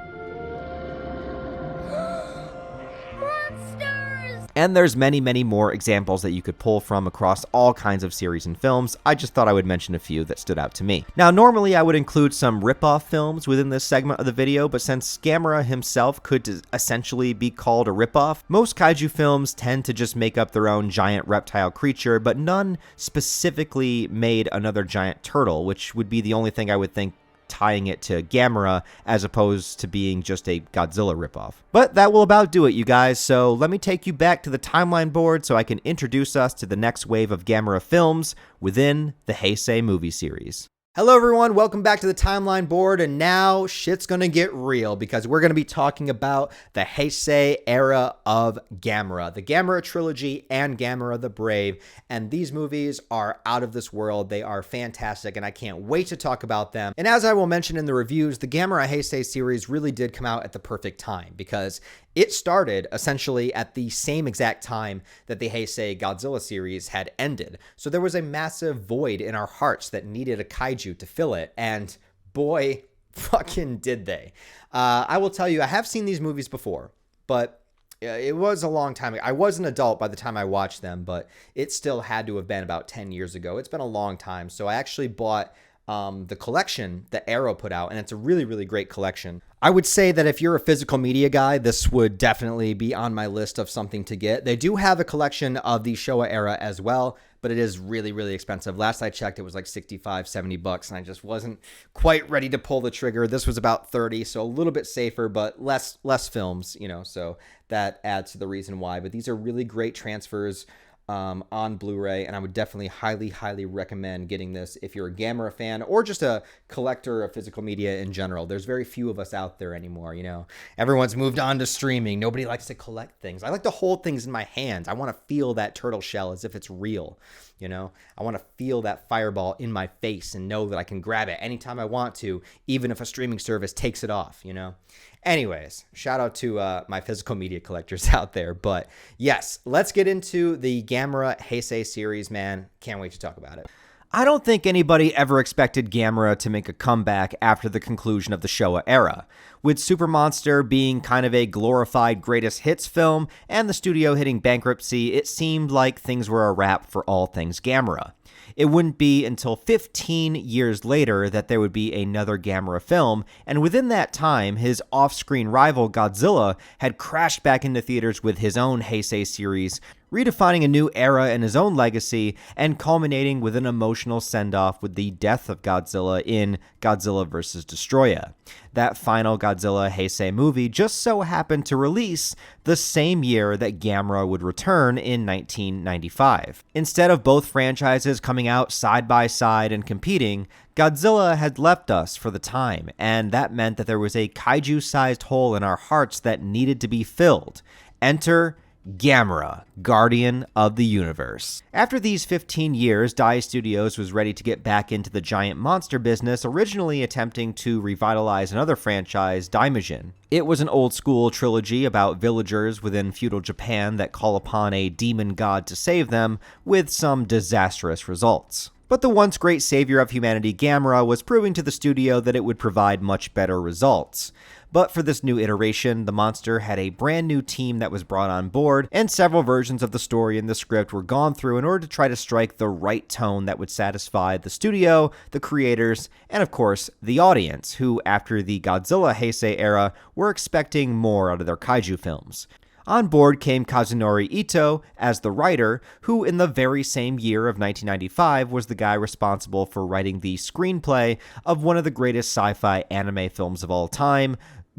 And there's many, many more examples that you could pull from across all kinds of series and films. I just thought I would mention a few that stood out to me. Now, normally I would include some rip-off films within this segment of the video, but since Gamera himself could essentially be called a rip-off, most kaiju films tend to just make up their own giant reptile creature, but none specifically made another giant turtle, which would be the only thing I would think tying it to Gamera as opposed to being just a Godzilla ripoff. But that will about do it, you guys, so let me take you back to the timeline board so I can introduce us to the next wave of Gamera films within the Heisei movie series. Hello everyone, welcome back to the timeline board, and now shit's gonna get real because we're gonna be talking about the Heisei era of Gamera, the Gamera trilogy and Gamera the Brave, and these movies are out of this world. They are fantastic and I can't wait to talk about them. And as I will mention in the reviews, the Gamera Heisei series really did come out at the perfect time because it started essentially at the same exact time that the Heisei Godzilla series had ended. So there was a massive void in our hearts that needed a kaiju to fill it. And boy, fucking did they. I will tell you, I have seen these movies before, but Yeah, it was a long time ago. I was an adult by the time I watched them, but it still had to have been about 10 years ago. It's been a long time. So I actually bought the collection that Arrow put out, and it's a really, really great collection. I would say that if you're a physical media guy, this would definitely be on my list of something to get. They do have a collection of the Showa era as well, but it is really, really expensive. Last I checked, it was like 65, 70 bucks, and I just wasn't quite ready to pull the trigger. This was about 30, so a little bit safer, but less films, you know, so that adds to the reason why. But these are really great transfers on Blu-ray, and I would definitely highly recommend getting this if you're a GAMERA fan or just a collector of physical media in general. There's very few of us out there anymore, you know. Everyone's moved on to streaming. Nobody likes to collect things. I like to hold things in my hands. I want to feel that turtle shell as if it's real, you know. I want to feel that fireball in my face and know that I can grab it anytime I want to, even if a streaming service takes it off, you know. Anyways, shout out to my physical media collectors out there. But yes, let's get into the GAMERA Heisei series, man. Can't wait to talk about it. I don't think anybody ever expected GAMERA to make a comeback after the conclusion of the Showa era. With Super Monster being kind of a glorified greatest hits film and the studio hitting bankruptcy, it seemed like things were a wrap for all things GAMERA. It wouldn't be until 15 years later that there would be another GAMERA film, and within that time, his off-screen rival Godzilla had crashed back into theaters with his own Heisei series, redefining a new era in his own legacy, and culminating with an emotional send-off with the death of Godzilla in Godzilla vs. Destoroyah. That final Godzilla Heisei movie just so happened to release the same year that GAMERA would return in 1995. Instead of both franchises coming out side by side and competing, Godzilla had left us for the time, and that meant that there was a kaiju-sized hole in our hearts that needed to be filled. Enter GAMERA, Guardian of the Universe. After these 15 years, Dai Studios was ready to get back into the giant monster business, originally attempting to revitalize another franchise, Daimajin. It was an old-school trilogy about villagers within feudal Japan that call upon a demon god to save them, with some disastrous results. But the once great savior of humanity, GAMERA, was proving to the studio that it would provide much better results. But for this new iteration, the monster had a brand new team that was brought on board, and several versions of the story and the script were gone through in order to try to strike the right tone that would satisfy the studio, the creators, and of course, the audience, who after the Godzilla Heisei era were expecting more out of their kaiju films. On board came Kazunori Ito as the writer, who in the very same year of 1995 was the guy responsible for writing the screenplay of one of the greatest sci-fi anime films of all time,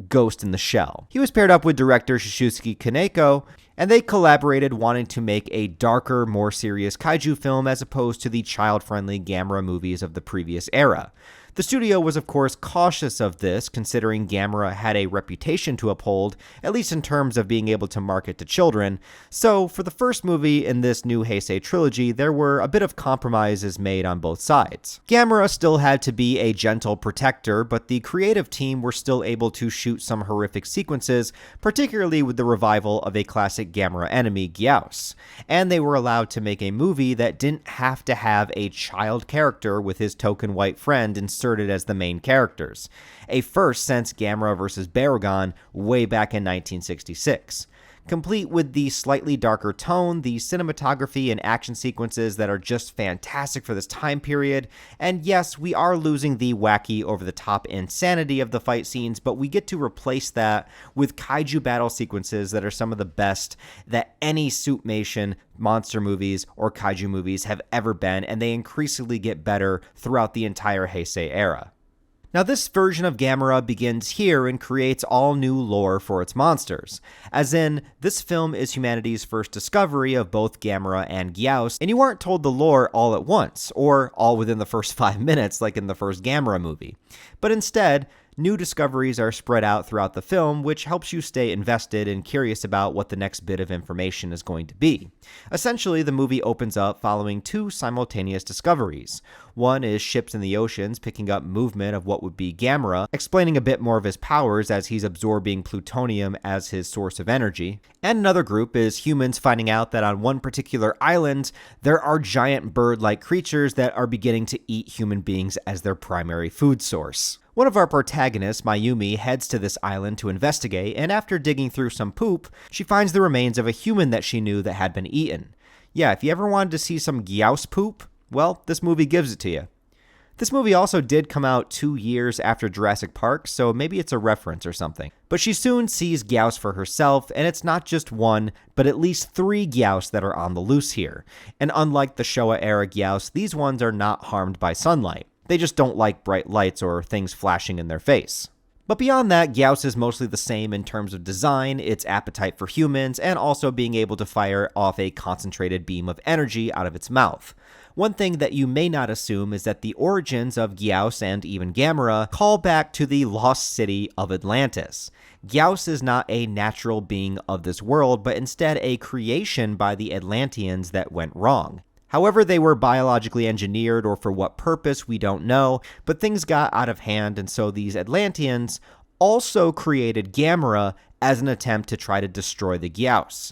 Ghost in the Shell. He was paired up with director Shusuke Kaneko, and they collaborated wanting to make a darker, more serious kaiju film as opposed to the child-friendly GAMERA movies of the previous era. The studio was of course cautious of this, considering GAMERA had a reputation to uphold, at least in terms of being able to market to children, so for the first movie in this new Heisei trilogy, there were a bit of compromises made on both sides. GAMERA still had to be a gentle protector, but the creative team were still able to shoot some horrific sequences, particularly with the revival of a classic GAMERA enemy, GYOAS, and they were allowed to make a movie that didn't have to have a child character with his token white friend inserted as the main characters, a first since GAMERA vs. BARUGON way back in 1966. Complete with the slightly darker tone, the cinematography and action sequences that are just fantastic for this time period, and yes, we are losing the wacky over-the-top insanity of the fight scenes, but we get to replace that with kaiju battle sequences that are some of the best that any Suitmation monster movies or kaiju movies have ever been, and they increasingly get better throughout the entire Heisei era. Now this version of GAMERA begins here and creates all new lore for its monsters, as in, this film is humanity's first discovery of both GAMERA and GYOAS, and you aren't told the lore all at once, or all within the first 5 minutes like in the first GAMERA movie, but instead, new discoveries are spread out throughout the film, which helps you stay invested and curious about what the next bit of information is going to be. Essentially, the movie opens up following two simultaneous discoveries. One is ships in the oceans picking up movement of what would be GAMERA, explaining a bit more of his powers as he's absorbing plutonium as his source of energy. And another group is humans finding out that on one particular island, there are giant bird-like creatures that are beginning to eat human beings as their primary food source. One of our protagonists, Mayumi, heads to this island to investigate, and after digging through some poop, she finds the remains of a human that she knew that had been eaten. Yeah, if you ever wanted to see some GYOAS poop, well, this movie gives it to you. This movie also did come out 2 years after Jurassic Park, so maybe it's a reference or something. But she soon sees GYOAS for herself, and it's not just one, but at least 3 GYOAS that are on the loose here. And unlike the Showa-era GYOAS, these ones are not harmed by sunlight. They just don't like bright lights or things flashing in their face. But beyond that, GYOAS is mostly the same in terms of design, its appetite for humans, and also being able to fire off a concentrated beam of energy out of its mouth. One thing that you may not assume is that the origins of GYOAS and even GAMERA call back to the lost city of Atlantis. GYOAS is not a natural being of this world, but instead a creation by the Atlanteans that went wrong. However they were biologically engineered or for what purpose, we don't know, but things got out of hand, and so these Atlanteans also created GAMERA as an attempt to try to destroy the GYOAS.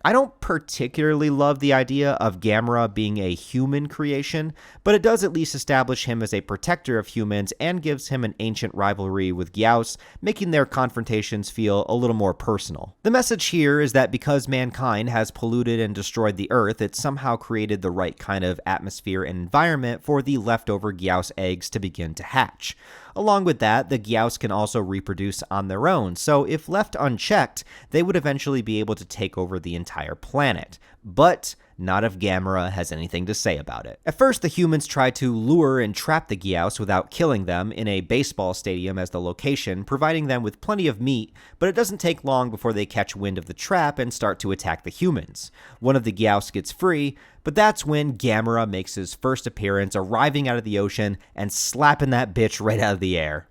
I don't particularly love the idea of GAMERA being a human creation, but it does at least establish him as a protector of humans and gives him an ancient rivalry with GYOAS, making their confrontations feel a little more personal. The message here is that because mankind has polluted and destroyed the Earth, it somehow created the right kind of atmosphere and environment for the leftover GYOAS eggs to begin to hatch. Along with that, the GYOAS can also reproduce on their own, so if left unchecked, they would eventually be able to take over the entire planet. But not if GAMERA has anything to say about it. At first, the humans try to lure and trap the GYOAS without killing them in a baseball stadium as the location, providing them with plenty of meat, but it doesn't take long before they catch wind of the trap and start to attack the humans. One of the GYOAS gets free, but that's when GAMERA makes his first appearance, arriving out of the ocean and slapping that bitch right out of the air.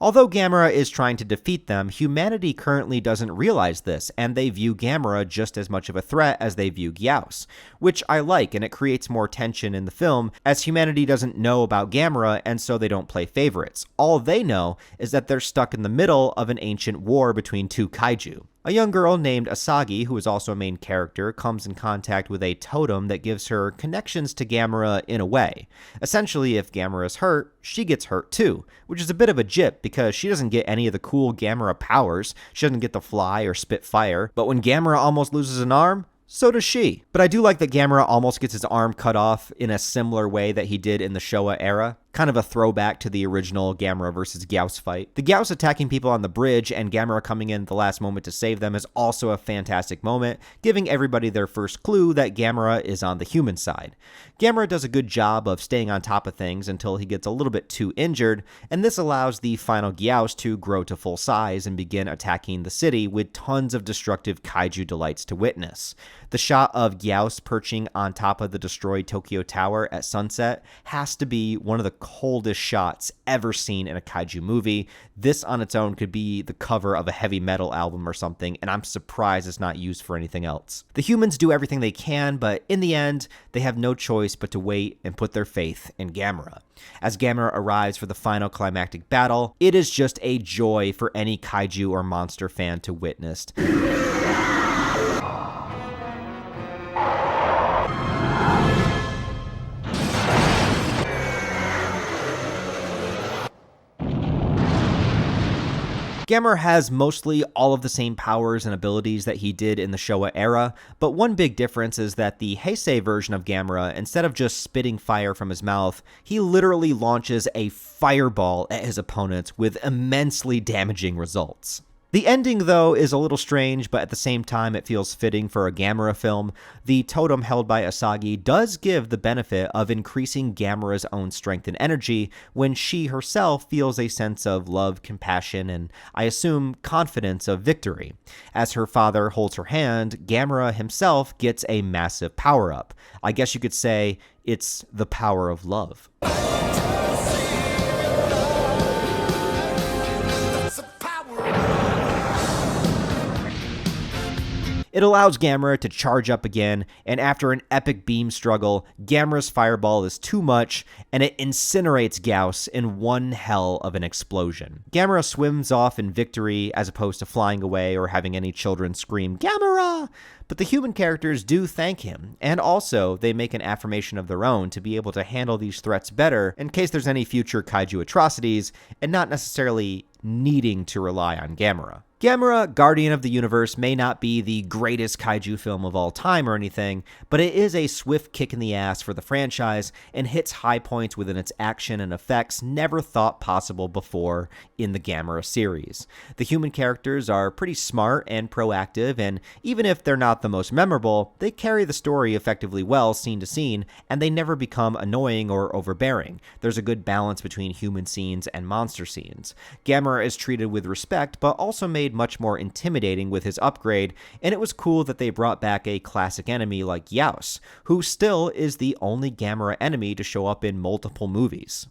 Although GAMERA is trying to defeat them, humanity currently doesn't realize this, and they view GAMERA just as much of a threat as they view GYOAS, which I like, and it creates more tension in the film, as humanity doesn't know about GAMERA, and so they don't play favorites. All they know is that they're stuck in the middle of an ancient war between 2 kaiju. A young girl named Asagi, who is also a main character, comes in contact with a totem that gives her connections to GAMERA in a way. Essentially, if GAMERA is hurt, she gets hurt too, which is a bit of a jip because she doesn't get any of the cool GAMERA powers. She doesn't get to fly or spit fire, but when GAMERA almost loses an arm, so does she. But I do like that GAMERA almost gets his arm cut off in a similar way that he did in the Showa era. Kind of a throwback to the original GAMERA versus GYOAS fight. The GYOAS attacking people on the bridge and GAMERA coming in at the last moment to save them is also a fantastic moment, giving everybody their first clue that GAMERA is on the human side. GAMERA does a good job of staying on top of things until he gets a little bit too injured, and this allows the final GYOAS to grow to full size and begin attacking the city with tons of destructive kaiju delights to witness. The shot of GYOAS perching on top of the destroyed Tokyo Tower at sunset has to be one of the coldest shots ever seen in a kaiju movie. This on its own could be the cover of a heavy metal album or something, and I'm surprised it's not used for anything else. The humans do everything they can, but in the end, they have no choice but to wait and put their faith in GAMERA. As GAMERA arrives for the final climactic battle, it is just a joy for any kaiju or monster fan to witness. GAMERA has mostly all of the same powers and abilities that he did in the Showa era, but one big difference is that the Heisei version of GAMERA, instead of just spitting fire from his mouth, he literally launches a fireball at his opponents with immensely damaging results. The ending, though, is a little strange, but at the same time it feels fitting for a GAMERA film. The totem held by Asagi does give the benefit of increasing GAMERA's own strength and energy when she herself feels a sense of love, compassion, and I assume confidence of victory. As her father holds her hand, GAMERA himself gets a massive power-up. I guess you could say it's the power of love. It allows Gamera to charge up again, and after an epic beam struggle, Gamera's fireball is too much, and it incinerates GYOAS in one hell of an explosion. Gamera swims off in victory as opposed to flying away or having any children scream, "Gamera!" But the human characters do thank him, and also they make an affirmation of their own to be able to handle these threats better in case there's any future kaiju atrocities, and not necessarily needing to rely on Gamera. Gamera, Guardian of the Universe, may not be the greatest kaiju film of all time or anything, but it is a swift kick in the ass for the franchise and hits high points within its action and effects never thought possible before in the Gamera series. The human characters are pretty smart and proactive, and even if they're not the most memorable, they carry the story effectively well scene to scene, and they never become annoying or overbearing. There's a good balance between human scenes and monster scenes. Gamera is treated with respect, but also made much more intimidating with his upgrade, and it was cool that they brought back a classic enemy like GYOAS, who still is the only Gamera enemy to show up in multiple movies.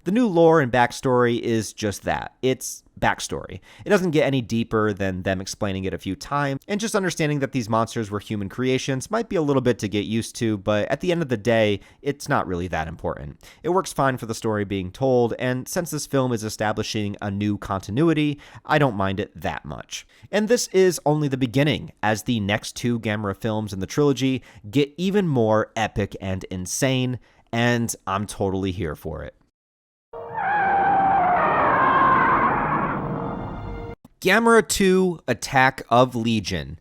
The new lore and backstory is just that. It's backstory. It doesn't get any deeper than them explaining it a few times, and just understanding that these monsters were human creations might be a little bit to get used to, but at the end of the day, it's not really that important. It works fine for the story being told, and since this film is establishing a new continuity, I don't mind it that much. And this is only the beginning, as the next two Gamera films in the trilogy get even more epic and insane, and I'm totally here for it. Gamera 2: Attack of Legion.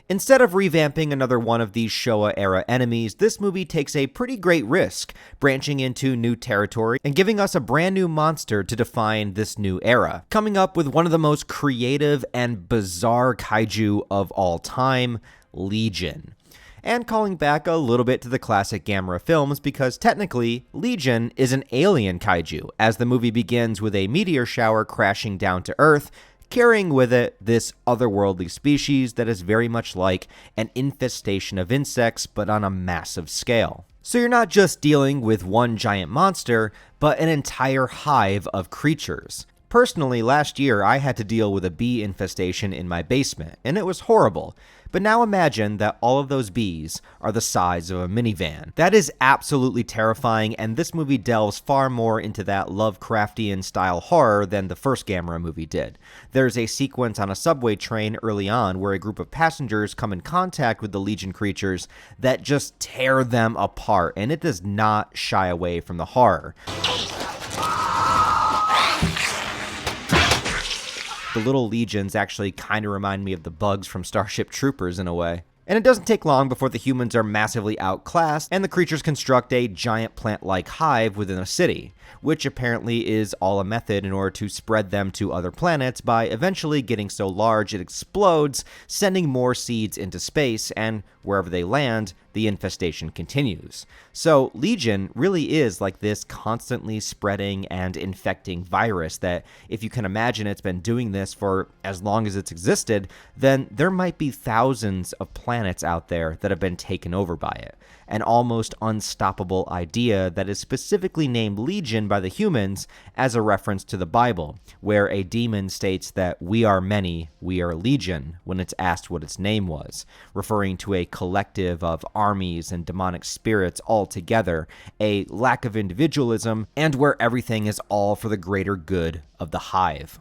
Instead of revamping another one of these Showa-era enemies, this movie takes a pretty great risk, branching into new territory and giving us a brand new monster to define this new era, coming up with one of the most creative and bizarre kaiju of all time, Legion. And calling back a little bit to the classic Gamera films, because technically, Legion is an alien kaiju, as the movie begins with a meteor shower crashing down to Earth, carrying with it this otherworldly species that is very much like an infestation of insects, but on a massive scale. So you're not just dealing with one giant monster, but an entire hive of creatures. Personally, last year I had to deal with a bee infestation in my basement, and it was horrible. But now imagine that all of those bees are the size of a minivan. That is absolutely terrifying, and this movie delves far more into that Lovecraftian style horror than the first Gamera movie did. There's a sequence on a subway train early on where a group of passengers come in contact with the Legion creatures that just tear them apart, and it does not shy away from the horror. The little legions actually kind of remind me of the bugs from Starship Troopers in a way. And it doesn't take long before the humans are massively outclassed, and the creatures construct a giant plant-like hive within a city, which apparently is all a method in order to spread them to other planets by eventually getting so large it explodes, sending more seeds into space, and wherever they land, the infestation continues. So Legion really is like this constantly spreading and infecting virus that, if you can imagine it's been doing this for as long as it's existed, then there might be thousands of planets out there that have been taken over by it. An almost unstoppable idea that is specifically named Legion by the humans as a reference to the Bible, where a demon states that we are many, we are legion, when it's asked what its name was, referring to a collective of armies and demonic spirits all together, a lack of individualism, and where everything is all for the greater good of the hive.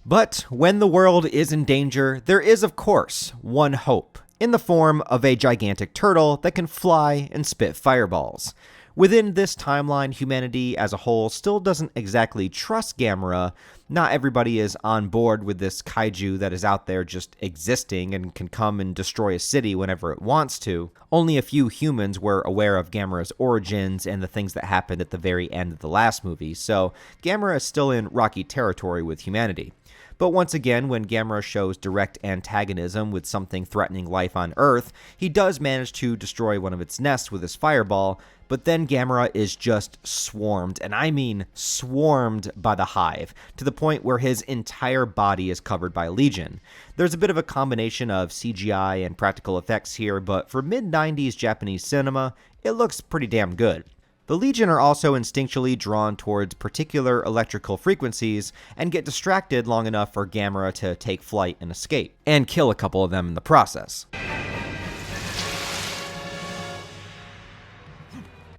But when the world is in danger, there is, of course, one hope, in the form of a gigantic turtle that can fly and spit fireballs. Within this timeline, humanity as a whole still doesn't exactly trust Gamera. Not everybody is on board with this kaiju that is out there just existing and can come and destroy a city whenever it wants to. Only a few humans were aware of Gamera's origins and the things that happened at the very end of the last movie, so Gamera is still in rocky territory with humanity. But once again, when Gamera shows direct antagonism with something threatening life on Earth, he does manage to destroy one of its nests with his fireball, but then Gamera is just swarmed, and I mean swarmed by the hive, to the point where his entire body is covered by Legion. There's a bit of a combination of CGI and practical effects here, but for mid-90s Japanese cinema, it looks pretty damn good. The Legion are also instinctually drawn towards particular electrical frequencies and get distracted long enough for GAMERA to take flight and escape, and kill a couple of them in the process.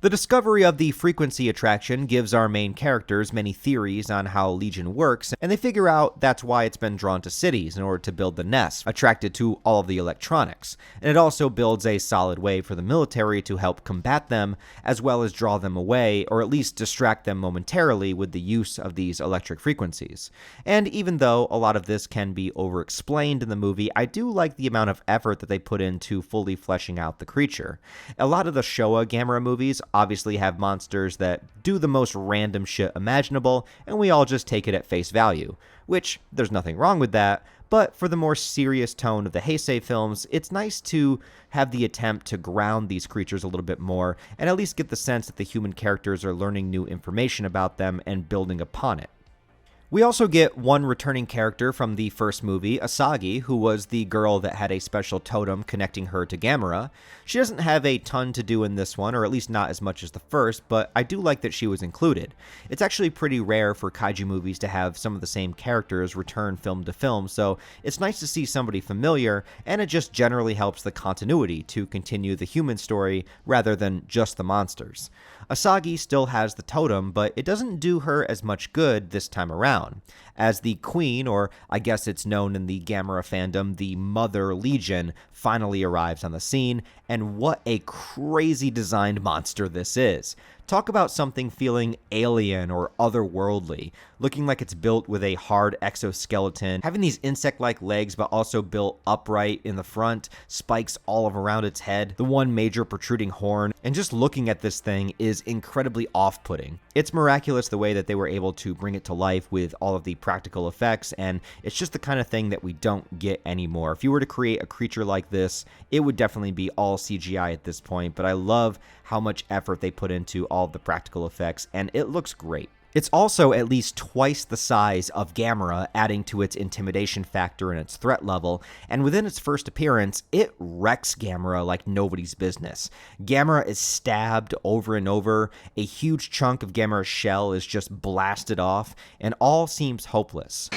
The discovery of the frequency attraction gives our main characters many theories on how Legion works, and they figure out that's why it's been drawn to cities in order to build the nest, attracted to all of the electronics. And it also builds a solid way for the military to help combat them, as well as draw them away, or at least distract them momentarily with the use of these electric frequencies. And even though a lot of this can be over-explained in the movie, I do like the amount of effort that they put into fully fleshing out the creature. A lot of the Showa GAMERA movies obviously have monsters that do the most random shit imaginable, and we all just take it at face value, which there's nothing wrong with that, but for the more serious tone of the Heisei films, it's nice to have the attempt to ground these creatures a little bit more, and at least get the sense that the human characters are learning new information about them and building upon it. We also get one returning character from the first movie, Asagi, who was the girl that had a special totem connecting her to GAMERA. She doesn't have a ton to do in this one, or at least not as much as the first, but I do like that she was included. It's actually pretty rare for kaiju movies to have some of the same characters return film to film, so it's nice to see somebody familiar, and it just generally helps the continuity to continue the human story rather than just the monsters. Asagi still has the totem, but it doesn't do her as much good this time around. As the queen, or I guess it's known in the GAMERA fandom, the Mother Legion, finally arrives on the scene, and what a crazy designed monster this is. Talk about something feeling alien or otherworldly, looking like it's built with a hard exoskeleton, having these insect-like legs but also built upright in the front, spikes all around its head, the one major protruding horn, and just looking at this thing is incredibly off-putting. It's miraculous the way that they were able to bring it to life with all of the practical effects, and it's just the kind of thing that we don't get anymore. If you were to create a creature like this, it would definitely be all CGI at this point, but I love how much effort they put into all of the practical effects, and it looks great. It's also at least twice the size of GAMERA, adding to its intimidation factor and its threat level, and within its first appearance, it wrecks GAMERA like nobody's business. GAMERA is stabbed over and over, a huge chunk of GAMERA's shell is just blasted off, and all seems hopeless.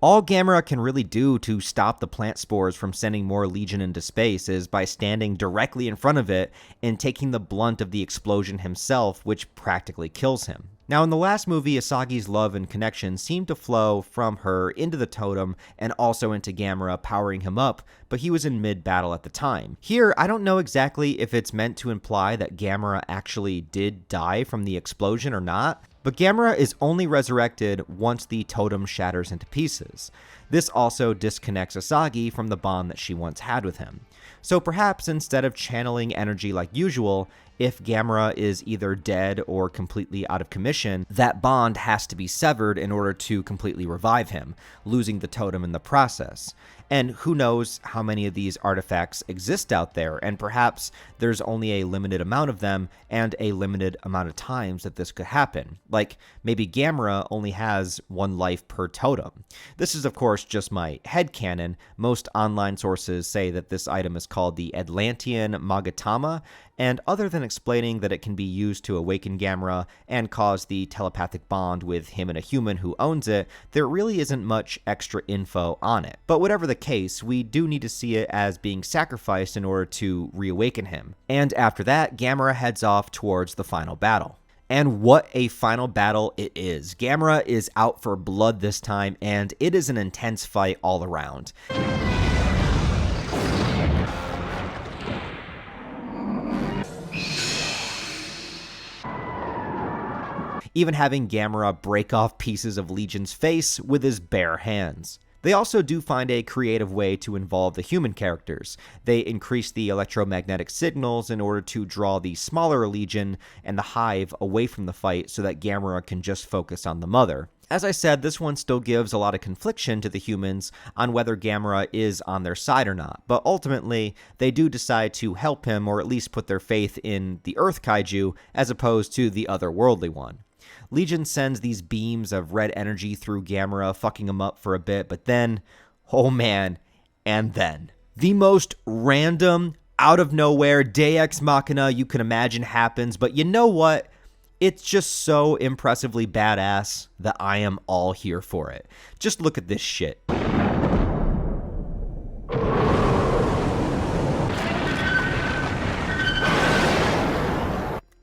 All GAMERA can really do to stop the plant spores from sending more Legion into space is by standing directly in front of it and taking the blunt of the explosion himself, which practically kills him. Now, in the last movie, Asagi's love and connection seemed to flow from her into the totem and also into GAMERA, powering him up, but he was in mid-battle at the time. Here, I don't know exactly if it's meant to imply that GAMERA actually did die from the explosion or not, but GAMERA is only resurrected once the totem shatters into pieces. This also disconnects Asagi from the bond that she once had with him. So perhaps instead of channeling energy like usual, if GAMERA is either dead or completely out of commission, that bond has to be severed in order to completely revive him, losing the totem in the process. And who knows how many of these artifacts exist out there, and perhaps there's only a limited amount of them and a limited amount of times that this could happen. Like, maybe GAMERA only has one life per totem. This is of course just my headcanon. Most online sources say that this item is called the Atlantean Magatama, and other than explaining that it can be used to awaken GAMERA and cause the telepathic bond with him and a human who owns it, there really isn't much extra info on it. But whatever the case, we do need to see it as being sacrificed in order to reawaken him. And after that, GAMERA heads off towards the final battle. And what a final battle it is. GAMERA is out for blood this time, and it is an intense fight all around. Even having GAMERA break off pieces of Legion's face with his bare hands. They also do find a creative way to involve the human characters. They increase the electromagnetic signals in order to draw the smaller Legion and the Hive away from the fight so that GAMERA can just focus on the Mother. As I said, this one still gives a lot of confliction to the humans on whether GAMERA is on their side or not, but ultimately, they do decide to help him or at least put their faith in the Earth Kaiju as opposed to the otherworldly one. Legion sends these beams of red energy through GAMERA, fucking him up for a bit, but then, oh man, and then. The most random, out of nowhere, Deus Ex Machina you can imagine happens, but you know what? It's just so impressively badass that I am all here for it. Just look at this shit.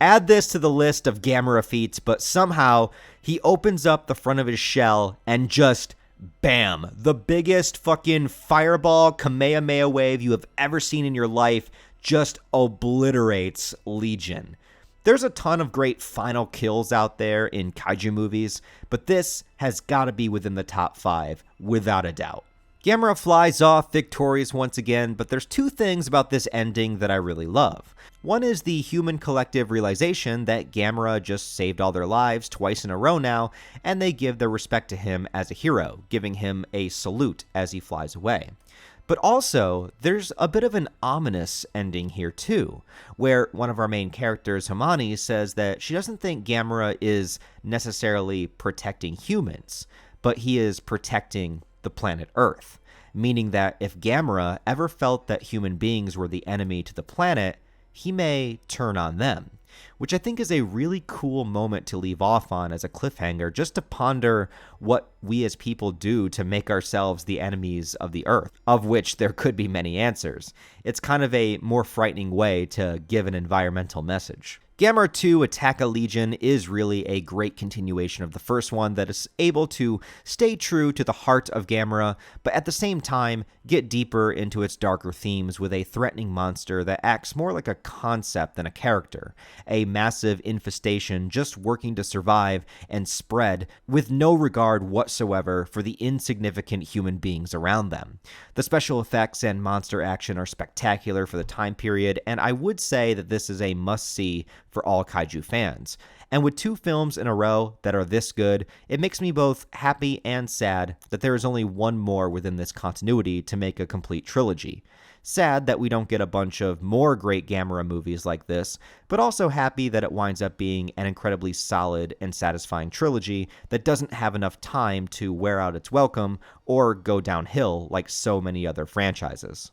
Add this to the list of Gamera feats, but somehow he opens up the front of his shell and just bam, the biggest fucking fireball Kamehameha wave you have ever seen in your life just obliterates Legion. There's a ton of great final kills out there in kaiju movies, but this has got to be within the top 5, without a doubt. Gamera flies off victorious once again, but there's two things about this ending that I really love. One is the human collective realization that Gamera just saved all their lives twice in a row now, and they give their respect to him as a hero, giving him a salute as he flies away. But also, there's a bit of an ominous ending here too, where one of our main characters, Hamani, says that she doesn't think Gamera is necessarily protecting humans, but he is protecting the planet Earth, meaning that if Gamera ever felt that human beings were the enemy to the planet, he may turn on them, which I think is a really cool moment to leave off on as a cliffhanger, just to ponder what we as people do to make ourselves the enemies of the Earth, of which there could be many answers. It's kind of a more frightening way to give an environmental message. Gamera 2 Attack a Legion is really a great continuation of the first one that is able to stay true to the heart of Gamera, but at the same time get deeper into its darker themes with a threatening monster that acts more like a concept than a character, a massive infestation just working to survive and spread with no regard whatsoever for the insignificant human beings around them. The special effects and monster action are spectacular for the time period, and I would say that this is a must-see for all kaiju fans. And with 2 films in a row that are this good, it makes me both happy and sad that there is only one more within this continuity to make a complete trilogy. Sad that we don't get a bunch of more great Gamera movies like this, but also happy that it winds up being an incredibly solid and satisfying trilogy that doesn't have enough time to wear out its welcome or go downhill like so many other franchises.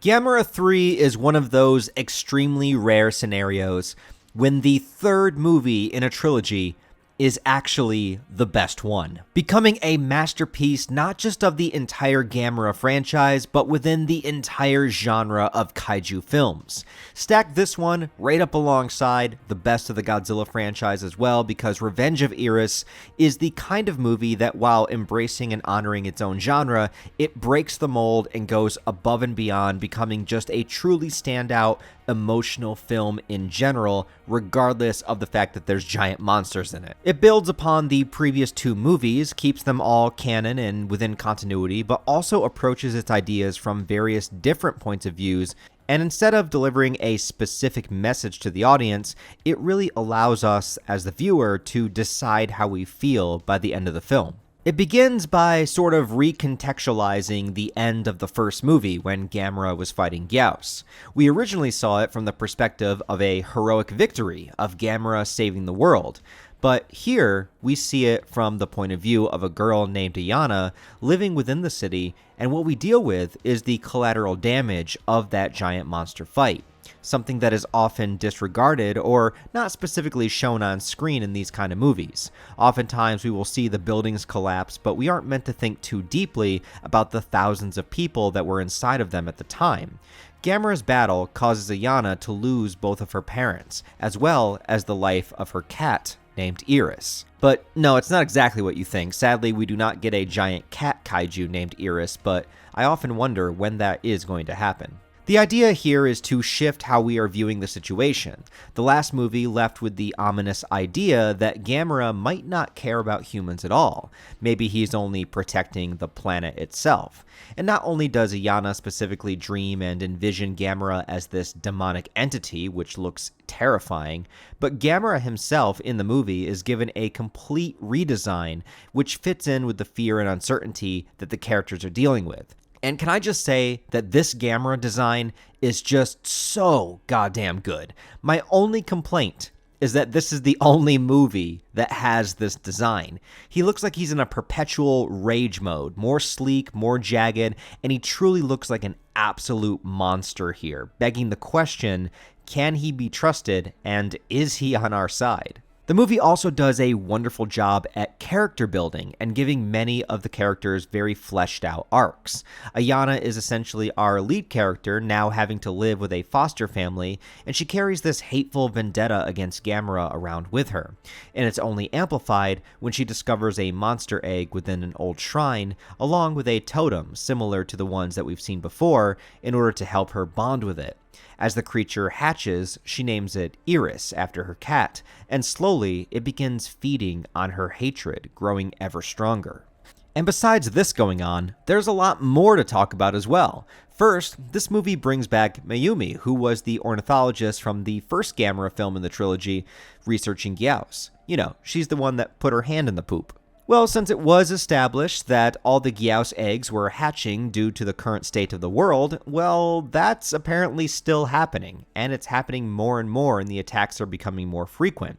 Gamera 3 is one of those extremely rare scenarios when the third movie in a trilogy is actually the best one, becoming a masterpiece not just of the entire Gamera franchise, but within the entire genre of kaiju films. Stack this one right up alongside the best of the Godzilla franchise as well, because Revenge of Iris is the kind of movie that, while embracing and honoring its own genre, it breaks the mold and goes above and beyond, becoming just a truly standout emotional film in general, regardless of the fact that there's giant monsters in it. It builds upon the previous 2 movies, keeps them all canon and within continuity, but also approaches its ideas from various different points of views, and instead of delivering a specific message to the audience, it really allows us as the viewer to decide how we feel by the end of the film. It begins by sort of recontextualizing the end of the first movie when Gamera was fighting GYOAS. We originally saw it from the perspective of a heroic victory of Gamera saving the world, but here we see it from the point of view of a girl named Ayana living within the city, and what we deal with is the collateral damage of that giant monster fight. Something that is often disregarded or not specifically shown on screen in these kind of movies. Oftentimes we will see the buildings collapse, but we aren't meant to think too deeply about the thousands of people that were inside of them at the time. Gamera's battle causes Ayana to lose both of her parents, as well as the life of her cat, named Iris. But no, it's not exactly what you think. Sadly, we do not get a giant cat kaiju named Iris, but I often wonder when that is going to happen. The idea here is to shift how we are viewing the situation. The last movie left with the ominous idea that Gamera might not care about humans at all. Maybe he's only protecting the planet itself. And not only does Ayana specifically dream and envision Gamera as this demonic entity, which looks terrifying, but Gamera himself in the movie is given a complete redesign, which fits in with the fear and uncertainty that the characters are dealing with. And can I just say that this Gamera design is just so goddamn good. My only complaint is that this is the only movie that has this design. He looks like he's in a perpetual rage mode, more sleek, more jagged, and he truly looks like an absolute monster here, begging the question, can he be trusted, and is he on our side? The movie also does a wonderful job at character building and giving many of the characters very fleshed out arcs. Ayana is essentially our lead character, now having to live with a foster family, and she carries this hateful vendetta against Gamera around with her. And it's only amplified when she discovers a monster egg within an old shrine, along with a totem similar to the ones that we've seen before, in order to help her bond with it. As the creature hatches, she names it Iris after her cat, and slowly it begins feeding on her hatred, growing ever stronger. And besides this going on, there's a lot more to talk about as well. First, this movie brings back Mayumi, who was the ornithologist from the first Gamera film in the trilogy, researching GYOAS. You know, she's the one that put her hand in the poop. Well, since it was established that all the GYOAS eggs were hatching due to the current state of the world, well, that's apparently still happening, and it's happening more and more, and the attacks are becoming more frequent.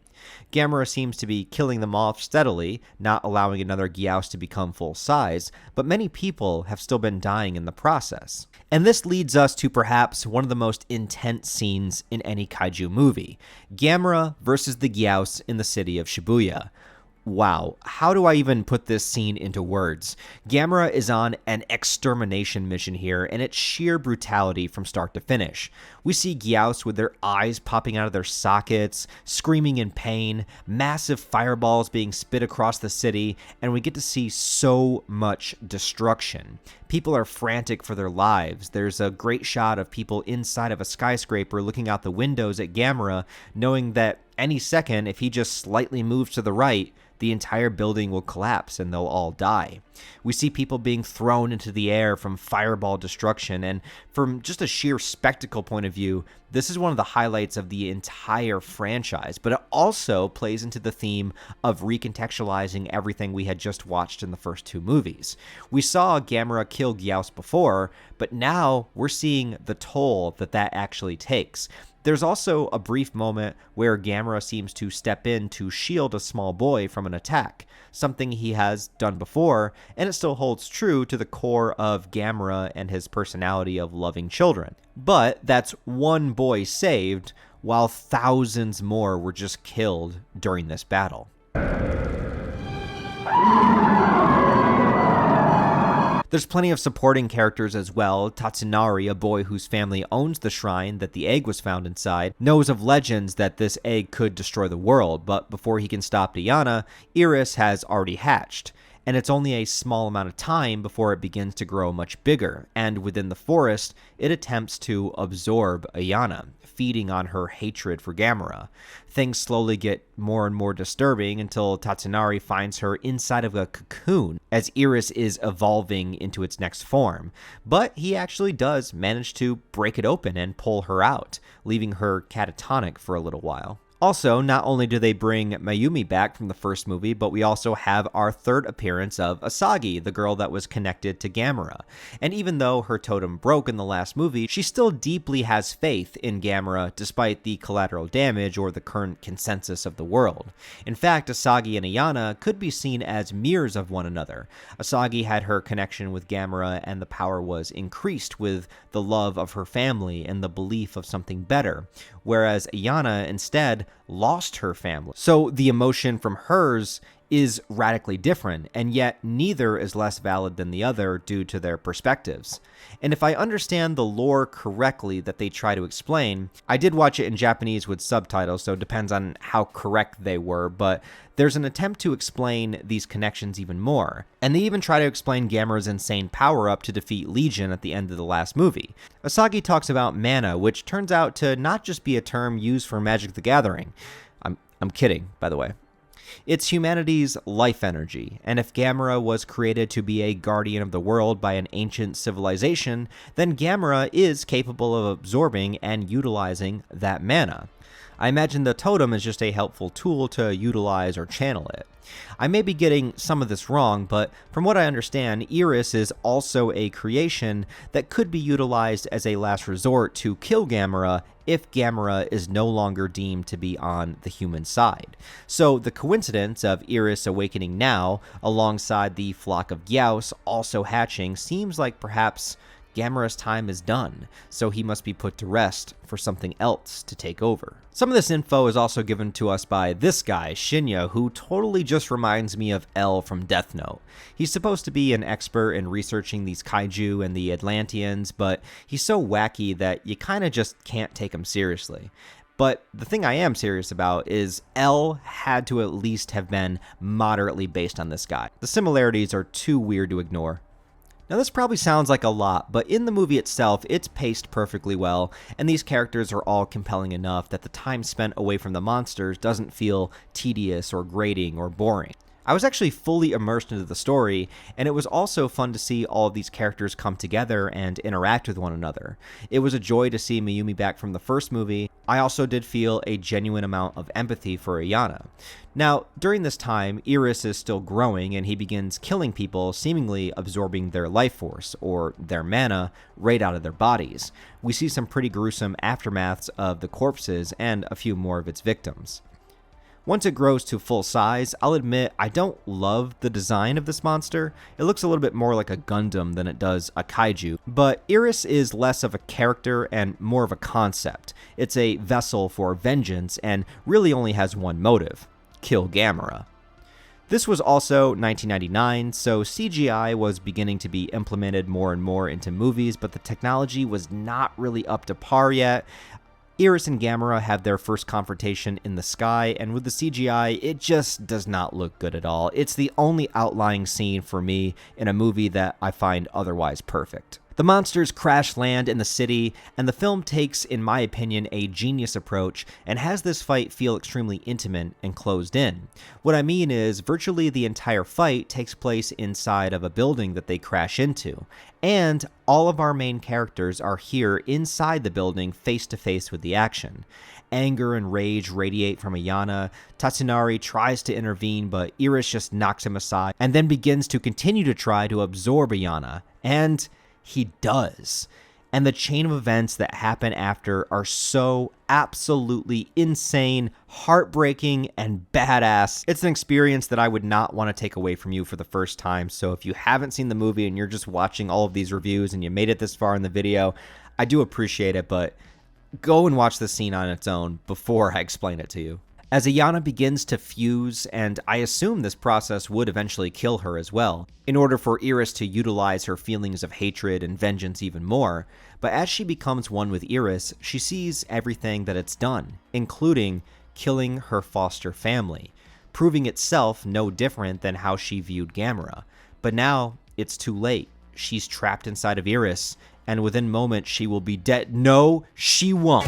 Gamera seems to be killing them off steadily, not allowing another GYOAS to become full size, but many people have still been dying in the process. And this leads us to perhaps one of the most intense scenes in any kaiju movie, Gamera versus the GYOAS in the city of Shibuya. Wow, how do I even put this scene into words? Gamera is on an extermination mission here, and it's sheer brutality from start to finish. We see GYOAS with their eyes popping out of their sockets, screaming in pain, massive fireballs being spit across the city, and we get to see so much destruction. People are frantic for their lives. There's a great shot of people inside of a skyscraper looking out the windows at Gamera, knowing that any second, if he just slightly moves to the right, the entire building will collapse and they'll all die. We see people being thrown into the air from fireball destruction, and from just a sheer spectacle point of view, this is one of the highlights of the entire franchise, but it also plays into the theme of recontextualizing everything we had just watched in the first two movies. We saw Gamera kill GYOAS before, but now we're seeing the toll that actually takes. There's also a brief moment where Gamera seems to step in to shield a small boy from an attack, something he has done before, and it still holds true to the core of Gamera and his personality of loving children. But that's one boy saved, while thousands more were just killed during this battle. There's plenty of supporting characters as well. Tatsunari, a boy whose family owns the shrine that the egg was found inside, knows of legends that this egg could destroy the world, but before he can stop Ayana, Iris has already hatched. And it's only a small amount of time before it begins to grow much bigger, and within the forest, it attempts to absorb Ayana, feeding on her hatred for Gamera. Things slowly get more and more disturbing until Tatsunari finds her inside of a cocoon as Iris is evolving into its next form, but he actually does manage to break it open and pull her out, leaving her catatonic for a little while. Also, not only do they bring Mayumi back from the first movie, but we also have our third appearance of Asagi, the girl that was connected to Gamera. And even though her totem broke in the last movie, she still deeply has faith in Gamera despite the collateral damage or the current consensus of the world. In fact, Asagi and Ayana could be seen as mirrors of one another. Asagi had her connection with Gamera and the power was increased with the love of her family and the belief of something better, whereas Ayana instead lost her family. So the emotion from hers is radically different, and yet neither is less valid than the other due to their perspectives. And if I understand the lore correctly that they try to explain, I did watch it in Japanese with subtitles, so it depends on how correct they were, but there's an attempt to explain these connections even more. And they even try to explain Gamera's insane power-up to defeat Legion at the end of the last movie. Asagi talks about mana, which turns out to not just be a term used for Magic the Gathering. I'm kidding, by the way. It's humanity's life energy, and if Gamera was created to be a guardian of the world by an ancient civilization, then Gamera is capable of absorbing and utilizing that mana. I imagine the totem is just a helpful tool to utilize or channel it. I may be getting some of this wrong, but from what I understand, Iris is also a creation that could be utilized as a last resort to kill Gamera if Gamera is no longer deemed to be on the human side. So the coincidence of Iris awakening now, alongside the flock of GYOAS also hatching, seems like perhaps Gamera's time is done, so he must be put to rest for something else to take over. Some of this info is also given to us by this guy, Shinya, who totally just reminds me of L from Death Note. He's supposed to be an expert in researching these kaiju and the Atlanteans, but he's so wacky that you kinda just can't take him seriously. But the thing I am serious about is L had to at least have been moderately based on this guy. The similarities are too weird to ignore. Now this probably sounds like a lot, but in the movie itself, it's paced perfectly well, and these characters are all compelling enough that the time spent away from the monsters doesn't feel tedious or grating or boring. I was actually fully immersed into the story, and it was also fun to see all of these characters come together and interact with one another. It was a joy to see Mayumi back from the first movie. I also did feel a genuine amount of empathy for Ayana. Now, during this time, Iris is still growing, and he begins killing people, seemingly absorbing their life force, or their mana, right out of their bodies. We see some pretty gruesome aftermaths of the corpses and a few more of its victims. Once it grows to full size, I'll admit I don't love the design of this monster. It looks a little bit more like a Gundam than it does a kaiju, but Iris is less of a character and more of a concept. It's a vessel for vengeance and really only has one motive: kill Gamera. This was also 1999, so CGI was beginning to be implemented more and more into movies, but the technology was not really up to par yet. Iris and Gamera have their first confrontation in the sky, and with the CGI, it just does not look good at all. It's the only outlying scene for me in a movie that I find otherwise perfect. The monsters crash land in the city, and the film takes, in my opinion, a genius approach and has this fight feel extremely intimate and closed in. What I mean is, virtually the entire fight takes place inside of a building that they crash into, and all of our main characters are here inside the building face to face with the action. Anger and rage radiate from Ayana. Tatsunari tries to intervene, but Iris just knocks him aside and then begins to continue to try to absorb Ayana, and he does. And the chain of events that happen after are so absolutely insane, heartbreaking, and badass. It's an experience that I would not want to take away from you for the first time. So if you haven't seen the movie and you're just watching all of these reviews and you made it this far in the video, I do appreciate it, but go and watch the scene on its own before I explain it to you. As Ayana begins to fuse, and I assume this process would eventually kill her as well, in order for Iris to utilize her feelings of hatred and vengeance even more, but as she becomes one with Iris, she sees everything that it's done, including killing her foster family, proving itself no different than how she viewed Gamera. But now, it's too late. She's trapped inside of Iris, and within moments she will be dead. No, she won't.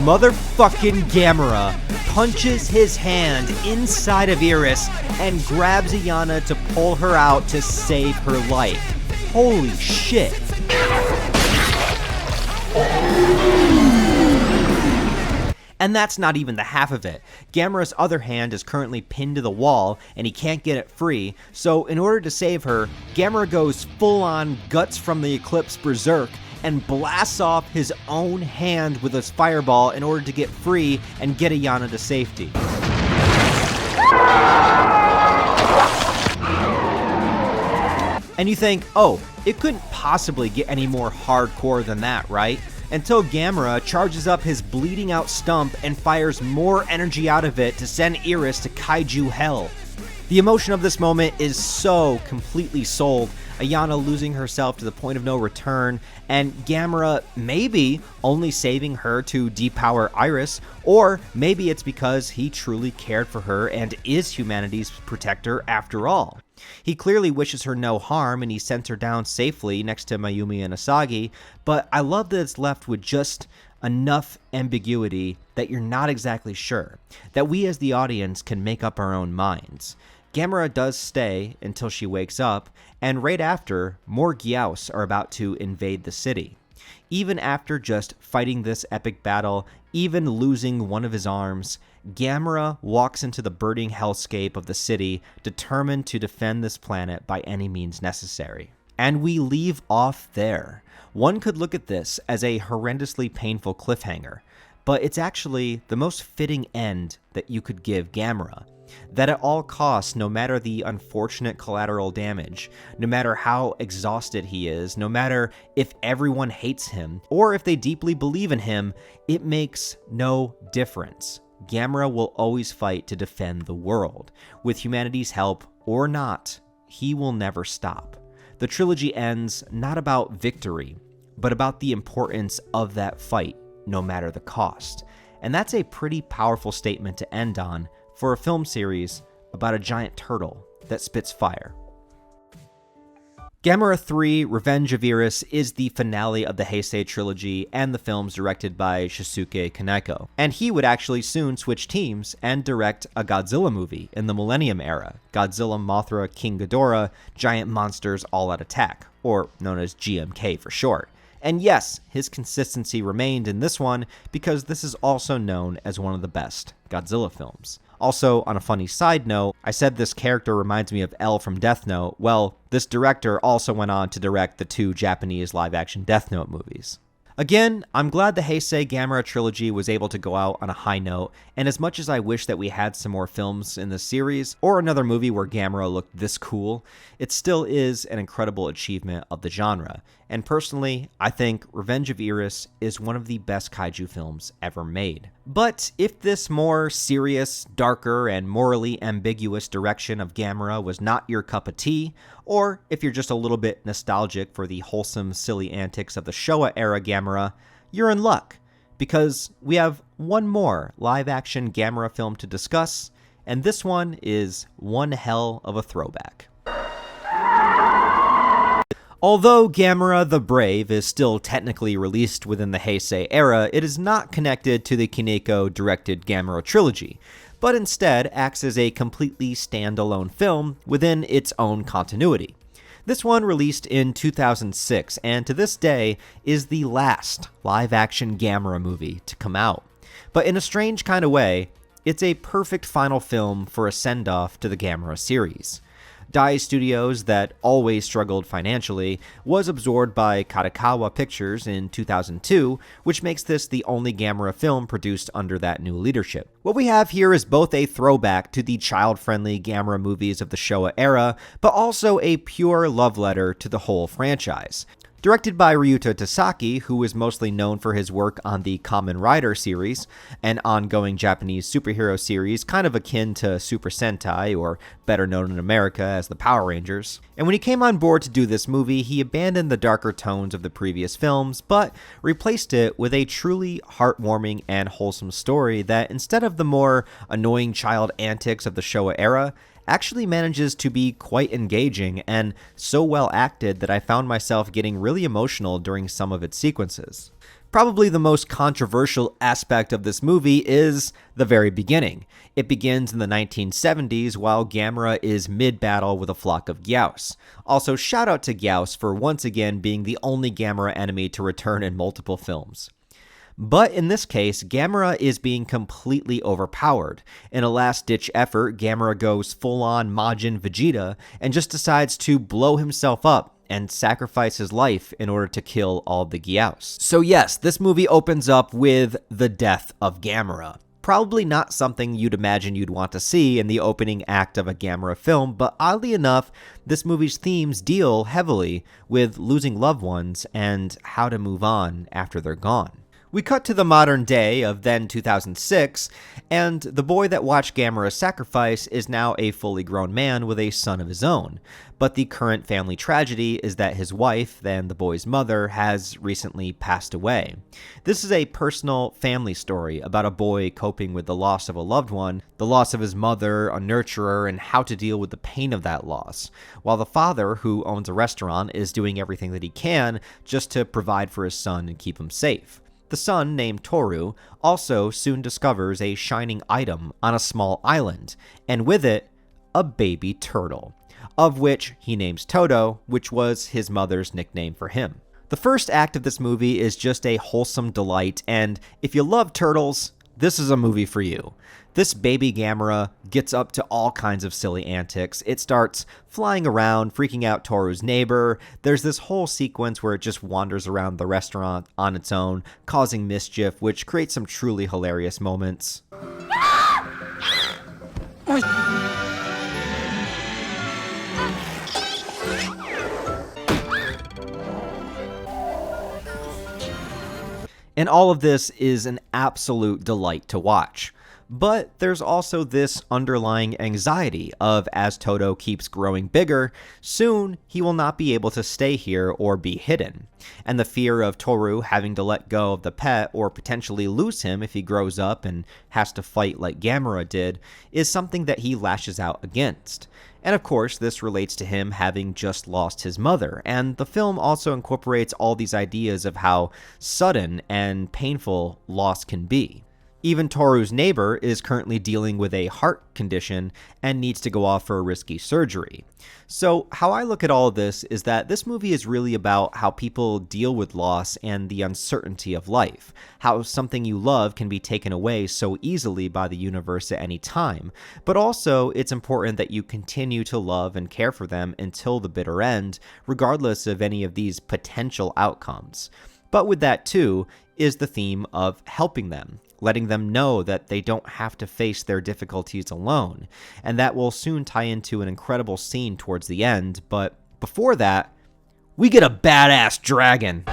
Motherfucking Gamera punches his hand inside of Iris and grabs Ayana to pull her out to save her life. Holy shit. And that's not even the half of it. Gamera's other hand is currently pinned to the wall, and he can't get it free, so in order to save her, Gamera goes full-on Guts from the Eclipse berserk and blasts off his own hand with his fireball in order to get free and get Ayana to safety. And you think, oh, it couldn't possibly get any more hardcore than that, right? Until Gamera charges up his bleeding out stump and fires more energy out of it to send Iris to kaiju hell. The emotion of this moment is so completely sold, Ayana losing herself to the point of no return, and Gamera maybe only saving her to depower Iris, or maybe it's because he truly cared for her and is humanity's protector after all. He clearly wishes her no harm and he sends her down safely next to Mayumi and Asagi, but I love that it's left with just enough ambiguity that you're not exactly sure, that we as the audience can make up our own minds. Gamera does stay until she wakes up, and right after, more GYOAS are about to invade the city. Even after just fighting this epic battle, even losing one of his arms, GAMERA walks into the burning hellscape of the city, determined to defend this planet by any means necessary. And we leave off there. One could look at this as a horrendously painful cliffhanger, but it's actually the most fitting end that you could give GAMERA. That at all costs, no matter the unfortunate collateral damage, no matter how exhausted he is, no matter if everyone hates him, or if they deeply believe in him, it makes no difference. GAMERA will always fight to defend the world. With humanity's help or not, he will never stop. The trilogy ends not about victory, but about the importance of that fight, no matter the cost. And that's a pretty powerful statement to end on for a film series about a giant turtle that spits fire. GAMERA 3 Revenge of VIRAS is the finale of the Heisei trilogy and the films directed by Shusuke Kaneko. And he would actually soon switch teams and direct a Godzilla movie in the Millennium Era, Godzilla, Mothra, King Ghidorah, Giant Monsters All Out Attack, or known as GMK for short. And yes, his consistency remained in this one because this is also known as one of the best Godzilla films. Also, on a funny side note, I said this character reminds me of L from Death Note. Well, this director also went on to direct the 2 Japanese live-action Death Note movies. Again, I'm glad the Heisei GAMERA trilogy was able to go out on a high note, and as much as I wish that we had some more films in this series, or another movie where GAMERA looked this cool, it still is an incredible achievement of the genre. And personally, I think Revenge of VIRAS is one of the best kaiju films ever made. But if this more serious, darker, and morally ambiguous direction of GAMERA was not your cup of tea, or if you're just a little bit nostalgic for the wholesome, silly antics of the Showa era GAMERA, you're in luck, because we have one more live-action GAMERA film to discuss, and this one is one hell of a throwback. Although GAMERA the Brave is still technically released within the Heisei era, it is not connected to the Kaneko-directed GAMERA trilogy, but instead acts as a completely standalone film within its own continuity. This one released in 2006, and to this day is the last live-action GAMERA movie to come out. But in a strange kind of way, it's a perfect final film for a send-off to the GAMERA series. Dai Studios, that always struggled financially, was absorbed by Kadokawa Pictures in 2002, which makes this the only GAMERA film produced under that new leadership. What we have here is both a throwback to the child-friendly GAMERA movies of the Showa era, but also a pure love letter to the whole franchise. Directed by Ryuta Tasaki, who is mostly known for his work on the Kamen Rider series, an ongoing Japanese superhero series kind of akin to Super Sentai, or better known in America as the Power Rangers. And when he came on board to do this movie, he abandoned the darker tones of the previous films, but replaced it with a truly heartwarming and wholesome story that, instead of the more annoying child antics of the Showa era, actually manages to be quite engaging and so well acted that I found myself getting really emotional during some of its sequences. Probably the most controversial aspect of this movie is the very beginning. It begins in the 1970s while GAMERA is mid-battle with a flock of GYOAS. Also, shout out to GYOAS for once again being the only GAMERA enemy to return in multiple films. But in this case, GAMERA is being completely overpowered. In a last-ditch effort, GAMERA goes full-on Majin Vegeta and just decides to blow himself up and sacrifice his life in order to kill all the GYOAS. So yes, this movie opens up with the death of GAMERA. Probably not something you'd imagine you'd want to see in the opening act of a GAMERA film, but oddly enough, this movie's themes deal heavily with losing loved ones and how to move on after they're gone. We cut to the modern day of then 2006, and the boy that watched GAMERA's sacrifice is now a fully grown man with a son of his own. But the current family tragedy is that his wife, then the boy's mother, has recently passed away. This is a personal family story about a boy coping with the loss of a loved one, the loss of his mother, a nurturer, and how to deal with the pain of that loss, while the father, who owns a restaurant, is doing everything that he can just to provide for his son and keep him safe. The son, named Toru, also soon discovers a shining item on a small island, and with it, a baby turtle, of which he names Toto, which was his mother's nickname for him. The first act of this movie is just a wholesome delight, and if you love turtles, this is a movie for you. This baby Gamera gets up to all kinds of silly antics. It starts flying around, freaking out Toru's neighbor. There's this whole sequence where it just wanders around the restaurant on its own, causing mischief, which creates some truly hilarious moments. And all of this is an absolute delight to watch. But there's also this underlying anxiety of, as Todo keeps growing bigger, soon he will not be able to stay here or be hidden. And the fear of Toru having to let go of the pet or potentially lose him if he grows up and has to fight like Gamera did is something that he lashes out against. And of course, this relates to him having just lost his mother, and the film also incorporates all these ideas of how sudden and painful loss can be. Even Toru's neighbor is currently dealing with a heart condition and needs to go off for a risky surgery. So how I look at all of this is that this movie is really about how people deal with loss and the uncertainty of life, how something you love can be taken away so easily by the universe at any time, but also it's important that you continue to love and care for them until the bitter end, regardless of any of these potential outcomes. But with that too is the theme of helping them, letting them know that they don't have to face their difficulties alone, and that will soon tie into an incredible scene towards the end, but before that, we get a badass dragon.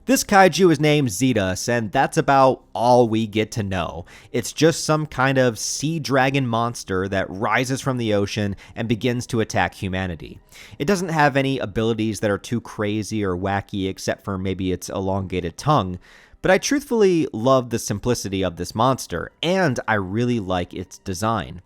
This kaiju is named ZIGRA, and that's about all we get to know. It's just some kind of sea dragon monster that rises from the ocean and begins to attack humanity. It doesn't have any abilities that are too crazy or wacky except for maybe its elongated tongue, but I truthfully love the simplicity of this monster, and I really like its design.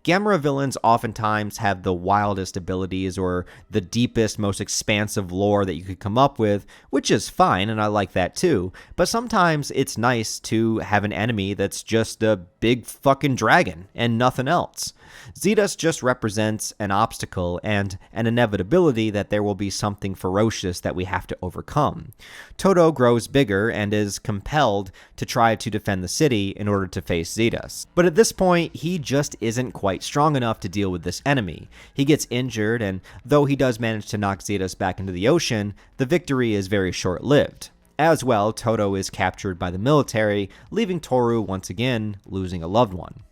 Gamera villains oftentimes have the wildest abilities or the deepest, most expansive lore that you could come up with, which is fine, and I like that too, but sometimes it's nice to have an enemy that's just a big fucking dragon and nothing else. ZIGRA just represents an obstacle and an inevitability that there will be something ferocious that we have to overcome. Todo grows bigger and is compelled to try to defend the city in order to face ZIGRA. But at this point, he just isn't quite strong enough to deal with this enemy. He gets injured, and though he does manage to knock ZIGRA back into the ocean, the victory is very short-lived. As well, Todo is captured by the military, leaving Toru once again losing a loved one.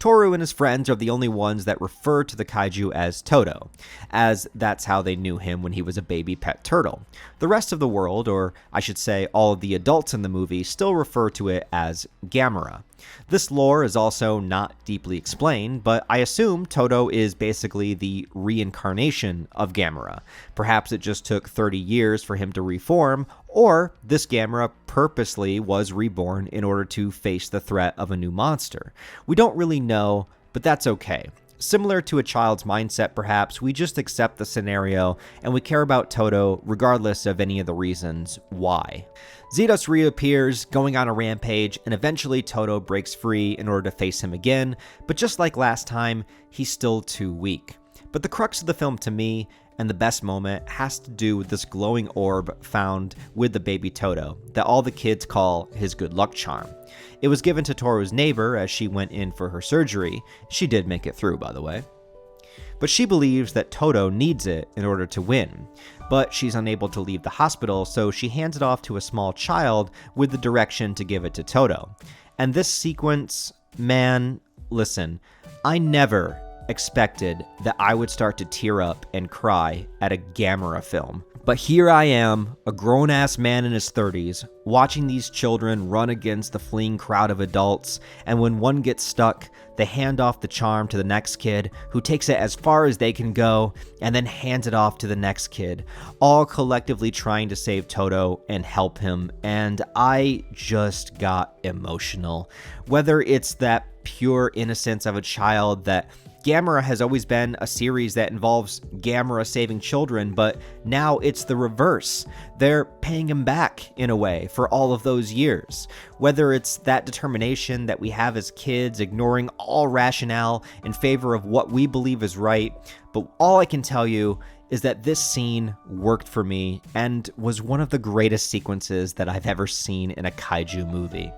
Toru and his friends are the only ones that refer to the kaiju as Todo, as that's how they knew him when he was a baby pet turtle. The rest of the world, or I should say all of the adults in the movie, still refer to it as GAMERA. This lore is also not deeply explained, but I assume Todo is basically the reincarnation of GAMERA. Perhaps it just took 30 years for him to reform, or this GAMERA purposely was reborn in order to face the threat of a new monster. We don't really know, but that's okay. Similar to a child's mindset, perhaps, we just accept the scenario and we care about Todo regardless of any of the reasons why. ZIGRA reappears, going on a rampage, and eventually Todo breaks free in order to face him again, but just like last time, he's still too weak. But the crux of the film to me, and the best moment, has to do with this glowing orb found with the baby Todo that all the kids call his good luck charm. It was given to Toru's neighbor as she went in for her surgery. She did make it through, by the way. But she believes that Todo needs it in order to win. But she's unable to leave the hospital, so she hands it off to a small child with the direction to give it to Todo. And this sequence, man, listen, I never expected that I would start to tear up and cry at a GAMERA film. But here I am, a grown-ass man in his 30s, watching these children run against the fleeing crowd of adults, and when one gets stuck, they hand off the charm to the next kid, who takes it as far as they can go, and then hands it off to the next kid, all collectively trying to save Todo and help him, and I just got emotional. Whether it's that pure innocence of a child that GAMERA has always been a series that involves GAMERA saving children, but now it's the reverse. They're paying him back, in a way, for all of those years. Whether it's that determination that we have as kids, ignoring all rationale in favor of what we believe is right, but all I can tell you is that this scene worked for me and was one of the greatest sequences that I've ever seen in a kaiju movie.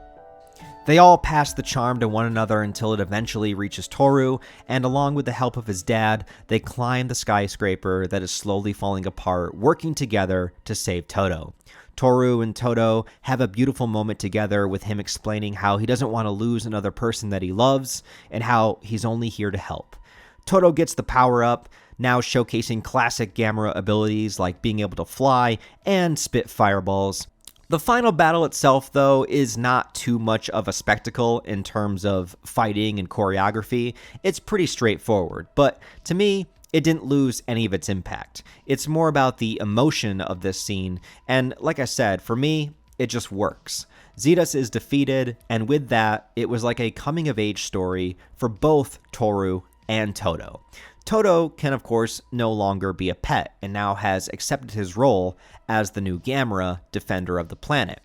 They all pass the charm to one another until it eventually reaches Toru, and along with the help of his dad, they climb the skyscraper that is slowly falling apart, working together to save Toto. Toru and Toto have a beautiful moment together, with him explaining how he doesn't want to lose another person that he loves, and how he's only here to help. Toto gets the power-up, now showcasing classic GAMERA abilities like being able to fly and spit fireballs. The final battle itself, though, is not too much of a spectacle in terms of fighting and choreography. It's pretty straightforward, but to me, it didn't lose any of its impact. It's more about the emotion of this scene, and like I said, for me, it just works. ZIGRA is defeated, and with that, it was like a coming-of-age story for both Toru and Toto. Toto can, of course, no longer be a pet, and now has accepted his role as the new GAMERA, defender of the planet.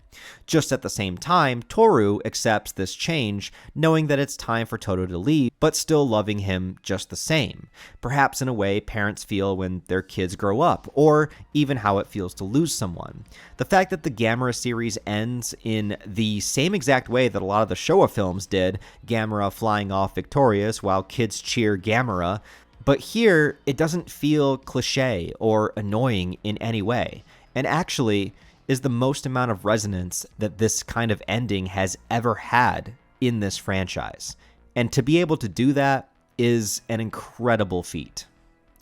Just at the same time, Toru accepts this change, knowing that it's time for Toto to leave, but still loving him just the same. Perhaps in a way parents feel when their kids grow up, or even how it feels to lose someone. The fact that the GAMERA series ends in the same exact way that a lot of the Showa films did, GAMERA flying off victorious while kids cheer GAMERA, but here, it doesn't feel cliche or annoying in any way, and actually is the most amount of resonance that this kind of ending has ever had in this franchise. And to be able to do that is an incredible feat.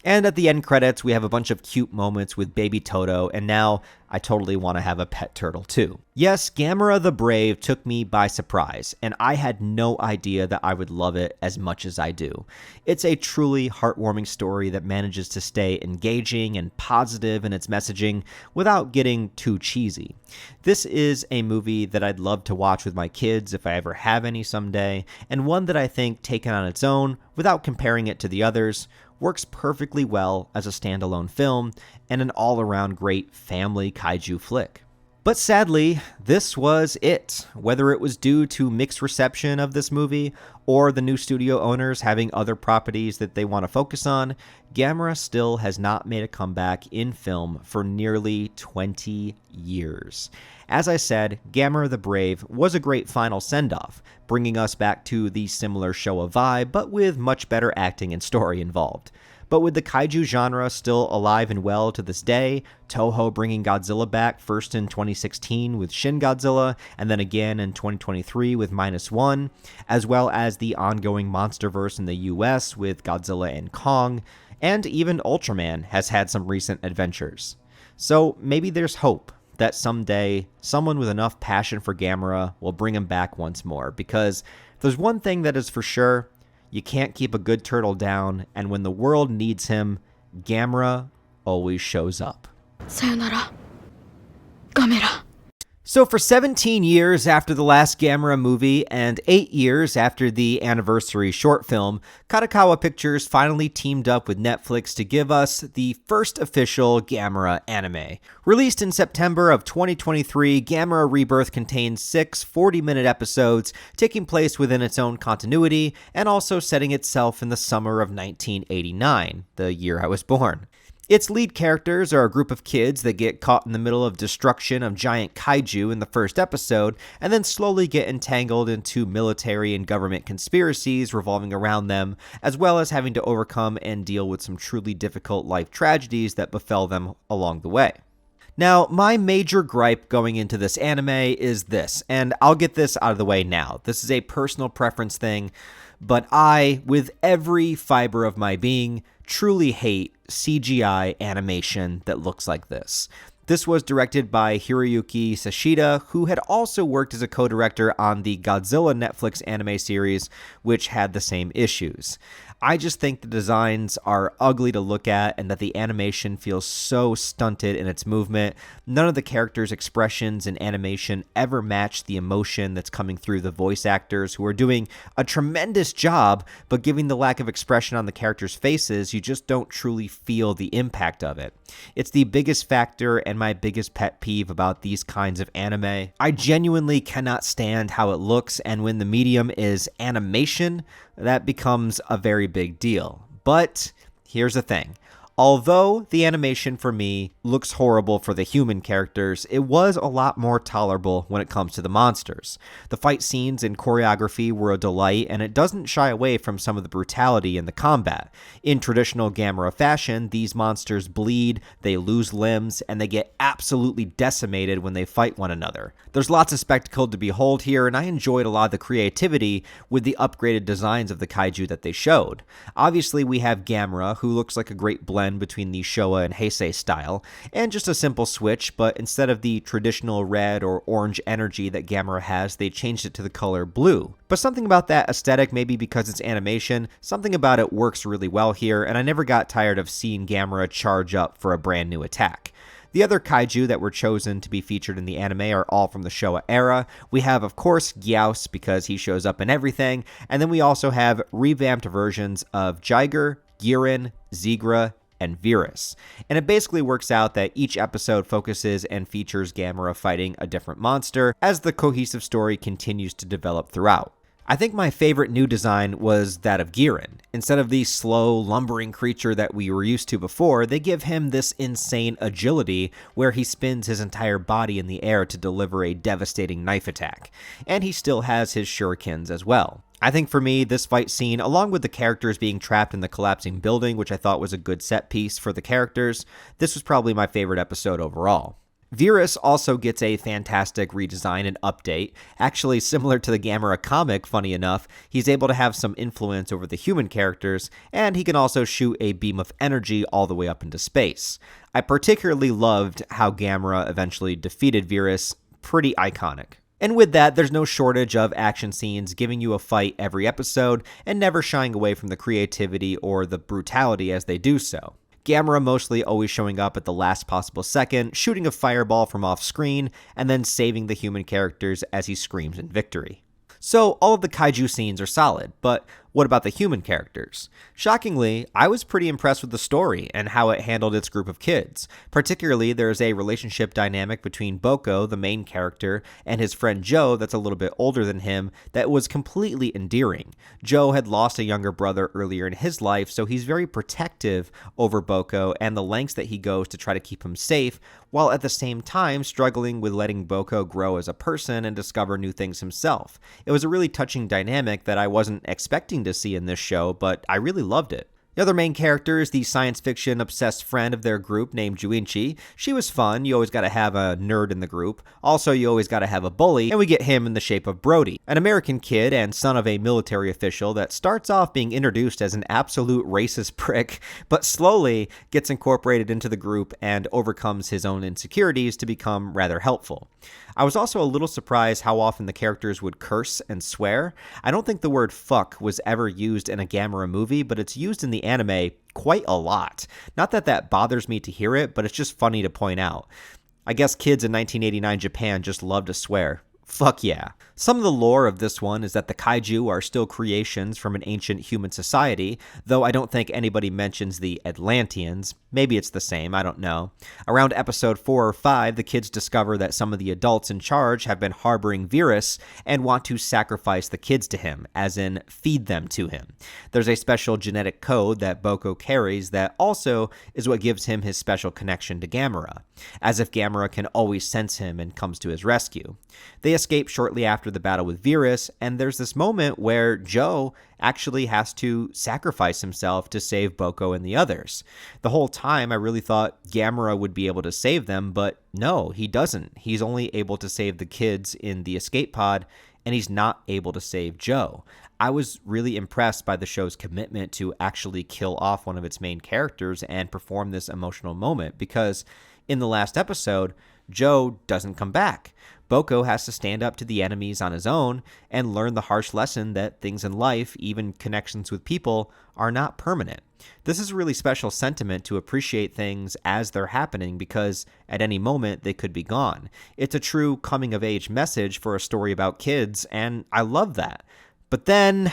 And at the end credits, we have a bunch of cute moments with baby Toto, and now I totally want to have a pet turtle too. Yes, GAMERA the Brave took me by surprise, and I had no idea that I would love it as much as I do. It's a truly heartwarming story that manages to stay engaging and positive in its messaging without getting too cheesy. This is a movie that I'd love to watch with my kids if I ever have any someday, and one that I think, taken on its own, without comparing it to the others, works perfectly well as a standalone film and an all-around great family kaiju flick. But sadly, this was it. Whether it was due to mixed reception of this movie or the new studio owners having other properties that they want to focus on, GAMERA still has not made a comeback in film for nearly 20 years. As I said, GAMERA the Brave was a great final send-off, bringing us back to the similar Showa vibe, but with much better acting and story involved. But with the kaiju genre still alive and well to this day, Toho bringing Godzilla back first in 2016 with Shin Godzilla, and then again in 2023 with -1, as well as the ongoing MonsterVerse in the US with Godzilla and Kong, and even Ultraman has had some recent adventures. So maybe there's hope that someday someone with enough passion for GAMERA will bring him back once more, because if there's one thing that is for sure, you can't keep a good turtle down, and when the world needs him, GAMERA always shows up. Sayonara, GAMERA. So for 17 years after the last GAMERA movie and 8 years after the anniversary short film, Kadokawa Pictures finally teamed up with Netflix to give us the first official GAMERA anime. Released in September of 2023, GAMERA Rebirth contains 6 40-minute episodes taking place within its own continuity and also setting itself in the summer of 1989, the year I was born. Its lead characters are a group of kids that get caught in the middle of destruction of giant kaiju in the first episode, and then slowly get entangled into military and government conspiracies revolving around them, as well as having to overcome and deal with some truly difficult life tragedies that befell them along the way. Now, my major gripe going into this anime is this, and I'll get this out of the way now. This is a personal preference thing, but I, with every fiber of my being, truly hate CGI animation that looks like this. This was directed by Hiroyuki Sashida, who had also worked as a co-director on the Godzilla Netflix anime series, which had the same issues. I just think the designs are ugly to look at and that the animation feels so stunted in its movement. None of the characters' expressions and animation ever match the emotion that's coming through the voice actors, who are doing a tremendous job, but given the lack of expression on the characters' faces, you just don't truly feel the impact of it. It's the biggest factor and my biggest pet peeve about these kinds of anime. I genuinely cannot stand how it looks, and when the medium is animation, that becomes a very big deal. But here's the thing. Although the animation for me looks horrible for the human characters, it was a lot more tolerable when it comes to the monsters. The fight scenes and choreography were a delight, and it doesn't shy away from some of the brutality in the combat. In traditional Gamera fashion, these monsters bleed, they lose limbs, and they get absolutely decimated when they fight one another. There's lots of spectacle to behold here, and I enjoyed a lot of the creativity with the upgraded designs of the kaiju that they showed. Obviously, we have Gamera, who looks like a great blend between the Showa and Heisei style, and just a simple switch, but instead of the traditional red or orange energy that Gamera has, they changed it to the color blue. But something about that aesthetic, maybe because it's animation, something about it works really well here, and I never got tired of seeing Gamera charge up for a brand new attack. The other kaiju that were chosen to be featured in the anime are all from the Showa era. We have, of course, GYOAS, because he shows up in everything, and then we also have revamped versions of JIGER, GUIRON, ZIGRA, and VIRAS. And it basically works out that each episode focuses and features Gamera fighting a different monster as the cohesive story continues to develop throughout. I think my favorite new design was that of GUIRON. Instead of the slow, lumbering creature that we were used to before, they give him this insane agility where he spins his entire body in the air to deliver a devastating knife attack. And he still has his shurikens as well. I think for me, this fight scene, along with the characters being trapped in the collapsing building, which I thought was a good set piece for the characters, this was probably my favorite episode overall. VIRAS also gets a fantastic redesign and update. Actually, similar to the GAMERA comic, funny enough, he's able to have some influence over the human characters, and he can also shoot a beam of energy all the way up into space. I particularly loved how GAMERA eventually defeated VIRAS. Pretty iconic. And with that, there's no shortage of action scenes giving you a fight every episode and never shying away from the creativity or the brutality as they do so. Gamera mostly always showing up at the last possible second, shooting a fireball from off screen, and then saving the human characters as he screams in victory. So all of the kaiju scenes are solid, but what about the human characters? Shockingly, I was pretty impressed with the story and how it handled its group of kids. Particularly, there's a relationship dynamic between Boko, the main character, and his friend Joe that's a little bit older than him that was completely endearing. Joe had lost a younger brother earlier in his life, so he's very protective over Boko and the lengths that he goes to try to keep him safe, while at the same time struggling with letting Boko grow as a person and discover new things himself. It was a really touching dynamic that I wasn't expecting to see in this show, but I really loved it. The other main character is the science fiction obsessed friend of their group named Juinchi. She was fun. You always got to have a nerd in the group. Also, you always got to have a bully, and we get him in the shape of Brody, an American kid and son of a military official that starts off being introduced as an absolute racist prick, but slowly gets incorporated into the group and overcomes his own insecurities to become rather helpful. I was also a little surprised how often the characters would curse and swear. I don't think the word fuck was ever used in a Gamera movie, but it's used in the anime quite a lot. Not that that bothers me to hear it, but it's just funny to point out. I guess kids in 1989 Japan just love to swear. Fuck yeah. Some of the lore of this one is that the kaiju are still creations from an ancient human society, though I don't think anybody mentions the Atlanteans. Maybe it's the same, I don't know. Around episode 4 or 5, the kids discover that some of the adults in charge have been harboring VIRAS and want to sacrifice the kids to him, as in feed them to him. There's a special genetic code that Boko carries that also is what gives him his special connection to Gamera, as if Gamera can always sense him and comes to his rescue. They escape shortly after the battle with VIRAS, and there's this moment where Joe actually has to sacrifice himself to save Boko and the others. The whole time I really thought Gamera would be able to save them, but no, he doesn't. He's only able to save the kids in the escape pod, and he's not able to save Joe. I was really impressed by the show's commitment to actually kill off one of its main characters and perform this emotional moment, because in the last episode, Joe doesn't come back. Boko has to stand up to the enemies on his own and learn the harsh lesson that things in life, even connections with people, are not permanent. This is a really special sentiment to appreciate things as they're happening because at any moment they could be gone. It's a true coming-of-age message for a story about kids, and I love that. But then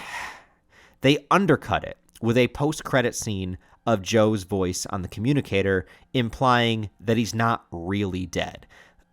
they undercut it with a post-credit scene of Joe's voice on the communicator, implying that he's not really dead.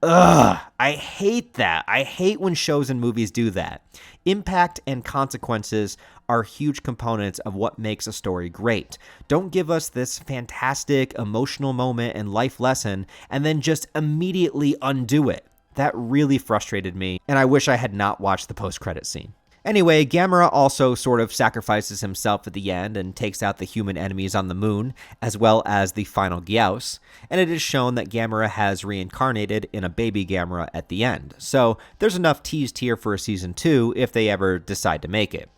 Ugh, I hate that. I hate when shows and movies do that. Impact and consequences are huge components of what makes a story great. Don't give us this fantastic emotional moment and life lesson and then just immediately undo it. That really frustrated me, and I wish I had not watched the post-credit scene. Anyway, Gamera also sort of sacrifices himself at the end and takes out the human enemies on the moon, as well as the final GYOAS, and it is shown that Gamera has reincarnated in a baby Gamera at the end. So there's enough teased here for a season 2 if they ever decide to make it.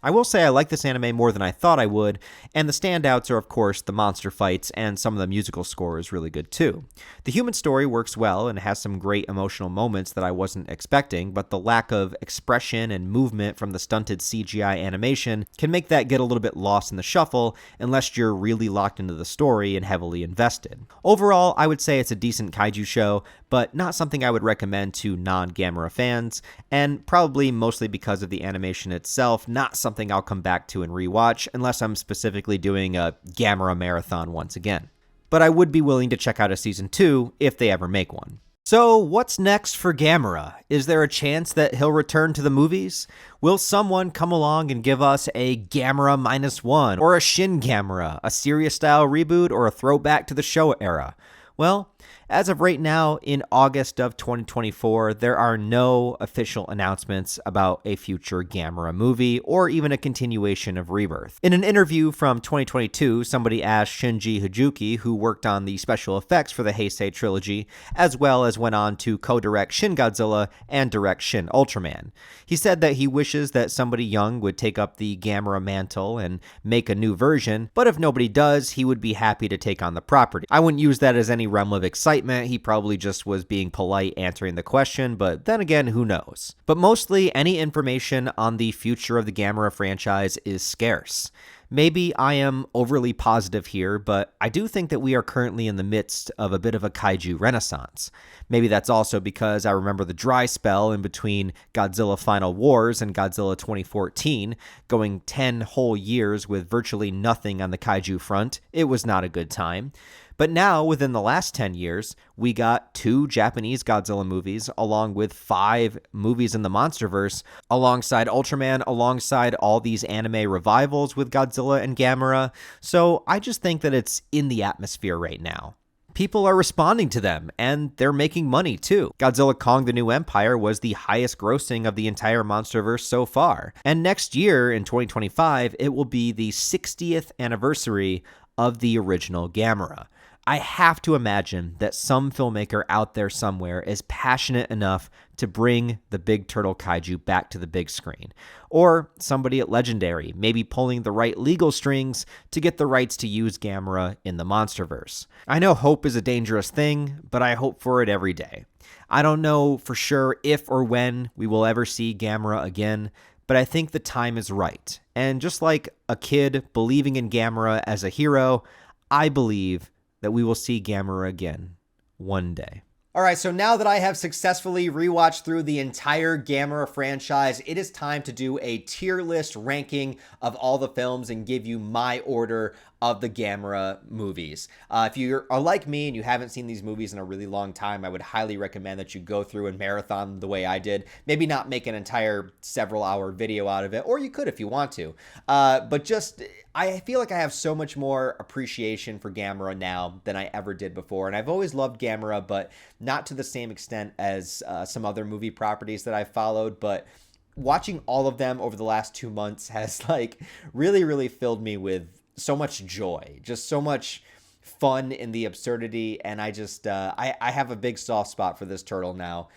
I will say I like this anime more than I thought I would, and the standouts are of course the monster fights, and some of the musical score is really good too. The human story works well and has some great emotional moments that I wasn't expecting, but the lack of expression and movement from the stunted CGI animation can make that get a little bit lost in the shuffle unless you're really locked into the story and heavily invested. Overall, I would say it's a decent kaiju show, but not something I would recommend to non-Gamera fans, and probably mostly because of the animation itself, not something I'll come back to and rewatch unless I'm specifically doing a Gamera marathon once again. But I would be willing to check out a season 2 if they ever make one. So what's next for Gamera? Is there a chance that he'll return to the movies? Will someone come along and give us a Gamera -1 or a Shin Gamera, a serious style reboot or a throwback to the Showa era? Well, as of right now, in August of 2024, there are no official announcements about a future Gamera movie or even a continuation of Rebirth. In an interview from 2022, somebody asked Shinji Hijiki, who worked on the special effects for the Heisei trilogy, as well as went on to co-direct Shin Godzilla and direct Shin Ultraman. He said that he wishes that somebody young would take up the Gamera mantle and make a new version, but if nobody does, he would be happy to take on the property. I wouldn't use that as any realm of excitement. He probably just was being polite answering the question, but then again, who knows? But mostly, any information on the future of the Gamera franchise is scarce. Maybe I am overly positive here, but I do think that we are currently in the midst of a bit of a kaiju renaissance. Maybe that's also because I remember the dry spell in between Godzilla Final Wars and Godzilla 2014, going 10 whole years with virtually nothing on the kaiju front. It was not a good time. But now, within the last 10 years, we got 2 Japanese Godzilla movies, along with 5 movies in the MonsterVerse, alongside Ultraman, alongside all these anime revivals with Godzilla and Gamera. So I just think that it's in the atmosphere right now. People are responding to them, and they're making money too. Godzilla Kong the New Empire was the highest grossing of the entire MonsterVerse so far. And next year, in 2025, it will be the 60th anniversary of the original Gamera. I have to imagine that some filmmaker out there somewhere is passionate enough to bring the big turtle kaiju back to the big screen. Or somebody at Legendary, maybe pulling the right legal strings to get the rights to use Gamera in the MonsterVerse. I know hope is a dangerous thing, but I hope for it every day. I don't know for sure if or when we will ever see Gamera again, but I think the time is right. And just like a kid believing in Gamera as a hero, I believe that we will see Gamera again one day. All right, so now that I have successfully rewatched through the entire Gamera franchise, it is time to do a tier list ranking of all the films and give you my order of the Gamera movies. If you are like me and you haven't seen these movies in a really long time, I would highly recommend that you go through and marathon the way I did. Maybe not make an entire several hour video out of it, or you could if you want to. But just, I feel like I have so much more appreciation for Gamera now than I ever did before. And I've always loved Gamera, but not to the same extent as some other movie properties that I've followed. But watching all of them over the last 2 months has like really filled me with so much joy, just so much fun in the absurdity, and I just I have a big soft spot for this turtle now,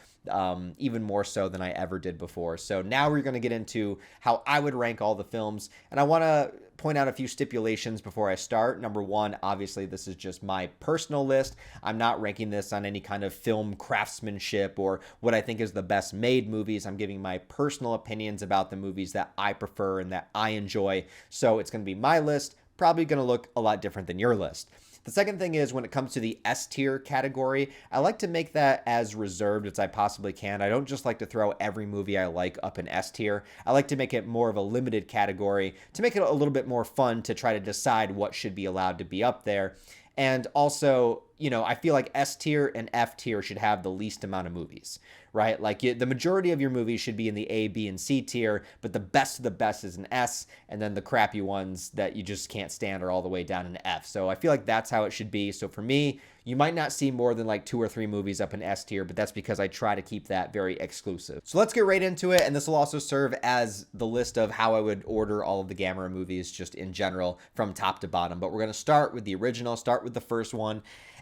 even more so than I ever did before. So now we're going to get into how I would rank all the films, and I want to point out a few stipulations before I start. Number one, obviously this is just my personal list. I'm not ranking this on any kind of film craftsmanship or what I think is the best made movies. I'm giving my personal opinions about the movies that I prefer and that I enjoy. So it's going to be my list, probably going to look a lot different than your list. The second thing is, when it comes to the S tier category, I like to make that as reserved as I possibly can. I don't just like to throw every movie I like up in S tier. I like to make it more of a limited category to make it a little bit more fun to try to decide what should be allowed to be up there. And also, you know, I feel like S tier and F tier should have the least amount of movies, right? Like the majority of your movies should be in the A, B, and C tier, but the best of the best is an S, and then the crappy ones that you just can't stand are all the way down in F. So I feel like that's how it should be. So for me, you might not see more than like 2 or 3 movies up in S tier, but that's because I try to keep that very exclusive. So let's get right into it, and this will also serve as the list of how I would order all of the GAMERA movies just in general from top to bottom. But we're going to start with the original, start with the first one.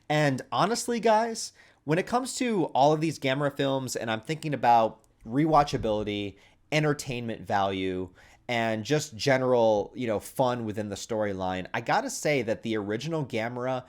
And honestly, guys, when it comes to all of these GAMERA films, and I'm thinking about rewatchability, entertainment value, and just general, you know, fun within the storyline, I gotta say that the original GAMERA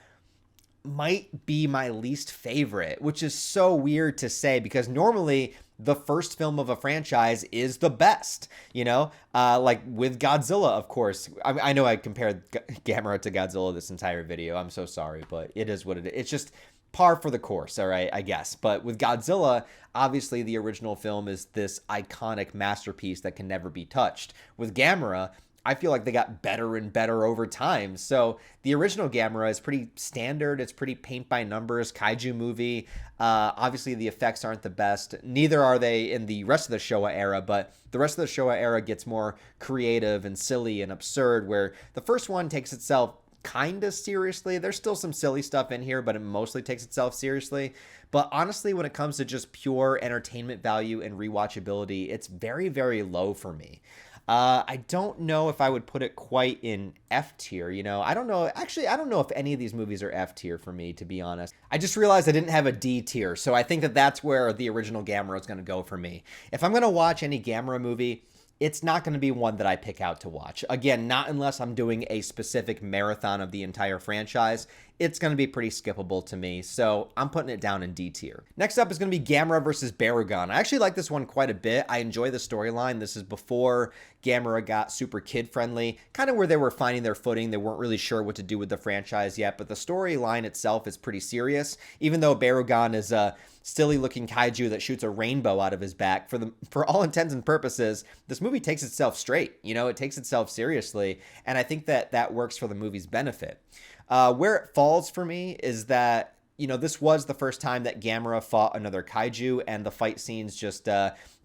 might be my least favorite, which is so weird to say because normally the first film of a franchise is the best, you know, like with Godzilla, of course. I know I compared GAMERA to Godzilla this entire video. I'm so sorry, but it is what it is. It's just par for the course, all right, I guess. But with Godzilla, obviously the original film is this iconic masterpiece that can never be touched. With GAMERA, I feel like they got better and better over time. So the original GAMERA is pretty standard. It's pretty paint by numbers kaiju movie. Obviously the effects aren't the best. Neither are they in the rest of the Showa era, but the rest of the Showa era gets more creative and silly and absurd, where the first one takes itself kind of seriously. There's still some silly stuff in here, but it mostly takes itself seriously. But honestly, when it comes to just pure entertainment value and rewatchability, it's very, very low for me. I don't know if I would put it quite in F tier, you know. I don't know. Actually, I don't know if any of these movies are F tier for me, to be honest. I just realized I didn't have a D tier, so I think that that's where the original GAMERA is going to go for me. If I'm going to watch any GAMERA movie, it's not going to be one that I pick out to watch. Again, not unless I'm doing a specific marathon of the entire franchise. It's going to be pretty skippable to me, so I'm putting it down in D tier. Next up is going to be GAMERA versus BARUGON. I actually like this one quite a bit. I enjoy the storyline. This is before GAMERA got super kid-friendly, kind of where they were finding their footing. They weren't really sure what to do with the franchise yet, but the storyline itself is pretty serious, even though BARUGON is a silly-looking kaiju that shoots a rainbow out of his back. For all intents and purposes, this movie takes itself straight. You know, it takes itself seriously, and I think that that works for the movie's benefit. Where it falls for me is that, you know, this was the first time that GAMERA fought another kaiju, and the fight scenes just,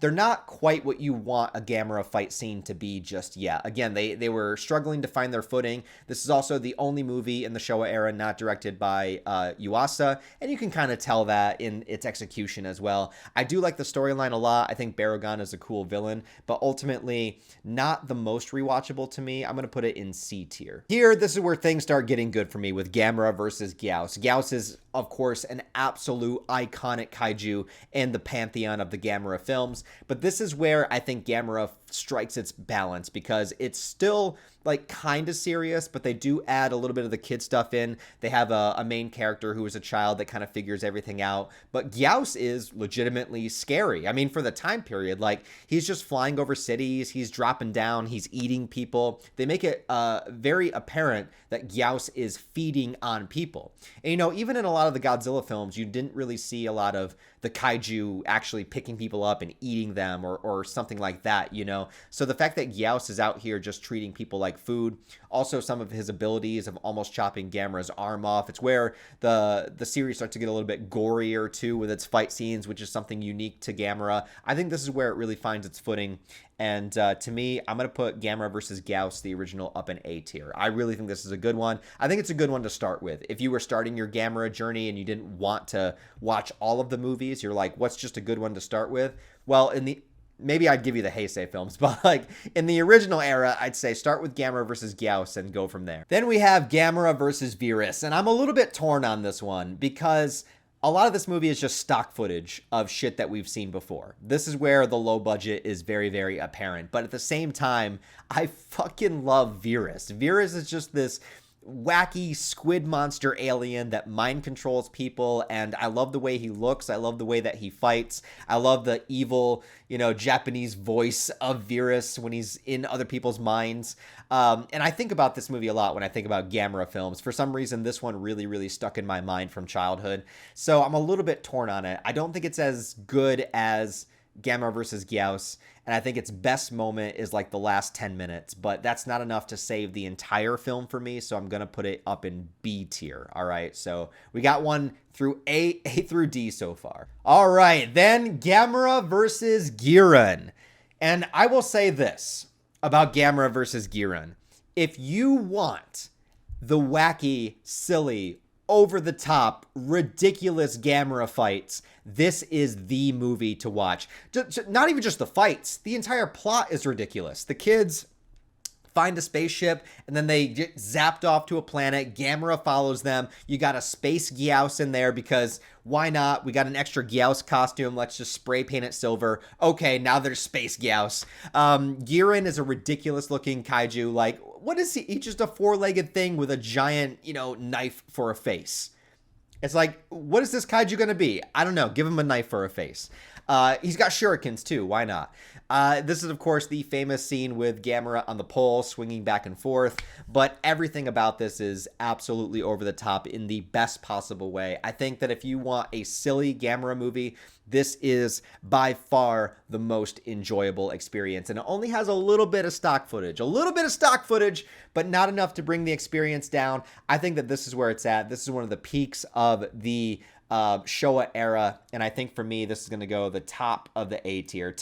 they're not quite what you want a GAMERA fight scene to be just yet. Again, they were struggling to find their footing. This is also the only movie in the Showa era not directed by GYOAS, and you can kind of tell that in its execution as well. I do like the storyline a lot. I think BARUGON is a cool villain, but ultimately not the most rewatchable to me. I'm going to put it in C tier. Here, this is where things start getting good for me with GAMERA versus GYOAS. GYOAS is, of course, an absolute iconic kaiju in the pantheon of the GAMERA films. But this is where I think GAMERA strikes its balance, because it's still like kind of serious, but they do add a little bit of the kid stuff in. They have a main character who is a child that kind of figures everything out. But GYOAS is legitimately scary. I mean, for the time period, like, he's just flying over cities, he's dropping down, he's eating people. They make it very apparent that GYOAS is feeding on people. And, you know, even in a lot of the Godzilla films, you didn't really see a lot of the kaiju actually picking people up and eating them or something like that, you know? So the fact that GYOAS is out here just treating people like food, also some of his abilities of almost chopping GAMERA's arm off. It's where the series starts to get a little bit gorier too with its fight scenes, which is something unique to GAMERA. I think this is where it really finds its footing. And to me, I'm going to put GAMERA versus GYOAS, the original, up in A tier. I really think this is a good one. I think it's a good one to start with. If you were starting your GAMERA journey and you didn't want to watch all of the movies, you're like, what's just a good one to start with? Well, maybe I'd give you the Heisei films, but like in the original era, I'd say start with GAMERA versus GYOAS and go from there. Then we have GAMERA versus VIRAS, and I'm a little bit torn on this one because a lot of this movie is just stock footage of shit that we've seen before. This is where the low budget is very, very apparent. But at the same time, I fucking love VIRAS. VIRAS is just this wacky squid monster alien that mind controls people, and I love the way he looks. I love the way that he fights. I love the evil, Japanese voice of VIRAS when he's in other people's minds. And I think about this movie a lot when I think about GAMERA films. For some reason, this one really, really stuck in my mind from childhood. So I'm a little bit torn on it. I don't think it's as good as GAMERA versus GYOAS, and I think its best moment is like the last 10 minutes, but that's not enough to save the entire film for me, so I'm going to put it up in B tier, all right? So we got one through A through D so far. All right, then GAMERA versus GUIRON. And I will say this about GAMERA versus GUIRON. If you want the wacky, silly, over-the-top, ridiculous GAMERA fights, this is the movie to watch. Not even just the fights. The entire plot is ridiculous. The kids find a spaceship, and then they get zapped off to a planet. GAMERA follows them. You got a space GYOAS in there because why not? We got an extra GYOAS costume. Let's just spray paint it silver. Okay, now there's space GYOAS. GUIRON is a ridiculous-looking kaiju. Like, what is he? He's just a four-legged thing with a giant, knife for a face. It's like, what is this kaiju going to be? I don't know. Give him a knife for a face. He's got shurikens, too. Why not? This is, of course, the famous scene with GAMERA on the pole swinging back and forth, but everything about this is absolutely over the top in the best possible way. I think that if you want a silly GAMERA movie, this is by far the most enjoyable experience, and it only has a little bit of stock footage. But not enough to bring the experience down. I think that this is where it's at. This is one of the peaks of the Showa era, and I think for me this is going to go the top of the A tier.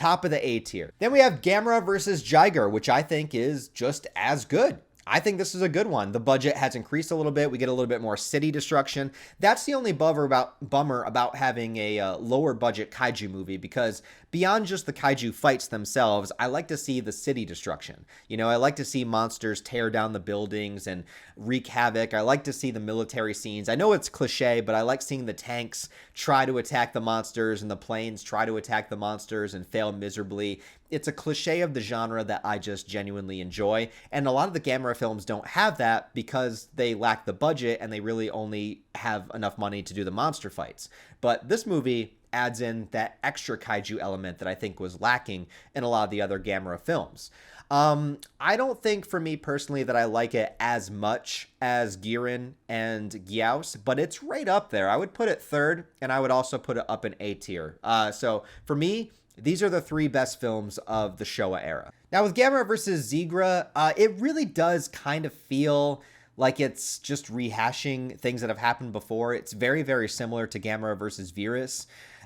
Then we have GAMERA versus JIGER, which I think is just as good. I think this is a good one. The budget has increased a little bit. We get a little bit more city destruction. That's the only bummer about having a lower budget kaiju movie, because beyond just the kaiju fights themselves, I like to see the city destruction. I like to see monsters tear down the buildings and wreak havoc. I like to see the military scenes. I know it's cliche, but I like seeing the tanks try to attack the monsters and the planes try to attack the monsters and fail miserably. It's a cliche of the genre that I just genuinely enjoy, and a lot of the GAMERA films don't have that because they lack the budget and they really only have enough money to do the monster fights. But this movie adds in that extra kaiju element that I think was lacking in a lot of the other GAMERA films. I don't think, for me personally, that I like it as much as GUIRON and GYOAS, but it's right up there. I would put it third, and I would also put it up in A tier. So for me, these are the three best films of the Showa era. Now with GAMERA versus ZIGRA, it really does kind of feel like it's just rehashing things that have happened before. It's very, very similar to GAMERA versus VIRAS.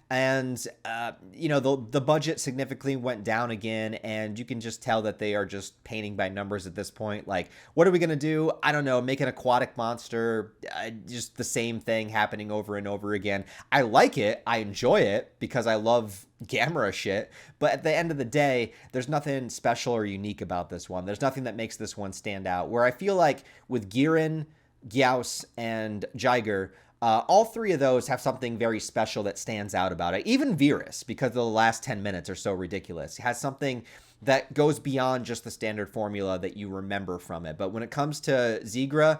And, the budget significantly went down again, and you can just tell that they are just painting by numbers at this point. Like, what are we going to do? I don't know, make an aquatic monster, just the same thing happening over and over again. I like it. I enjoy it because I love GAMERA shit. But at the end of the day, there's nothing special or unique about this one. There's nothing that makes this one stand out. Where I feel like with GUIRON, GYOAS, and JIGER, all three of those have something very special that stands out about it. Even VIRAS, because the last 10 minutes are so ridiculous, has something that goes beyond just the standard formula that you remember from it. But when it comes to ZIGRA,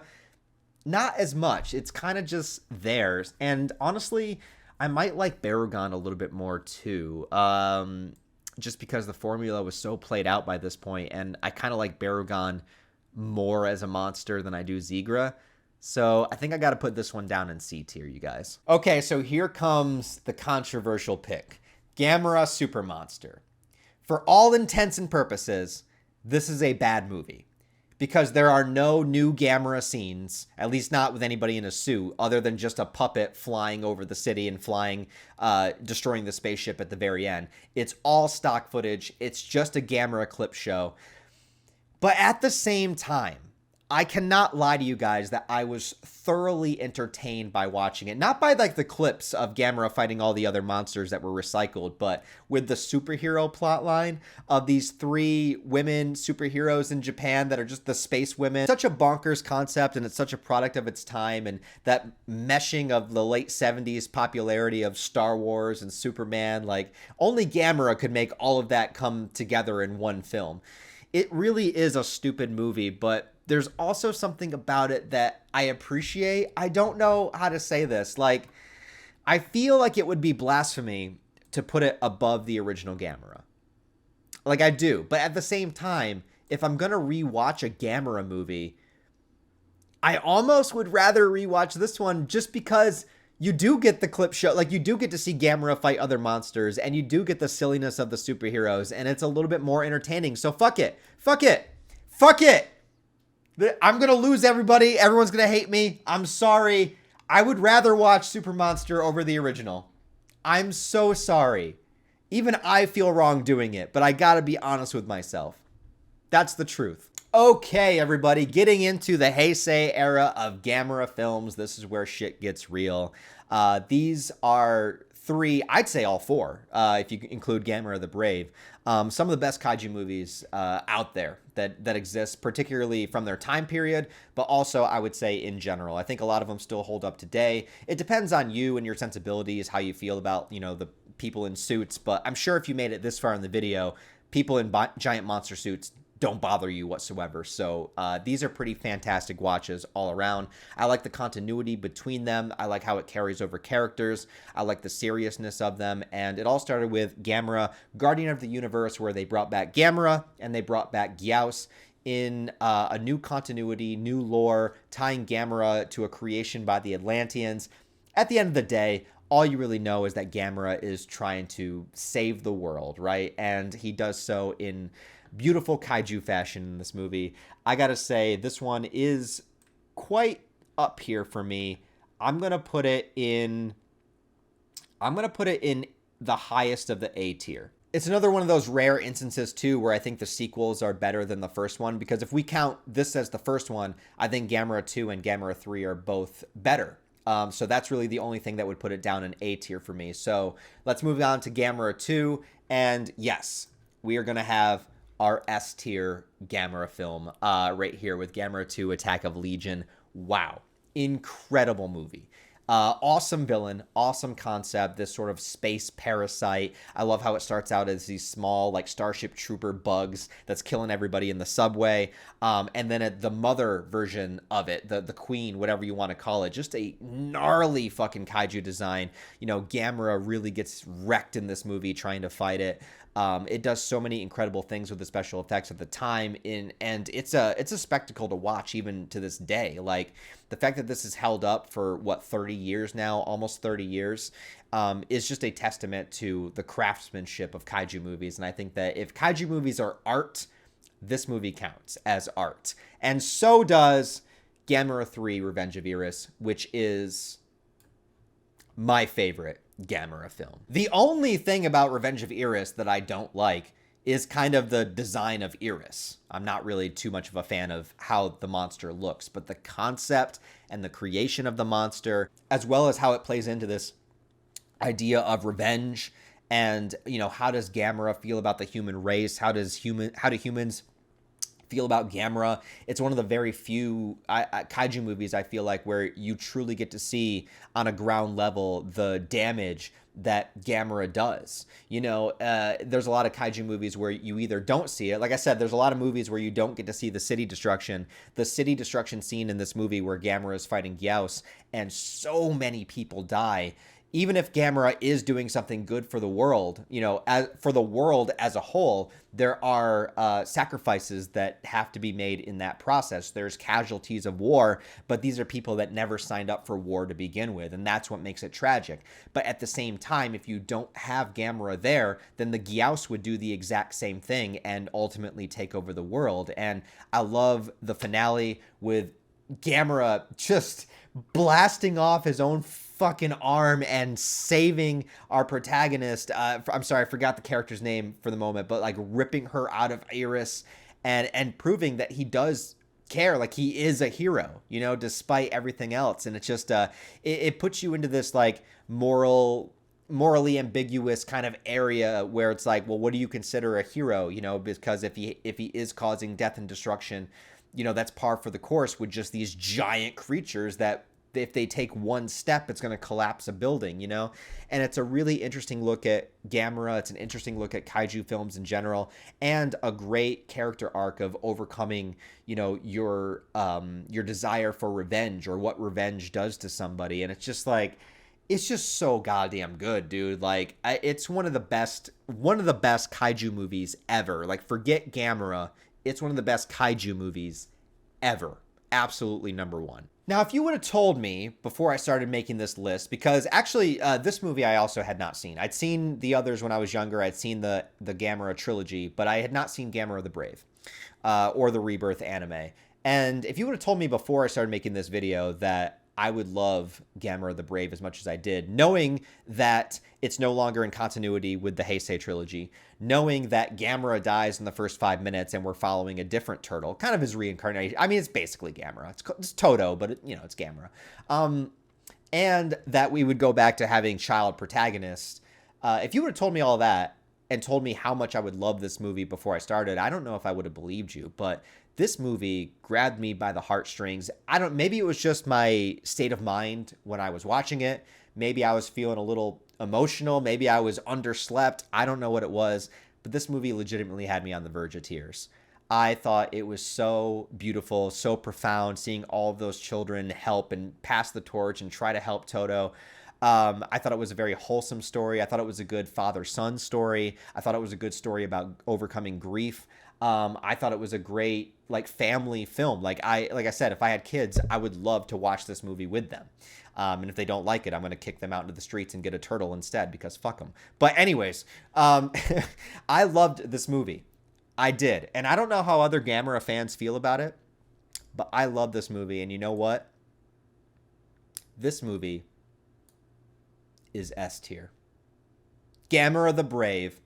not as much. It's kind of just theirs. And honestly, I might like BARUGON a little bit more too. Just because the formula was so played out by this point, and I kind of like BARUGON more as a monster than I do ZIGRA. So I think I got to put this one down in C tier, you guys. Okay, so here comes the controversial pick. GAMERA Super Monster. For all intents and purposes, this is a bad movie. Because there are no new GAMERA scenes, at least not with anybody in a suit, other than just a puppet flying over the city and destroying the spaceship at the very end. It's all stock footage. It's just a GAMERA clip show. But at the same time, I cannot lie to you guys that I was thoroughly entertained by watching it. Not by like the clips of Gamera fighting all the other monsters that were recycled, but with the superhero plotline of these 3 women superheroes in Japan that are just the space women. Such a bonkers concept, and it's such a product of its time, and that meshing of the late 70s popularity of Star Wars and Superman, like only Gamera could make all of that come together in one film. It really is a stupid movie, but there's also something about it that I appreciate. I don't know how to say this. Like, I feel like it would be blasphemy to put it above the original Gamera. Like, I do. But at the same time, if I'm going to rewatch a Gamera movie, I almost would rather rewatch this one just because you do get the clip show. Like, you do get to see Gamera fight other monsters, and you do get the silliness of the superheroes, and it's a little bit more entertaining. So fuck it. Fuck it. Fuck it. I'm going to lose everybody. Everyone's going to hate me. I'm sorry. I would rather watch Super Monster over the original. I'm so sorry. Even I feel wrong doing it, but I got to be honest with myself. That's the truth. Okay, everybody, getting into the Heisei era of Gamera films. This is where shit gets real. These are 3, I'd say all 4, if you include Gamera the Brave. Some of the best kaiju movies out there that exist, particularly from their time period, but also I would say in general. I think a lot of them still hold up today. It depends on you and your sensibilities, how you feel about, you know, the people in suits, but I'm sure if you made it this far in the video, people in giant monster suits don't bother you whatsoever. So these are pretty fantastic watches all around. I like the continuity between them. I like how it carries over characters. I like the seriousness of them. And it all started with Gamera, Guardian of the Universe, where they brought back Gamera and they brought back GYOAS in a new continuity, new lore, tying Gamera to a creation by the Atlanteans. At the end of the day, all you really know is that Gamera is trying to save the world, right? And he does so in beautiful kaiju fashion in this movie. I gotta say, this one is quite up here for me. I'm gonna put it in the highest of the A tier. It's another one of those rare instances too where I think the sequels are better than the first one, because if we count this as the first one, I think Gamera 2 and Gamera 3 are both better. So that's really the only thing that would put it down in A tier for me. So let's move on to Gamera 2, and yes, we are gonna have our S tier Gamera film right here with Gamera 2 Attack of Legion. Wow. Incredible movie. Awesome villain, awesome concept, this sort of space parasite. I love how it starts out as these small, like, Starship Trooper bugs that's killing everybody in the subway. And then the mother version of it, the queen, whatever you want to call it, just a gnarly fucking kaiju design. You know, Gamera really gets wrecked in this movie trying to fight it. It does so many incredible things with the special effects at the time, and it's a spectacle to watch even to this day. Like, the fact that this is held up for what, 30 years now, almost 30 years, is just a testament to the craftsmanship of kaiju movies. And I think that if kaiju movies are art, this movie counts as art. And so does Gamera 3 Revenge of Iris, which is my favorite Gamera film. The only thing about Revenge of Iris that I don't like is kind of the design of Iris. I'm not really too much of a fan of how the monster looks, but the concept and the creation of the monster, as well as how it plays into this idea of revenge, and, you know, how does Gamera feel about the human race? How do humans feel about Gamera? It's one of the very few kaiju movies I feel like where you truly get to see on a ground level the damage that Gamera does. You know, there's a lot of kaiju movies where you either don't see it. Like I said, there's a lot of movies where you don't get to see the city destruction. The city destruction scene in this movie where Gamera is fighting GYOAS and so many people die. Even if Gamera is doing something good for the world, you know, for the world as a whole, there are sacrifices that have to be made in that process. There's casualties of war, but these are people that never signed up for war to begin with, and that's what makes it tragic. But at the same time, if you don't have Gamera there, then the GYOAS would do the exact same thing and ultimately take over the world. And I love the finale with Gamera just blasting off his own fucking arm and saving our protagonist. I'm sorry, I forgot the character's name for the moment, but like ripping her out of Iris and proving that he does care. Like, he is a hero, you know, despite everything else. And it's just it puts you into this like morally ambiguous kind of area where it's like, well, what do you consider a hero? You know, because if he is causing death and destruction, you know, that's par for the course with just these giant creatures that if they take one step, it's going to collapse a building, you know? And it's a really interesting look at GAMERA. It's an interesting look at kaiju films in general, and a great character arc of overcoming, you know, your desire for revenge, or what revenge does to somebody. And it's just like, it's just so goddamn good, dude. Like, it's one of the best kaiju movies ever. Like, forget GAMERA. It's one of the best kaiju movies ever. Absolutely number one. Now, if you would have told me before I started making this list, because actually this movie I also had not seen. I'd seen the others when I was younger. I'd seen the GAMERA trilogy, but I had not seen GAMERA the Brave or the Rebirth anime. And if you would have told me before I started making this video that I would love GAMERA the Brave as much as I did, knowing that it's no longer in continuity with the Heisei trilogy, knowing that GAMERA dies in the first 5 minutes and we're following a different turtle, kind of his reincarnation. I mean, it's basically GAMERA. It's Toto, but you know, it's GAMERA. And that we would go back to having child protagonists. If you would have told me all that and told me how much I would love this movie before I started, I don't know if I would have believed you, but this movie grabbed me by the heartstrings. Maybe it was just my state of mind when I was watching it. Maybe I was feeling a little emotional. Maybe I was underslept. I don't know what it was, but this movie legitimately had me on the verge of tears. I thought it was so beautiful, so profound, seeing all of those children help and pass the torch and try to help Toto. I thought it was a very wholesome story. I thought it was a good father-son story. I thought it was a good story about overcoming grief. I thought it was a great like family film. Like I said, if I had kids, I would love to watch this movie with them. And if they don't like it, I'm going to kick them out into the streets and get a turtle instead, because fuck them. But anyways, I loved this movie. I did. And I don't know how other GAMERA fans feel about it, but I love this movie. And you know what? This movie is S tier. GAMERA the Brave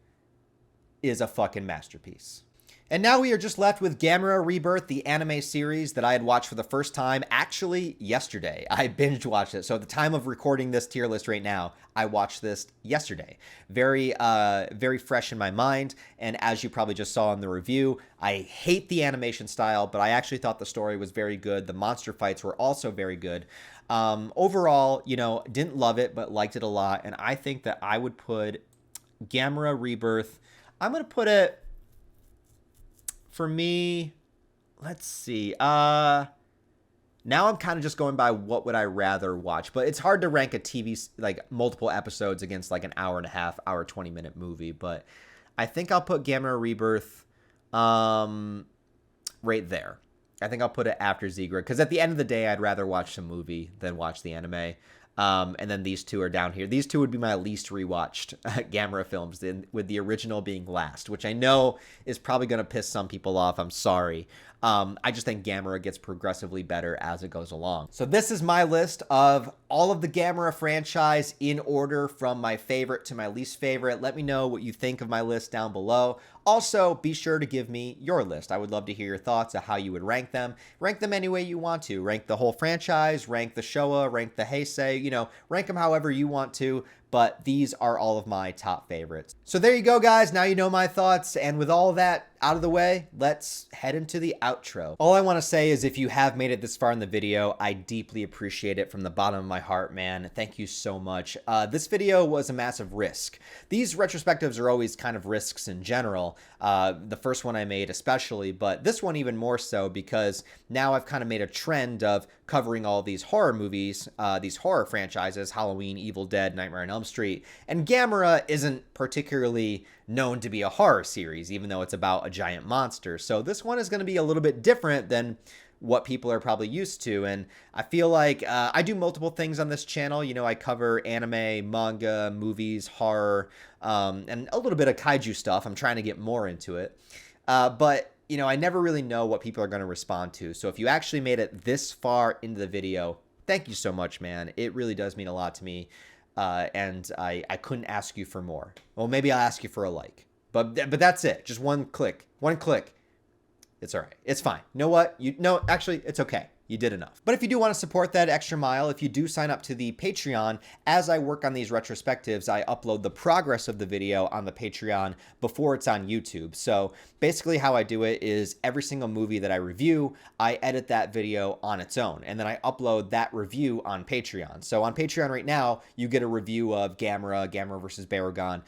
is a fucking masterpiece. And now we are just left with GAMERA Rebirth, the anime series that I had watched for the first time actually yesterday. I binge watched it. So at the time of recording this tier list right now, I watched this yesterday. Very fresh in my mind. And as you probably just saw in the review, I hate the animation style, but I actually thought the story was very good. The monster fights were also very good. Overall, you know, didn't love it, but liked it a lot. And I think that I would put GAMERA Rebirth, I'm going to put it, for me, let's see. Now I'm kind of just going by what would I rather watch, but it's hard to rank a TV, like multiple episodes against like an hour and a half, hour, 20-minute movie. But I think I'll put GAMERA Rebirth right there. I think I'll put it after ZIGRA, because at the end of the day, I'd rather watch the movie than watch the anime. And then these two are down here. These two would be my least rewatched GAMERA films, with the original being last, which I know is probably going to piss some people off. I'm sorry. I just think GAMERA gets progressively better as it goes along. So this is my list of all of the GAMERA franchise in order from my favorite to my least favorite. Let me know what you think of my list down below. Also, be sure to give me your list. I would love to hear your thoughts of how you would rank them. Rank them any way you want to. Rank the whole franchise, rank the Showa, rank the Heisei, you know, rank them however you want to. But these are all of my top favorites. So there you go, guys. Now you know my thoughts. And with all that out of the way, let's head into the outro. All I want to say is, if you have made it this far in the video, I deeply appreciate it from the bottom of my heart, man. Thank you so much. This video was a massive risk. These retrospectives are always kind of risks in general. The first one I made especially, but this one even more so, because now I've kind of made a trend of covering all these horror movies, these horror franchises, Halloween, Evil Dead, Nightmare on Elm Street. And GAMERA isn't particularly known to be a horror series, even though it's about a giant monster. So this one is going to be a little bit different than what people are probably used to. And I feel like I do multiple things on this channel. You know, I cover anime, manga, movies, horror, and a little bit of kaiju stuff. I'm trying to get more into it. But, you know, I never really know what people are going to respond to. So if you actually made it this far into the video, thank you so much, man. It really does mean a lot to me. And I couldn't ask you for more. Well, maybe I'll ask you for a like. But that's it. Just one click. It's all right. It's fine. You know what? No, actually, it's okay. You did enough. But if you do want to support that extra mile, if you do sign up to the Patreon, as I work on these retrospectives, I upload the progress of the video on the Patreon before it's on YouTube. So basically how I do it is every single movie that I review, I edit that video on its own, and then I upload that review on Patreon. So on Patreon right now, you get a review of GAMERA versus BARUGON.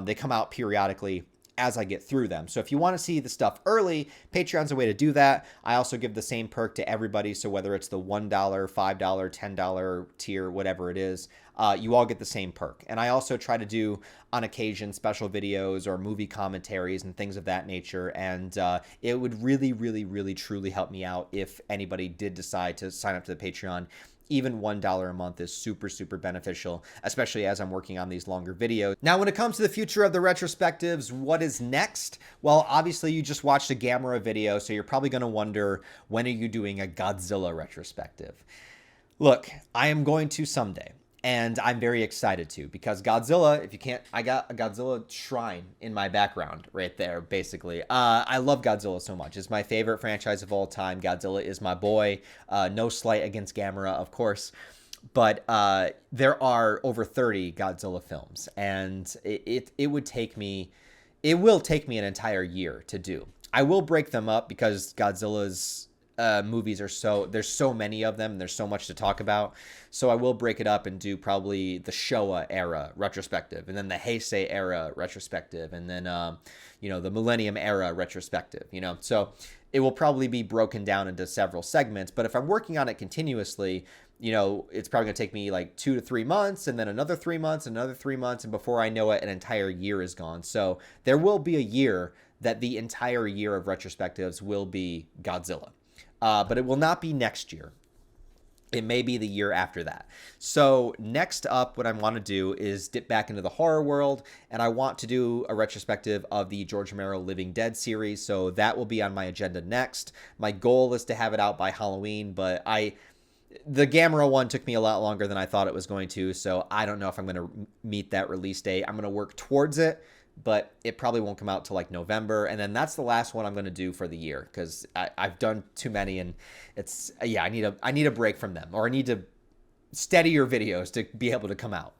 They come out periodically as I get through them. So if you want to see the stuff early, Patreon's a way to do that. I also give the same perk to everybody. So whether it's the $1, $5, $10 tier, whatever it is, you all get the same perk. And I also try to do, on occasion, special videos or movie commentaries and things of that nature. And it would really, really, really, truly help me out if anybody did decide to sign up to the Patreon. Even $1 a month is super, super beneficial, especially as I'm working on these longer videos. Now, when it comes to the future of the retrospectives, what is next? Well, obviously, you just watched a GAMERA video, so you're probably going to wonder, when are you doing a Godzilla retrospective? Look, I am going to someday. And I'm very excited to, because Godzilla, if you can't, I got a Godzilla shrine in my background right there, basically. I love Godzilla so much. It's my favorite franchise of all time. Godzilla is my boy. No slight against GAMERA, of course. But there are over 30 Godzilla films, and it will take me an entire year to do. I will break them up because Godzilla's movies are there's so many of them and there's so much to talk about. So I will break it up and do probably the Showa era retrospective, and then the Heisei era retrospective, and then the Millennium era retrospective, so it will probably be broken down into several segments. But if I'm working on it continuously, it's probably gonna take me like 2 to 3 months, and then another 3 months, another 3 months, and before I know it, an entire year is gone. So there will be a year that the entire year of retrospectives will be Godzilla. But it will not be next year. It may be the year after that. So next up, what I want to do is dip back into the horror world, and I want to do a retrospective of the George Romero Living Dead series. So that will be on my agenda next. My goal is to have it out by Halloween, but the GAMERA one took me a lot longer than I thought it was going to, so I don't know if I'm going to meet that release date. I'm going to work towards it, but it probably won't come out till like November. And then that's the last one I'm going to do for the year, because I've done too many, and it's, I need a break from them, or I need to steadier videos to be able to come out.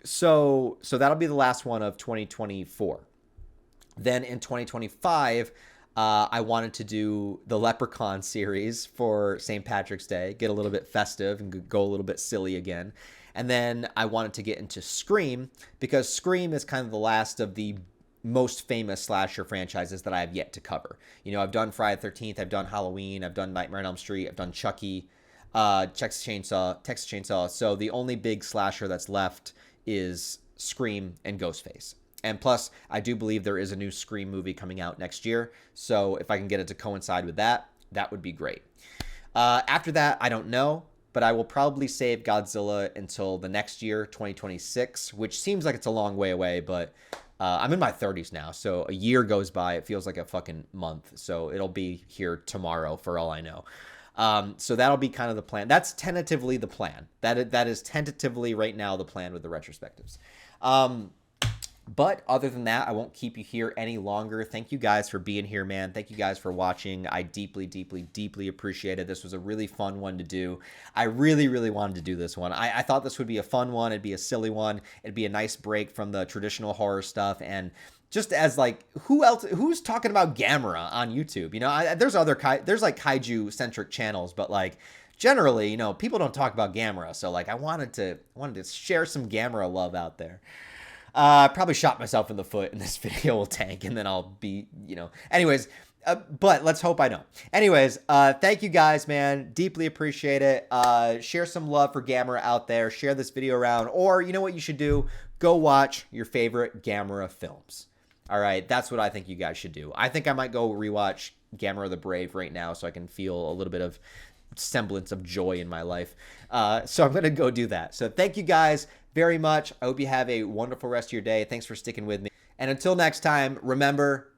So that'll be the last one of 2024. Then in 2025, I wanted to do the Leprechaun series for St. Patrick's Day, get a little bit festive and go a little bit silly again. And then I wanted to get into Scream, because Scream is kind of the last of the most famous slasher franchises that I have yet to cover. I've done Friday the 13th, I've done Halloween, I've done Nightmare on Elm Street, I've done Chucky, Texas Chainsaw. So the only big slasher that's left is Scream and Ghostface. And plus, I do believe there is a new Scream movie coming out next year. So if I can get it to coincide with that, that would be great. After that, I don't know. But I will probably save Godzilla until the next year, 2026, which seems like it's a long way away, but I'm in my 30s now, so a year goes by. It feels like a fucking month, so it'll be here tomorrow for all I know. So that'll be kind of the plan. That's tentatively the plan. That is tentatively right now the plan with the retrospectives. But other than that, I won't keep you here any longer. Thank you guys for being here, man. Thank you guys for watching. I deeply, deeply, deeply appreciate it. This was a really fun one to do. I really, really wanted to do this one. I thought this would be a fun one. It'd be a silly one. It'd be a nice break from the traditional horror stuff. And just as like, who's talking about GAMERA on YouTube? There's there's like kaiju centric channels, but like generally, people don't talk about GAMERA. So like I wanted to share some GAMERA love out there. I probably shot myself in the foot, and this video will tank, and then I'll be, anyways, but let's hope I don't. Anyways, thank you guys, man. Deeply appreciate it. Share some love for GAMERA out there. Share this video around, or you know what you should do? Go watch your favorite GAMERA films. All right, that's what I think you guys should do. I think I might go rewatch GAMERA the Brave right now so I can feel a little bit of semblance of joy in my life. So I'm going to go do that. So thank you guys very much. I hope you have a wonderful rest of your day. Thanks for sticking with me. And until next time, remember,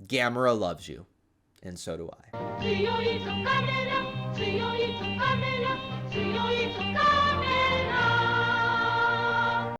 GAMERA loves you. And so do I.